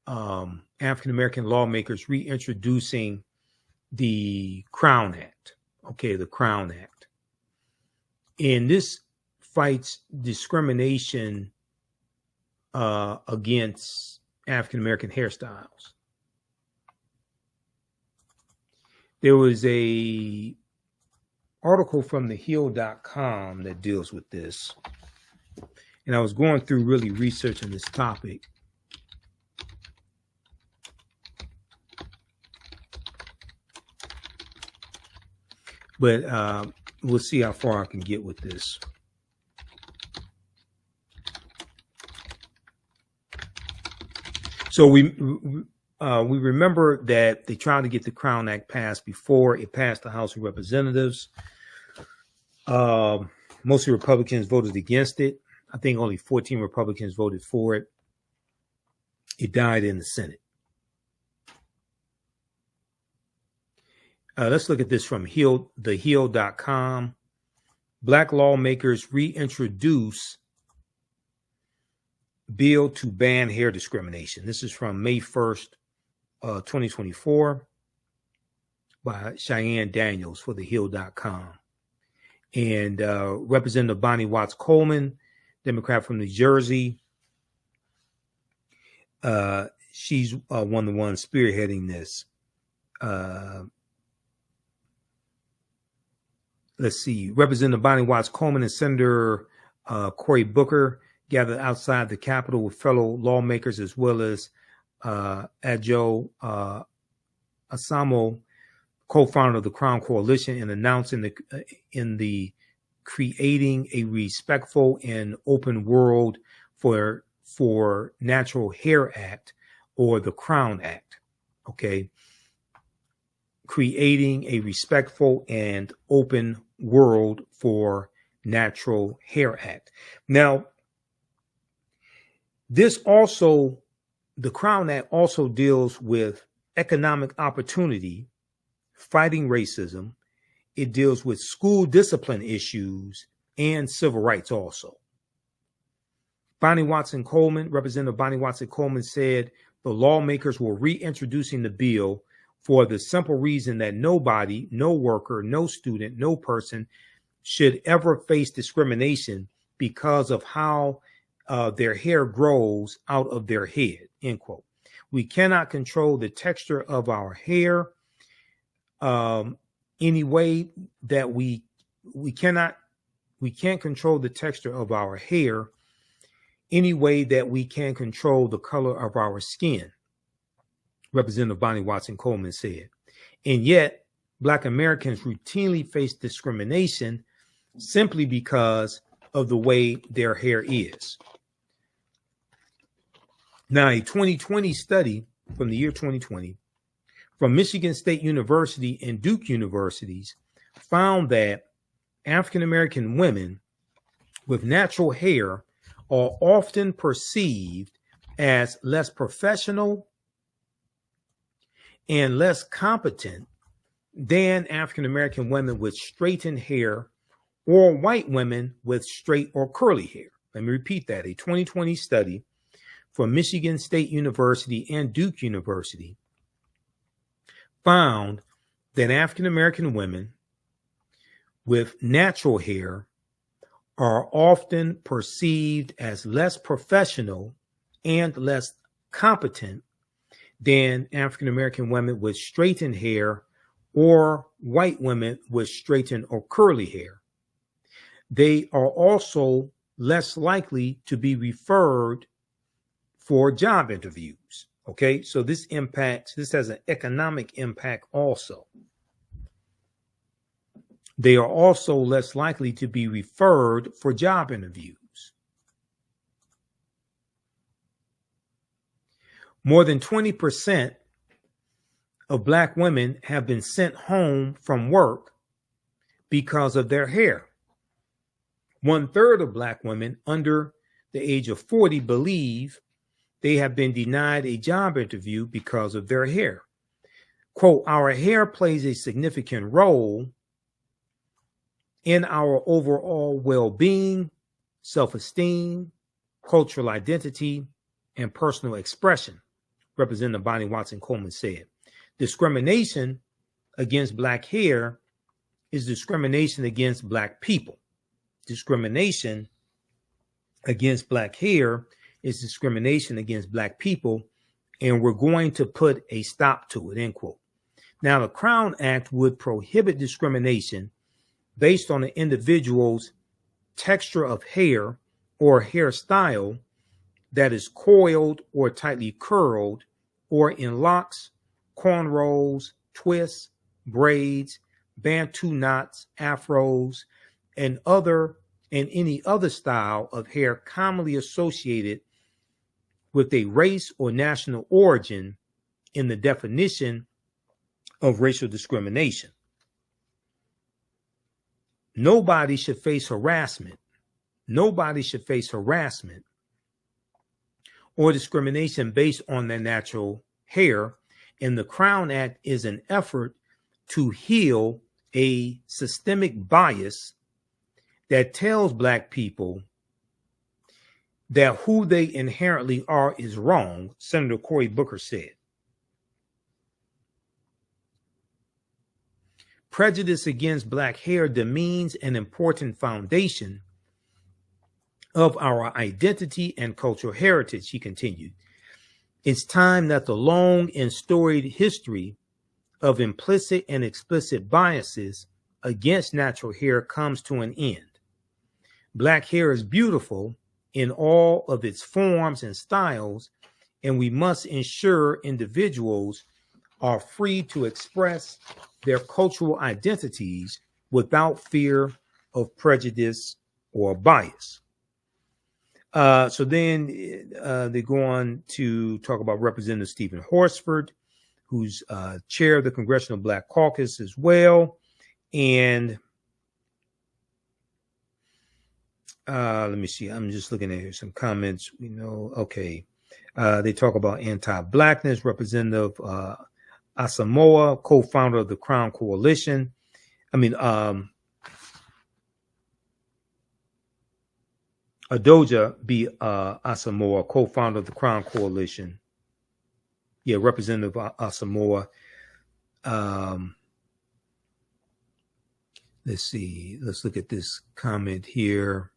African-American lawmakers reintroducing the Crown Act. Okay, the Crown Act. And this fights discrimination against African-American hairstyles. There was a article from TheAHNShow.com that deals with this. And I was going through really researching this topic. But we'll see how far I can get with this. So we remember that they tried to get the Crown Act passed before it passed the House of Representatives. Mostly Republicans voted against it. I think only 14 Republicans voted for it. It died in the Senate. Let's look at this from TheAHNShow.com. Black lawmakers reintroduce bill to ban hair discrimination. This is from May 1st, 2024 by Cheyenne Daniels for TheAHNShow.com. And Representative Bonnie Watts Coleman, Democrat from New Jersey. She's one of the ones spearheading this. Let's see. Representative Bonnie Watts Coleman and Senator Cory Booker gathered outside the Capitol with fellow lawmakers as well as Adjo Asamo, co-founder of the Crown Coalition, and announced in the Creating a Respectful and Open World for Natural Hair Act, or the Crown Act. Okay. Creating a Respectful and Open World for Natural Hair Act. Now, the Crown Act also deals with economic opportunity, fighting racism. It deals with school discipline issues and civil rights also. Representative Bonnie Watson Coleman said the lawmakers were reintroducing the bill for the simple reason that nobody, no worker, no student, no person should ever face discrimination because of how their hair grows out of their head, end quote. We cannot control the texture of our hair any way that we can't control the texture of our hair any way that we can control the color of our skin. Representative Bonnie Watson Coleman said. And yet, Black Americans routinely face discrimination simply because of the way their hair is. Now, a 2020 study from the year 2020 from Michigan State University and Duke Universities found that African American women with natural hair are often perceived as less professional and less competent than African American women with straightened hair or white women with straight or curly hair. Let me repeat that. A 2020 study from Michigan State University and Duke University found that African American women with natural hair are often perceived as less professional and less competent than African American women with straightened hair or white women with straightened or curly hair. They are also less likely to be referred for job interviews. Okay, so this has an economic impact also. They are also less likely to be referred for job interviews. More than 20% of Black women have been sent home from work because of their hair. 1/3 of Black women under the age of 40 believe they have been denied a job interview because of their hair. Quote, our hair plays a significant role in our overall well-being, self-esteem, cultural identity, and personal expression, Representative Bonnie Watson Coleman said. Discrimination against Black hair is discrimination against Black people. Discrimination against Black hair is discrimination against Black people, and we're going to put a stop to it, end quote. Now, the Crown Act would prohibit discrimination based on an individual's texture of hair or hairstyle that is coiled or tightly curled or in locks, cornrows, twists, braids, bantu knots, afros, and any other style of hair commonly associated with a race or national origin in the definition of racial discrimination. Nobody should face harassment. Nobody should face harassment or discrimination based on their natural hair. And the Crown Act is an effort to heal a systemic bias that tells Black people that who they inherently are is wrong, Senator Cory Booker said. Prejudice against Black hair demeans an important foundation of our identity and cultural heritage, he continued. It's time that the long and storied history of implicit and explicit biases against natural hair comes to an end. Black hair is beautiful in all of its forms and styles, and we must ensure individuals are free to express their cultural identities without fear of prejudice or bias. So then they go on to talk about Representative Stephen Horsford, who's chair of the Congressional Black Caucus as well. And let me see. I'm just looking at here some comments. Okay. They talk about anti-Blackness. Representative Asamoah, co-founder of the Crown Coalition. Adoja B. Asamoah, co-founder of the Crown Coalition. Yeah, Representative Asamoah. Let's see. Let's look at this comment here.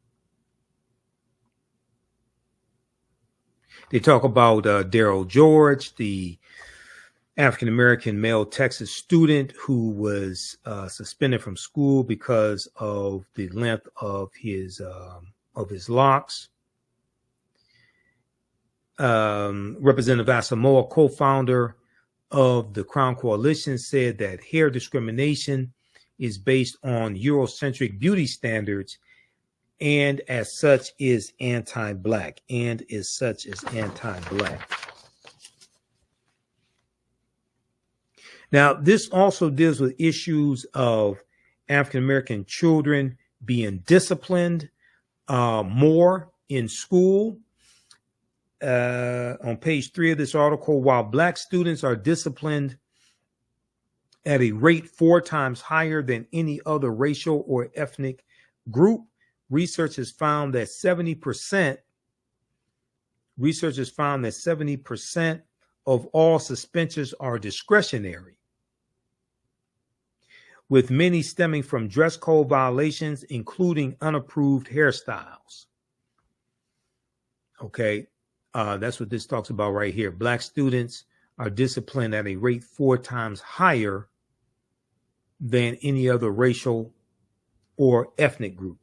They talk about Daryl George, the African-American male Texas student who was suspended from school because of the length of his locks. Representative Asamoah, co-founder of the Crown Coalition said that hair discrimination is based on Eurocentric beauty standards and as such is anti-black. Now, this also deals with issues of African-American children being disciplined more in school. On page 3 of this article, while black students are disciplined at a rate 4 times higher than any other racial or ethnic group, research has found that 70% of all suspensions are discretionary, with many stemming from dress code violations, including unapproved hairstyles. Okay, that's what this talks about right here. Black students are disciplined at a rate 4 times higher than any other racial or ethnic group.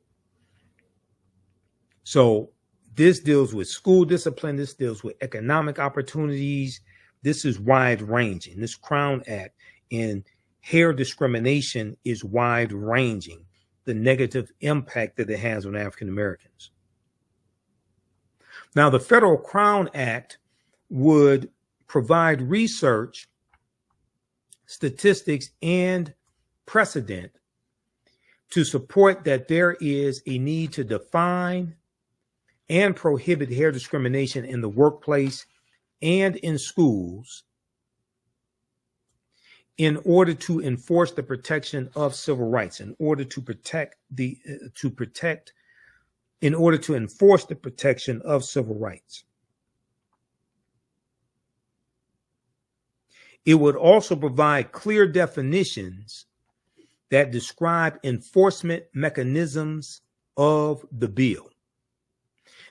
So this deals with school discipline. This deals with economic opportunities. This is wide ranging. This Crown Act in hair discrimination is wide ranging, the negative impact that it has on African Americans. Now, the Federal Crown Act would provide research, statistics, and precedent to support that there is a need to define and prohibit hair discrimination in the workplace and in schools in order to enforce the protection of civil rights, in order to enforce the protection of civil rights. It would also provide clear definitions that describe enforcement mechanisms of the bill.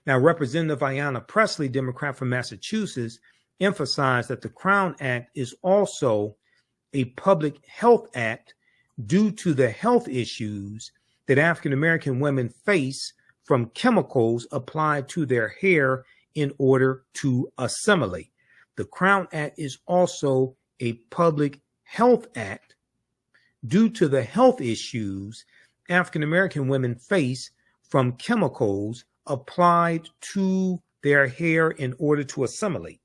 Now, Representative Ayanna Pressley, Democrat from Massachusetts, emphasized that the Crown Act is also a public health act due to the health issues that African American women face from chemicals applied to their hair in order to assimilate. The Crown Act is also a public health act due to the health issues African American women face from chemicals applied to their hair in order to assimilate.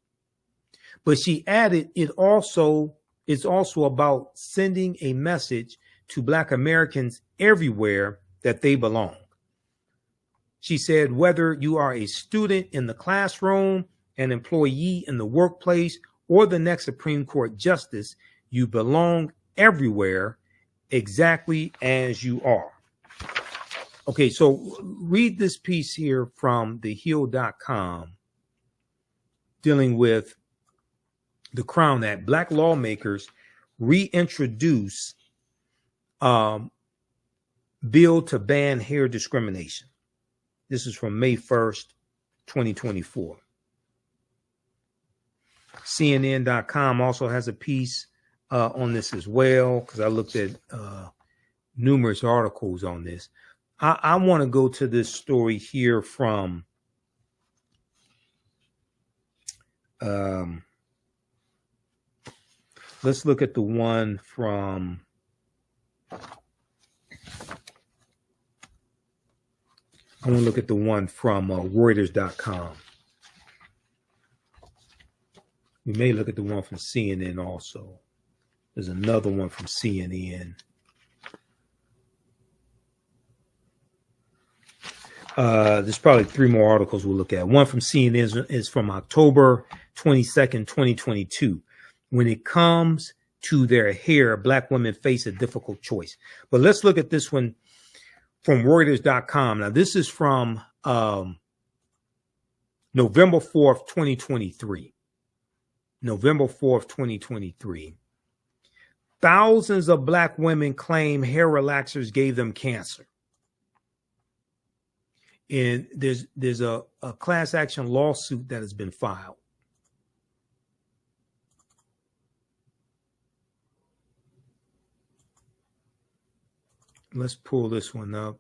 But she added, it's also about sending a message to Black Americans everywhere that they belong. She said, whether you are a student in the classroom, an employee in the workplace, or the next Supreme Court justice, you belong everywhere exactly as you are. Okay, so read this piece here from thehill.com dealing with the Crown Act. Black lawmakers reintroduce bill to ban hair discrimination. This is from May 1st, 2024. CNN.com also has a piece on this as well, because I looked at numerous articles on this. I want to go to this story here from let's look at the one from Reuters.com. We may look at the one from CNN also. There's another one from CNN. There's probably 3 more articles we'll look at. One from CNN is from October 22nd, 2022. When it comes to their hair, Black women face a difficult choice. But let's look at this one from Reuters.com. Now, this is from November 4th, 2023. November 4th, 2023. Thousands of Black women claim hair relaxers gave them cancer. And there's a class action lawsuit that has been filed. Let's pull this one up.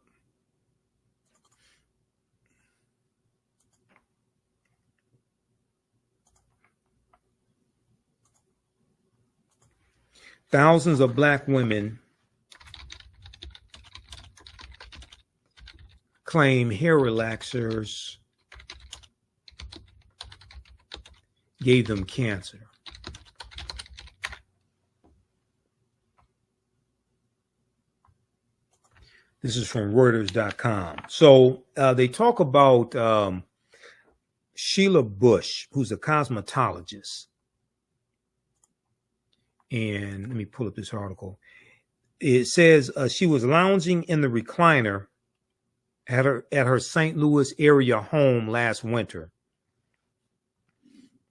Thousands of black women claim hair relaxers gave them cancer. This is from Reuters.com. So they talk about Sheila Bush, who's a cosmetologist. And let me pull up this article. It says she was lounging in the recliner at her St. Louis area home last winter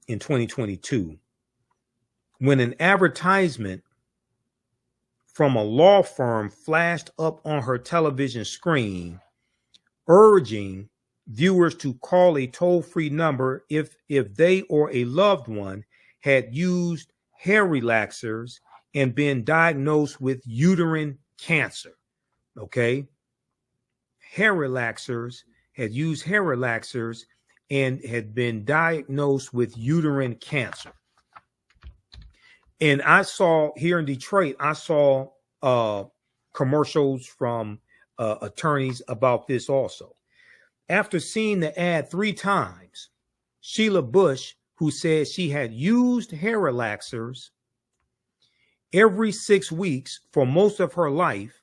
in 2022 when an advertisement from a law firm flashed up on her television screen, urging viewers to call a toll-free number if they or a loved one had used hair relaxers and been diagnosed with uterine cancer. Okay? Hair relaxers, had used hair relaxers and had been diagnosed with uterine cancer. And I saw here in Detroit, I saw commercials from attorneys about this also. After seeing the ad 3 times, Sheila Bush, who said she had used hair relaxers every 6 weeks for most of her life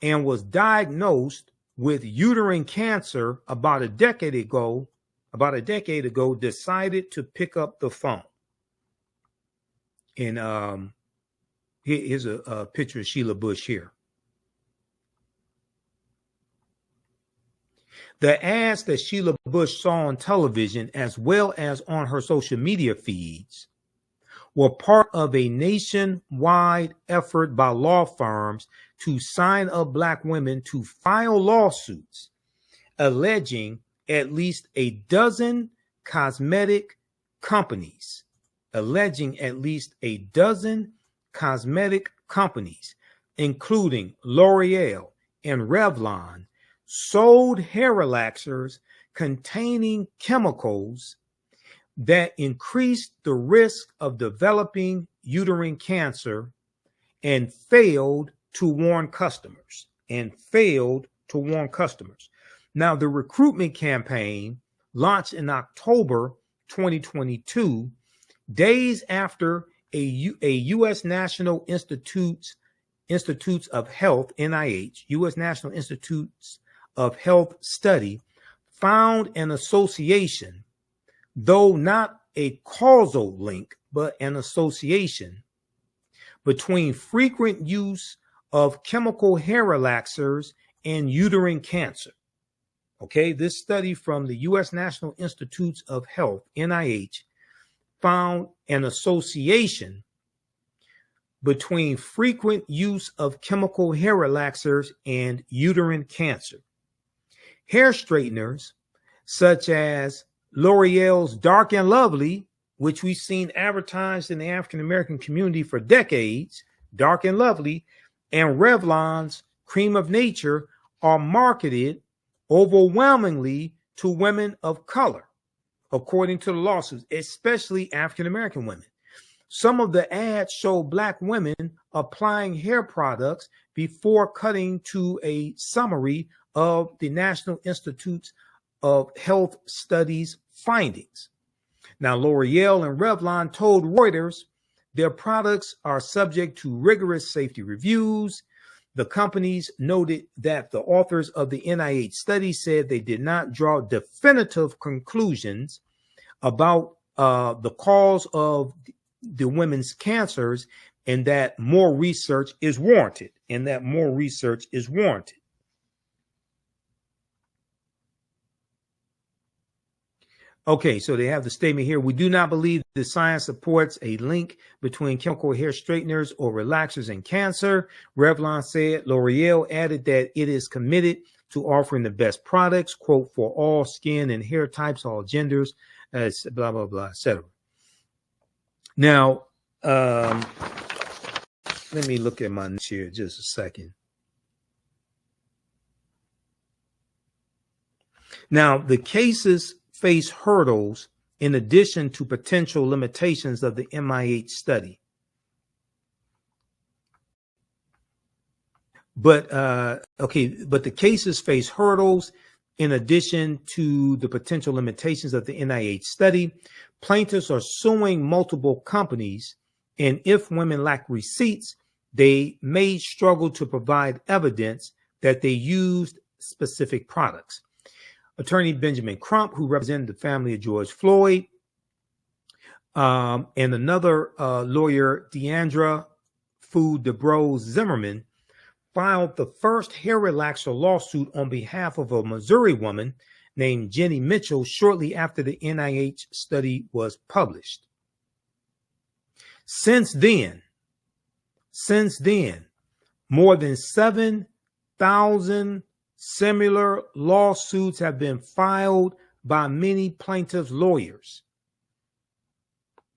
and was diagnosed with uterine cancer about a decade ago, decided to pick up the phone. And here's a picture of Sheila Bush here. The ads that Sheila Bush saw on television, as well as on her social media feeds, were part of a nationwide effort by law firms to sign up black women to file lawsuits alleging at least a dozen cosmetic companies, including L'Oreal and Revlon, sold hair relaxers containing chemicals that increased the risk of developing uterine cancer and failed to warn customers. Now, the recruitment campaign launched in October 2022, days after a U.S. National Institutes of Health, NIH, U.S. National Institutes of Health study found an association, though not a causal link, but an association between frequent use of chemical hair relaxers and uterine cancer. Okay, this study from the U.S. National Institutes of Health, NIH, found an association between frequent use of chemical hair relaxers and uterine cancer. Hair straighteners such as L'Oreal's Dark and Lovely, which we've seen advertised in the African American community for decades, Dark and Lovely, and Revlon's Cream of Nature are marketed overwhelmingly to women of color, according to the lawsuits, especially African American women. Some of the ads show black women applying hair products before cutting to a summary of the National Institutes of Health studies findings. Now, L'Oreal and Revlon told Reuters their products are subject to rigorous safety reviews. The companies noted that the authors of the NIH study said they did not draw definitive conclusions about the cause of the women's cancers, and that more research is warranted. Okay, so they have the statement here. We do not believe the science supports a link between chemical hair straighteners or relaxers and cancer, Revlon said. L'Oreal added that it is committed to offering the best products, quote, for all skin and hair types, all genders, blah, blah, blah, etc. Now, let me look at my notes here just a second. Now, the cases face hurdles in addition to potential limitations of the MIH study. But the cases face hurdles. In addition to the potential limitations of the NIH study, plaintiffs are suing multiple companies, and if women lack receipts, they may struggle to provide evidence that they used specific products. Attorney Benjamin Crump, who represented the family of George Floyd, and another lawyer, Deandra Fu DeBrose Zimmerman, filed the first hair relaxer lawsuit on behalf of a Missouri woman named Jenny Mitchell shortly after the NIH study was published. Since then, more than 7,000 similar lawsuits have been filed by many plaintiffs' lawyers.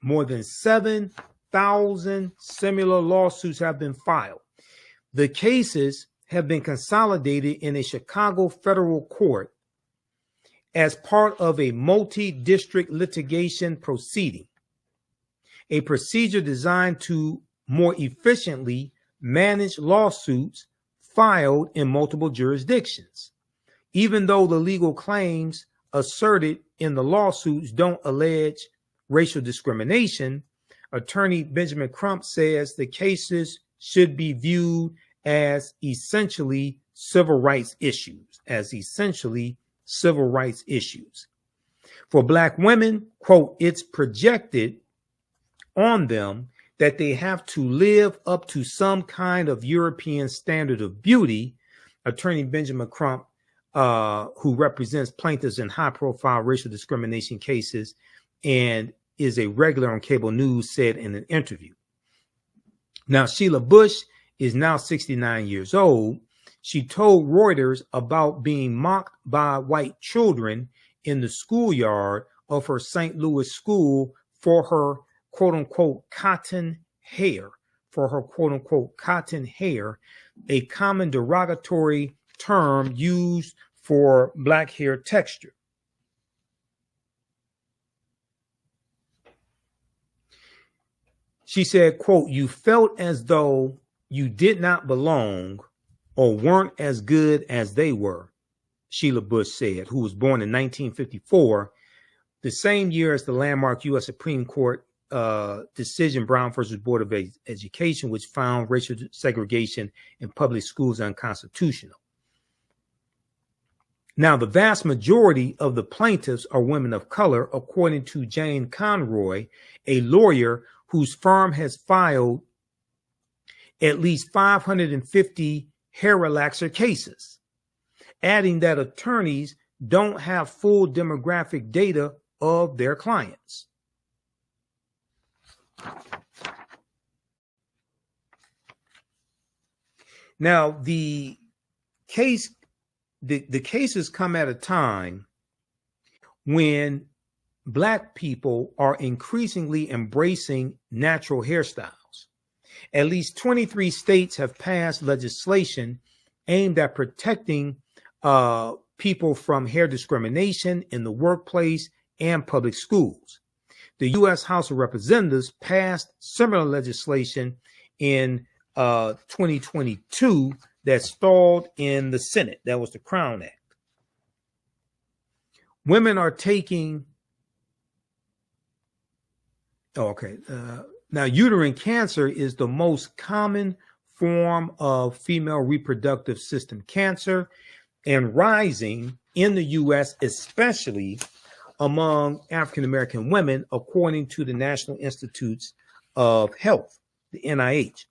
More than 7,000 similar lawsuits have been filed. The cases have been consolidated in a Chicago federal court as part of a multi-district litigation proceeding, a procedure designed to more efficiently manage lawsuits filed in multiple jurisdictions. Even though the legal claims asserted in the lawsuits don't allege racial discrimination, attorney Benjamin Crump says the cases should be viewed as essentially civil rights issues, For Black women, quote, it's projected on them that they have to live up to some kind of European standard of beauty. Attorney Benjamin Crump, who represents plaintiffs in high-profile racial discrimination cases and is a regular on cable news, said in an interview. Now, Sheila Bush is now 69 years old. She told Reuters about being mocked by white children in the schoolyard of her St. Louis school for her quote-unquote cotton hair, a common derogatory term used for Black hair texture. She said, quote, you felt as though you did not belong or weren't as good as they were, Sheila Bush said, who was born in 1954, the same year as the landmark U.S. Supreme Court decision Brown versus Board of Education, which found racial segregation in public schools unconstitutional. Now, the vast majority of the plaintiffs are women of color, according to Jane Conroy, a lawyer whose firm has filed at least 550 hair relaxer cases, adding that attorneys don't have full demographic data of their clients. Now, the cases come at a time when Black people are increasingly embracing natural hairstyles. At least 23 states have passed legislation aimed at protecting people from hair discrimination in the workplace and public schools. The U.S. House of Representatives passed similar legislation in 2022 that stalled in the Senate. That was the Crown Act. Women are taking now, uterine cancer is the most common form of female reproductive system cancer and rising in the U.S., especially among African-American women, according to the National Institutes of Health, the NIH.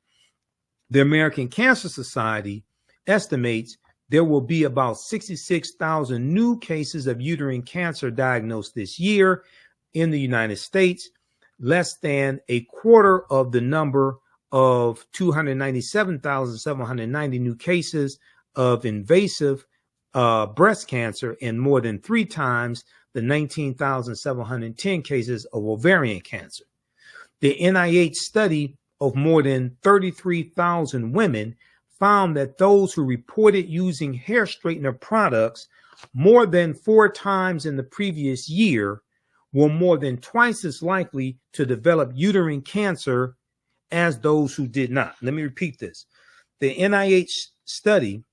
The American Cancer Society estimates there will be about 66,000 new cases of uterine cancer diagnosed this year in the United States, less than a quarter of the number of 297,790 new cases of invasive breast cancer and more than 3 times the 19,710 cases of ovarian cancer. The NIH study of more than 33,000 women found that those who reported using hair straightener products more than 4 times in the previous year were more than twice as likely to develop uterine cancer as those who did not. Let me repeat this. the NIH study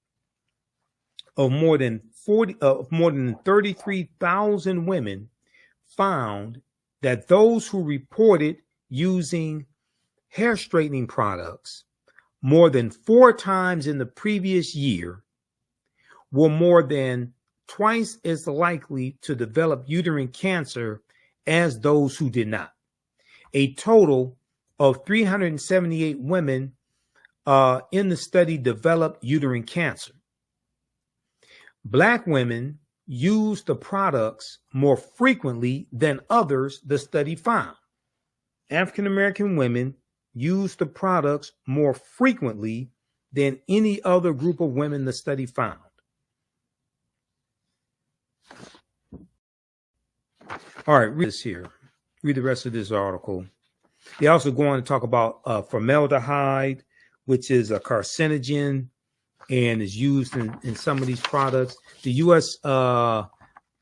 of more than 33,000 women found that those who reported using hair straightening products more than 4 times in the previous year were more than twice as likely to develop uterine cancer as those who did not. A total of 378 women in the study developed uterine cancer. Black women used the products more frequently than others, the study found. African American women used the products more frequently than any other group of women the study found. All right, read this here. Read the rest of this article. They also go on to talk about formaldehyde, which is a carcinogen and is used in some of these products. The U.S. There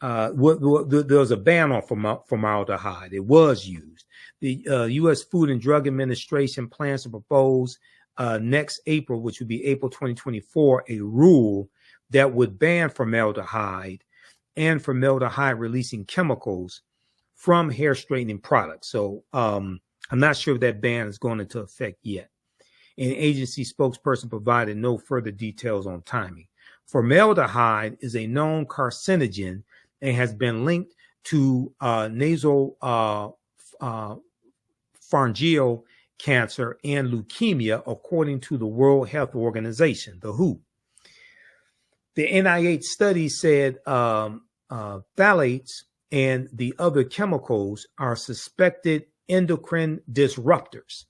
was a ban on formaldehyde. It was used. The U.S. Food and Drug Administration plans to propose next April, which would be April 2024, a rule that would ban formaldehyde and formaldehyde-releasing chemicals from hair straightening products. So I'm not sure if that ban is going into effect yet. An agency spokesperson provided no further details on timing. Formaldehyde is a known carcinogen and has been linked to nasopharyngeal cancer and leukemia, according to the World Health Organization, the WHO. The NIH study said phthalates and the other chemicals are suspected endocrine disruptors,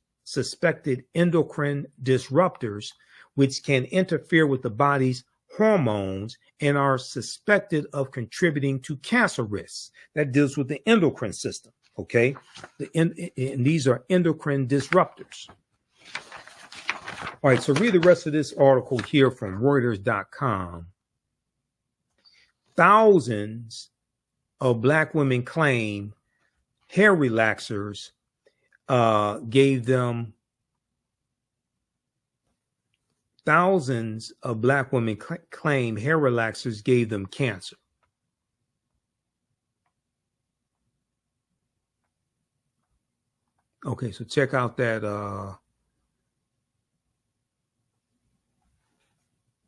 which can interfere with the body's hormones and are suspected of contributing to cancer risks. That deals with the endocrine system, okay? And these are endocrine disruptors. All right, so read the rest of this article here from Reuters.com. Thousands of Black women claim hair relaxers gave them. Thousands of Black women claim hair relaxers gave them cancer. Okay, so check out that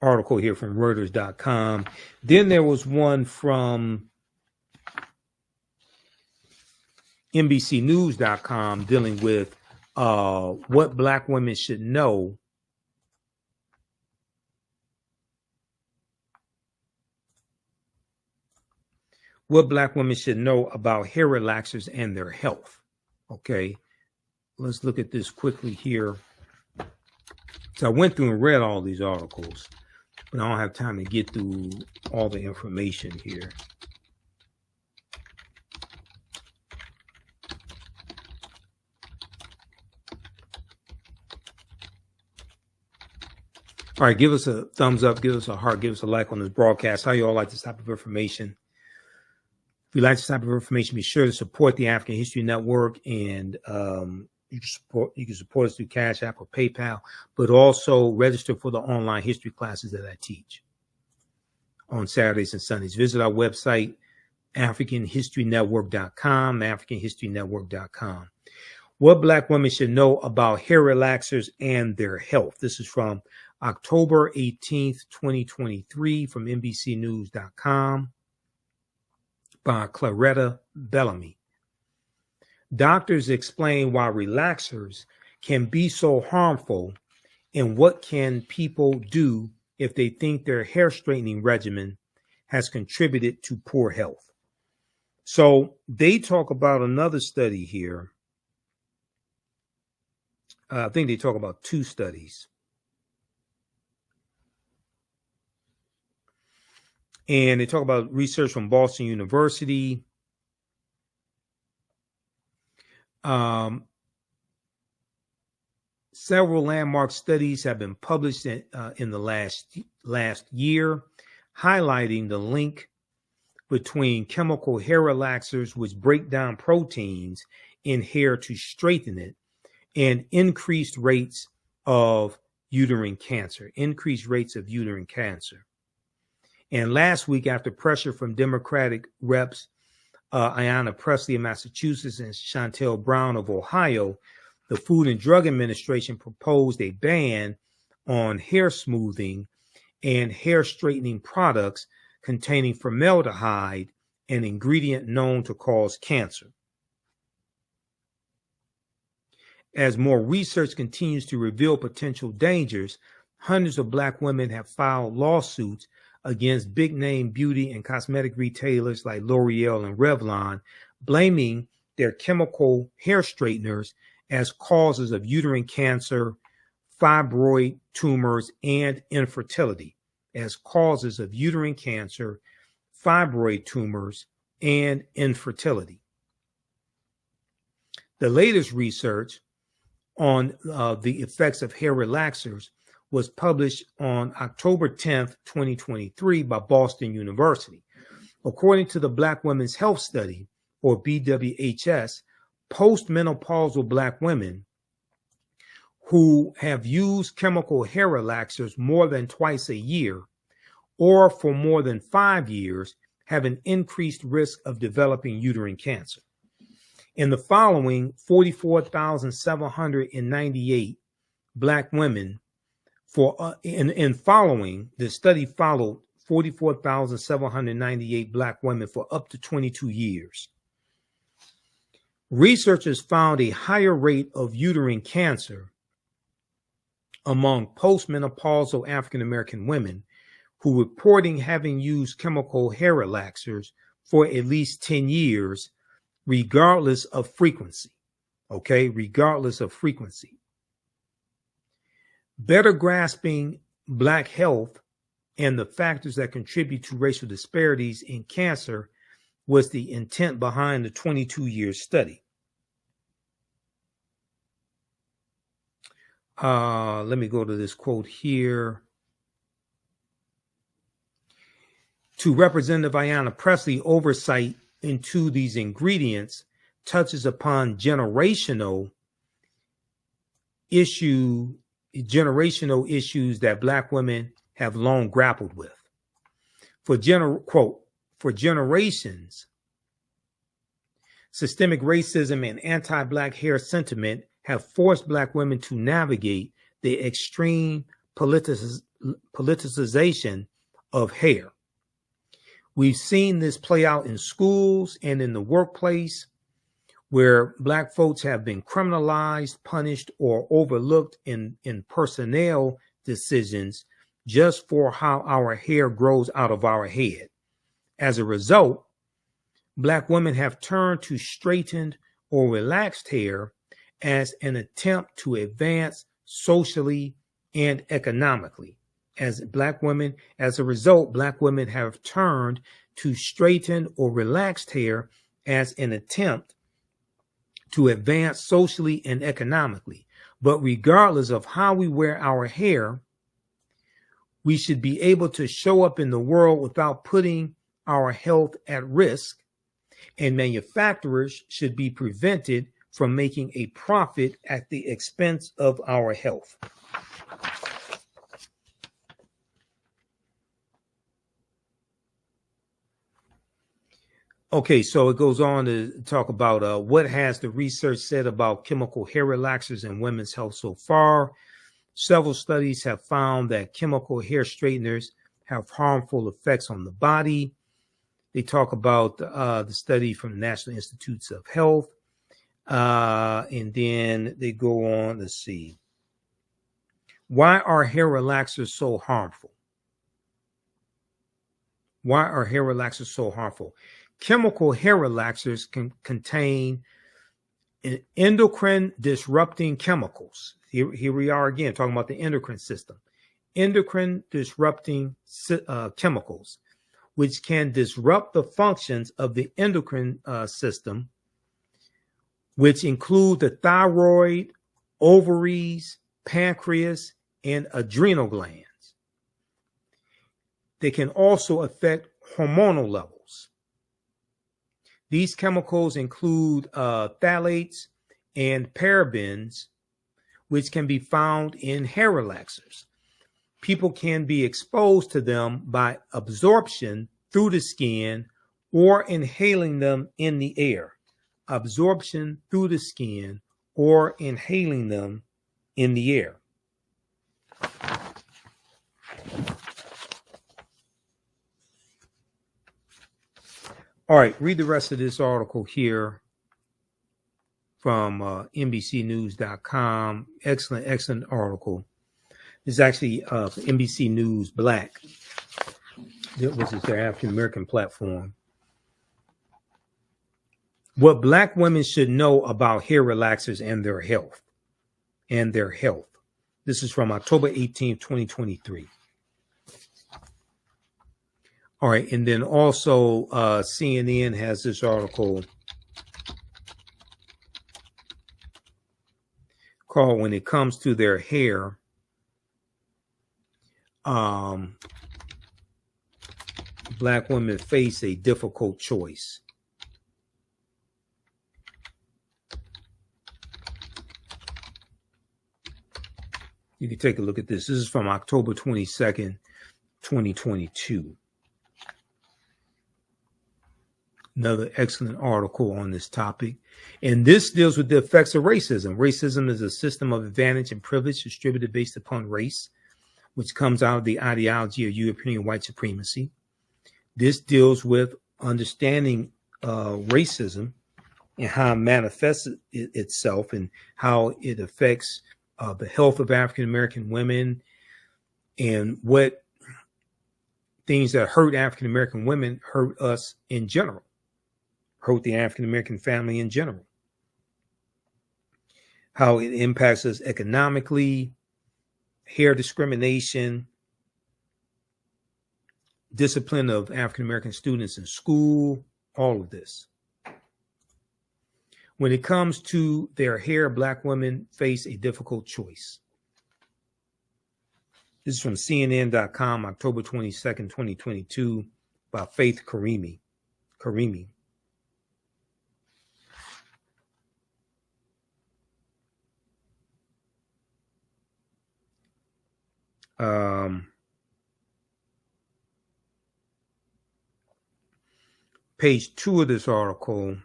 article here from Reuters.com. Then there was one from NBCnews.com dealing with what Black women should know about hair relaxers and their health. Okay, let's look at this quickly here. So I went through and read all these articles, but I don't have time to get through all the information here. All right, give us a thumbs up, give us a heart, give us a like on this broadcast. How you all like this type of information? If you like this type of information, be sure to support the African History Network, and you can support us through Cash App or PayPal, but also register for the online history classes that I teach on Saturdays and Sundays. Visit our website, AfricanHistoryNetwork.com, AfricanHistoryNetwork.com. What Black women should know about hair relaxers and their health. This is from October 18th, 2023, from NBCnews.com by Claretta Bellamy. Doctors explain why relaxers can be so harmful and what can people do if they think their hair straightening regimen has contributed to poor health. So they talk about another study here. I think they talk about 2 studies. And they talk about research from Boston University. Several landmark studies have been published in the last year, highlighting the link between chemical hair relaxers, which break down proteins in hair to straighten it, and increased rates of uterine cancer, increased rates of uterine cancer. And last week, after pressure from Democratic reps Ayanna Pressley of Massachusetts and Chantel Brown of Ohio, the Food and Drug Administration proposed a ban on hair smoothing and hair straightening products containing formaldehyde, an ingredient known to cause cancer. As more research continues to reveal potential dangers, hundreds of Black women have filed lawsuits against big-name beauty and cosmetic retailers like L'Oreal and Revlon, blaming their chemical hair straighteners as causes of uterine cancer, fibroid tumors, and infertility. As causes of uterine cancer, fibroid tumors, and infertility. The latest research on the effects of hair relaxers was published on October 10th, 2023 by Boston University. According to the Black Women's Health Study, or BWHS, postmenopausal Black women who have used chemical hair relaxers more than twice a year or for more than 5 years have an increased risk of developing uterine cancer. In the following 44,798 Black women the study followed 44,798 Black women for up to 22 years. Researchers found a higher rate of uterine cancer among postmenopausal African American women who reporting having used chemical hair relaxers for at least 10 years, regardless of frequency. Okay, regardless of frequency. Better grasping Black health and the factors that contribute to racial disparities in cancer was the intent behind the 22-year study. Let me go to this quote here. To Representative Ayanna Pressley, oversight into these ingredients touches upon generational issues that Black women have long grappled with. For generations, systemic racism and anti-Black hair sentiment have forced Black women to navigate the extreme politicization of hair. We've seen this play out in schools and in the workplace, where Black folks have been criminalized, punished, or overlooked in personnel decisions just for how our hair grows out of our head. As a result, Black women have turned to straightened or relaxed hair as an attempt to advance socially and economically. As a result, Black women have turned to straightened or relaxed hair as an attempt to advance socially and economically. But regardless of how we wear our hair, we should be able to show up in the world without putting our health at risk, and manufacturers should be prevented from making a profit at the expense of our health. Okay, so it goes on to talk about what has the research said about chemical hair relaxers and women's health so far. Several studies have found that chemical hair straighteners have harmful effects on the body. They talk about the study from the National Institutes of Health. And then they go on, let's see. Why are hair relaxers so harmful? Why are hair relaxers so harmful? Chemical hair relaxers can contain endocrine disrupting chemicals. Here we are again talking about the endocrine system. Endocrine disrupting chemicals, which can disrupt the functions of the endocrine system, which include the thyroid, ovaries, pancreas, and adrenal glands. They can also affect hormonal levels. These chemicals include phthalates and parabens, which can be found in hair relaxers. People can be exposed to them by absorption through the skin or inhaling them in the air. Absorption through the skin or inhaling them in the air. All right, read the rest of this article here from NBCnews.com. Excellent article. This is actually NBC News Black, which is their African-American platform. What Black women should know about hair relaxers and their health. This is from October 18th, 2023. All right, and then also CNN has this article called "When It Comes to Their Hair, Black Women Face a Difficult Choice." You can take a look at this. This is from October 22nd, 2022. Another excellent article on this topic. And this deals with the effects of racism. Racism is a system of advantage and privilege distributed based upon race, which comes out of the ideology of European white supremacy. This deals with understanding racism and how it manifests itself and how it affects the health of African-American women and what things that hurt African-American women hurt us in general. Hurt the African-American family in general. How it impacts us economically, hair discrimination, discipline of African-American students in school, all of this. When it comes to their hair, Black women face a difficult choice. This is from CNN.com, October 22nd, 2022, by Faith Karimi. Page 2 of this article,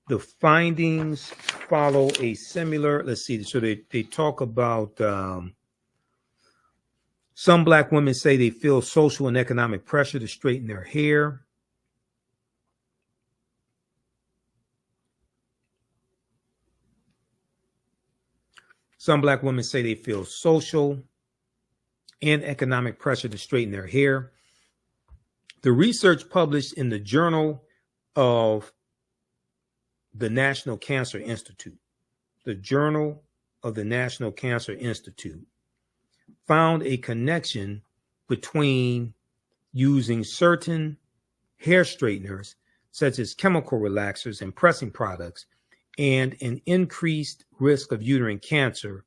the findings follow a similar, let's see, so they talk about some Black women say they feel social and economic pressure to straighten their hair. Some Black women say they feel social and economic pressure to straighten their hair. The research published in the Journal of the National Cancer Institute, found a connection between using certain hair straighteners, such as chemical relaxers and pressing products, and an increased risk of uterine cancer,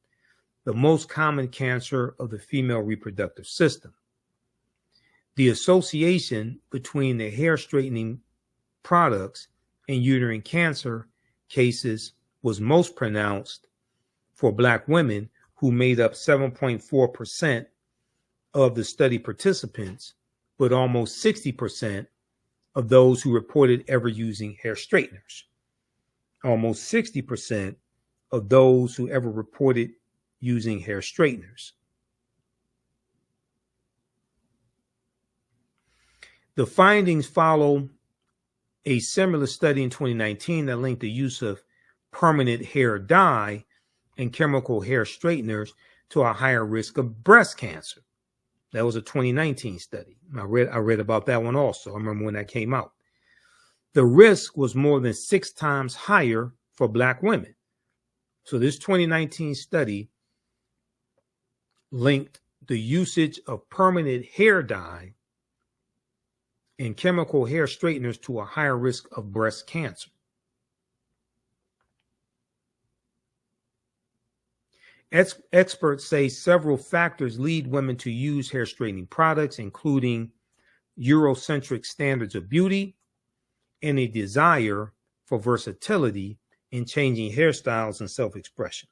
the most common cancer of the female reproductive system. The association between the hair straightening products and uterine cancer cases was most pronounced for Black women, who made up 7.4% of the study participants, but almost 60% of those who reported ever using hair straighteners. Almost 60% of those who ever reported using hair straighteners. The findings follow a similar study in 2019 that linked the use of permanent hair dye and chemical hair straighteners to a higher risk of breast cancer. That was a 2019 study. I read about that one also. I remember when that came out. The risk was more than 6 times higher for Black women. So this 2019 study linked the usage of permanent hair dye and chemical hair straighteners to a higher risk of breast cancer. Experts say several factors lead women to use hair straightening products, including Eurocentric standards of beauty and a desire for versatility in changing hairstyles and self-expression.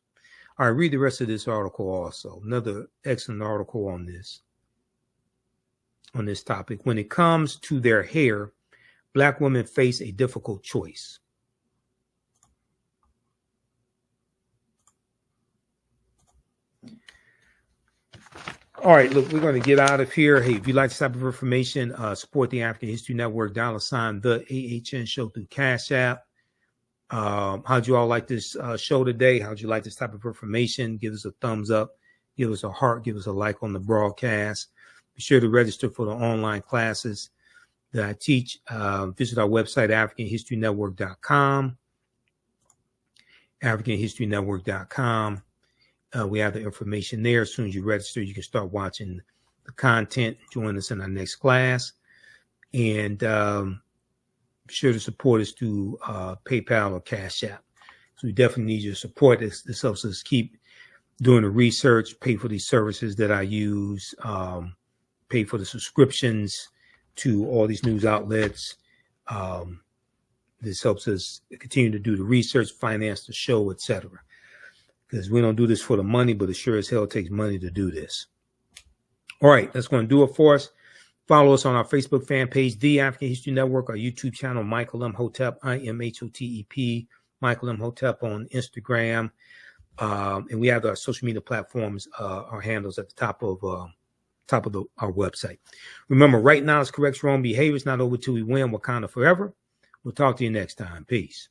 All right, read the rest of this article also. Another excellent article on this topic. When it comes to their hair, Black women face a difficult choice. All right, look, we're going to get out of here. Hey, if you'd like this type of information, support the African History Network, $ the TheAHNShow through Cash App. How'd you all like this show today? How'd you like this type of information? Give us a thumbs up, give us a heart, give us a like on the broadcast. Be sure to register for the online classes that I teach. Visit our website, AfricanHistoryNetwork.com. AfricanHistoryNetwork.com. We have the information there. As soon as you register, you can start watching the content. Join us in our next class. And be sure to support us through PayPal or Cash App. So we definitely need your support. This helps us keep doing the research, pay for these services that I use, pay for the subscriptions to all these news outlets. This helps us continue to do the research, finance the show, etc. Because we don't do this for the money, but it sure as hell takes money to do this. All right, that's going to do it for us. Follow us on our Facebook fan page, The African History Network, our YouTube channel, Michael Imhotep, IMHOTEP, Michael Imhotep on Instagram. And we have our social media platforms, our handles at the top of our website. Remember, right now is corrects wrong behavior. It's not over till we win. Wakanda forever. We'll talk to you next time. Peace.